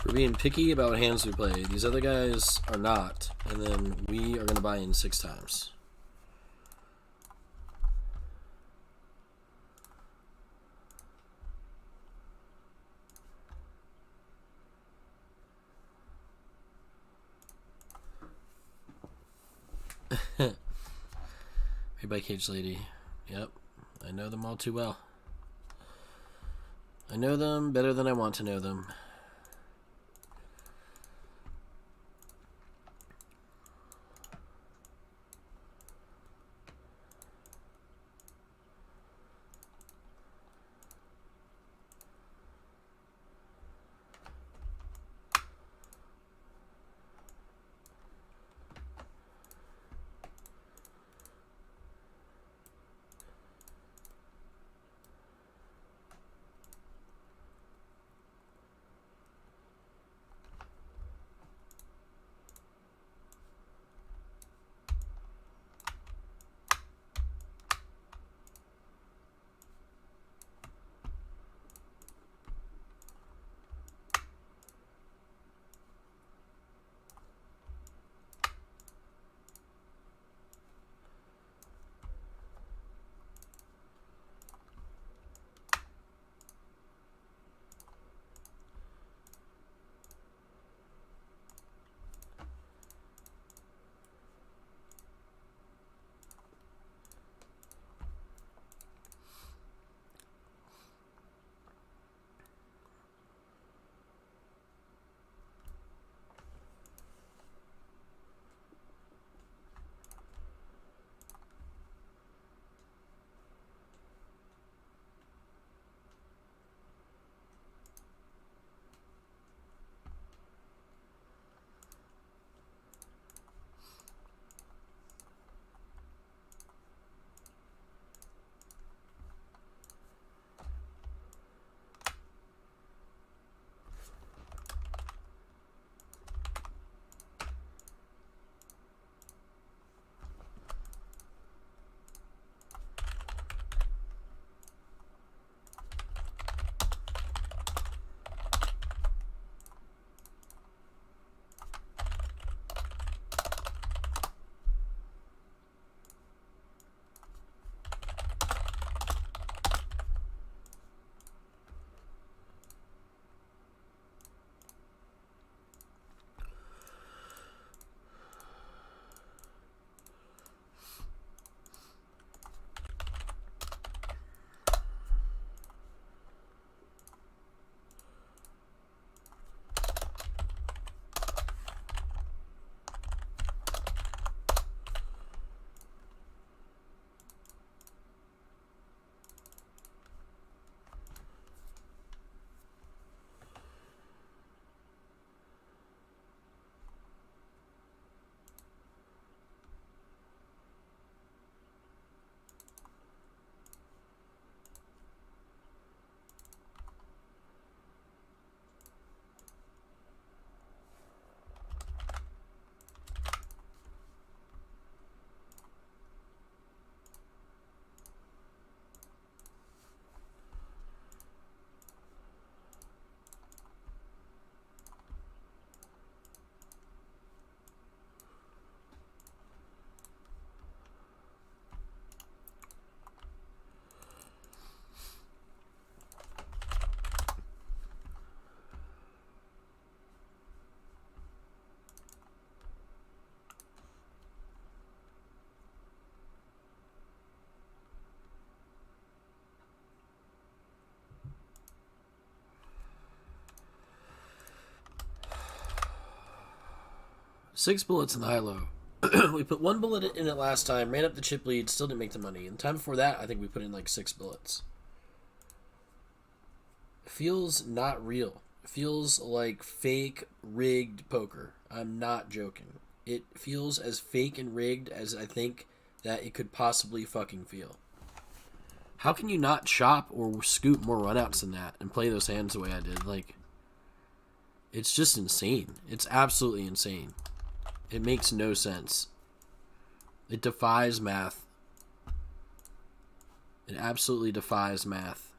Speaker 1: We're being picky about what hands we play. These other guys are not. And then we are going to buy in 6 times. Hey, by Cage Lady. Yep. I know them all too well. I know them better than I want to know them. 6 bullets in the high-low. We put 1 bullet in it last time, ran up the chip lead, still didn't make the money. And the time before that, I think we put in like 6 bullets. It feels not real. It feels like fake, rigged poker. I'm not joking. It feels as fake and rigged as I think that it could possibly fucking feel. How can you not chop or scoop more runouts than that and play those hands the way I did? Like, it's just insane. It's absolutely insane. It makes no sense. It defies math. It absolutely defies math.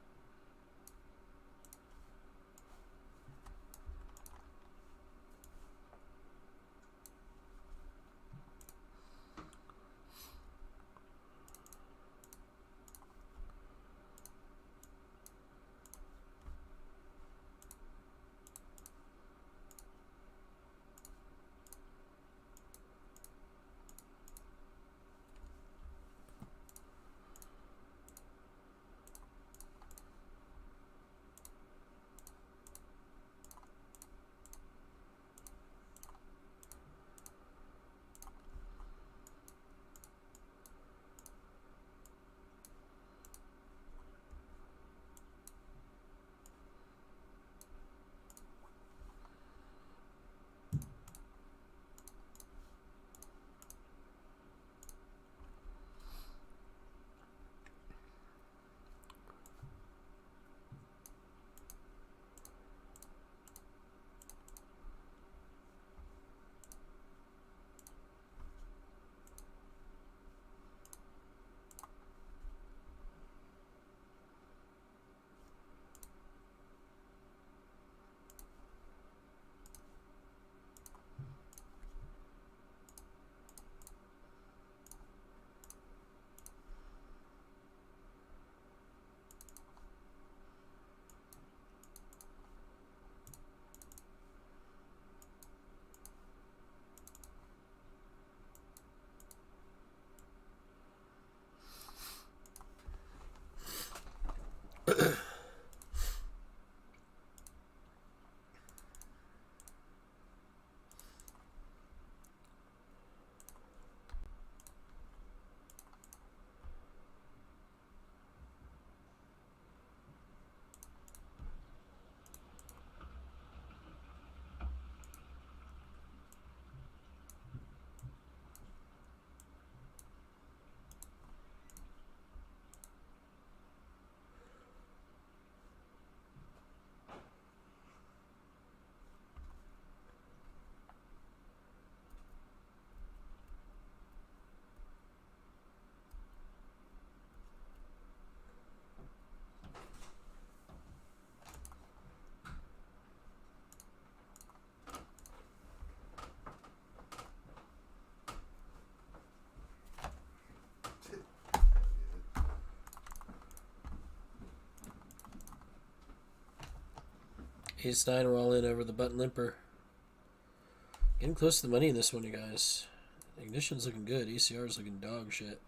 Speaker 1: Ace-9, we're all in over the button limper. Getting close to the money in this one, you guys. Ignition's looking good. ECR's looking dog shit.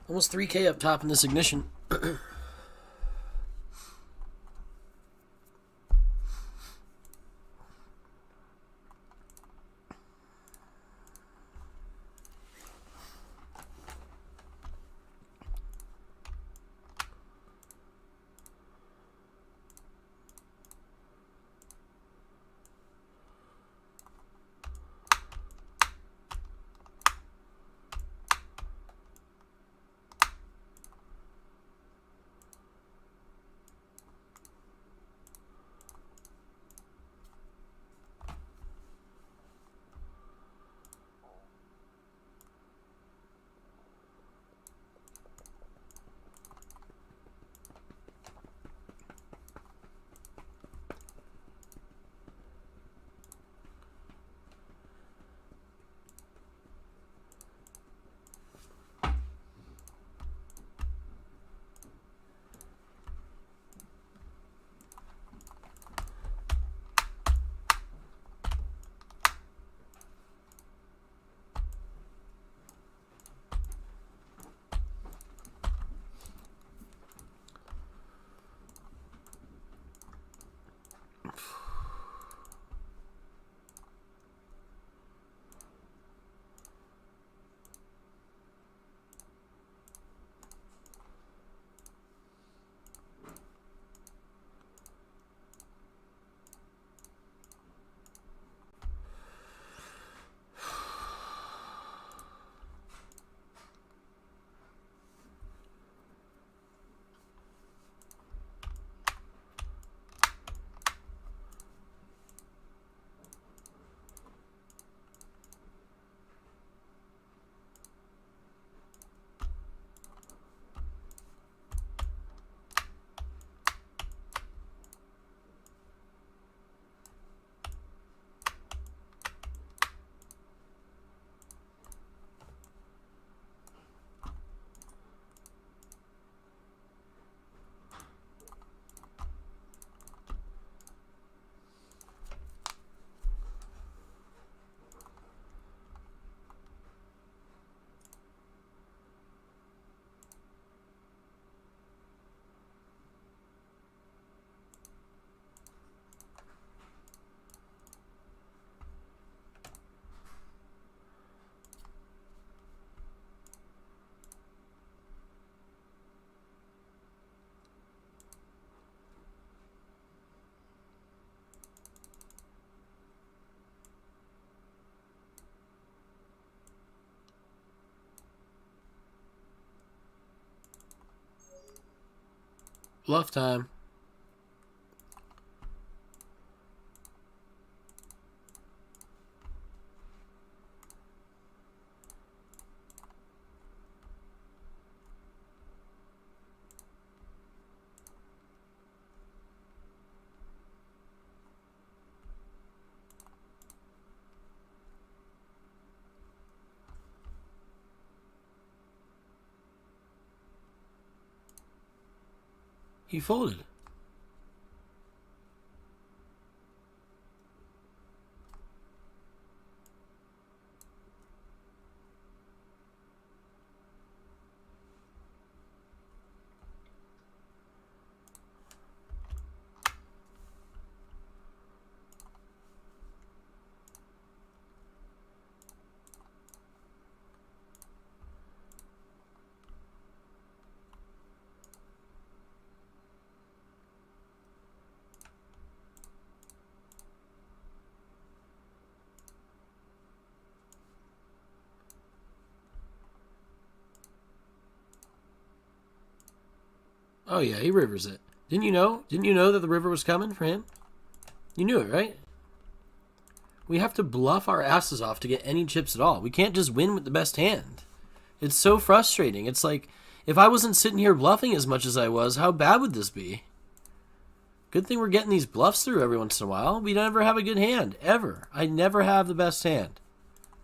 Speaker 1: Almost 3K up top in this ignition. Bluff time. He folded. Oh yeah, he rivers it. Didn't you know? Didn't you know that the river was coming for him? You knew it, right? We have to bluff our asses off to get any chips at all. We can't just win with the best hand. It's so frustrating. It's like, if I wasn't sitting here bluffing as much as I was, how bad would this be? Good thing we're getting these bluffs through every once in a while. We never have a good hand, ever. I never have the best hand.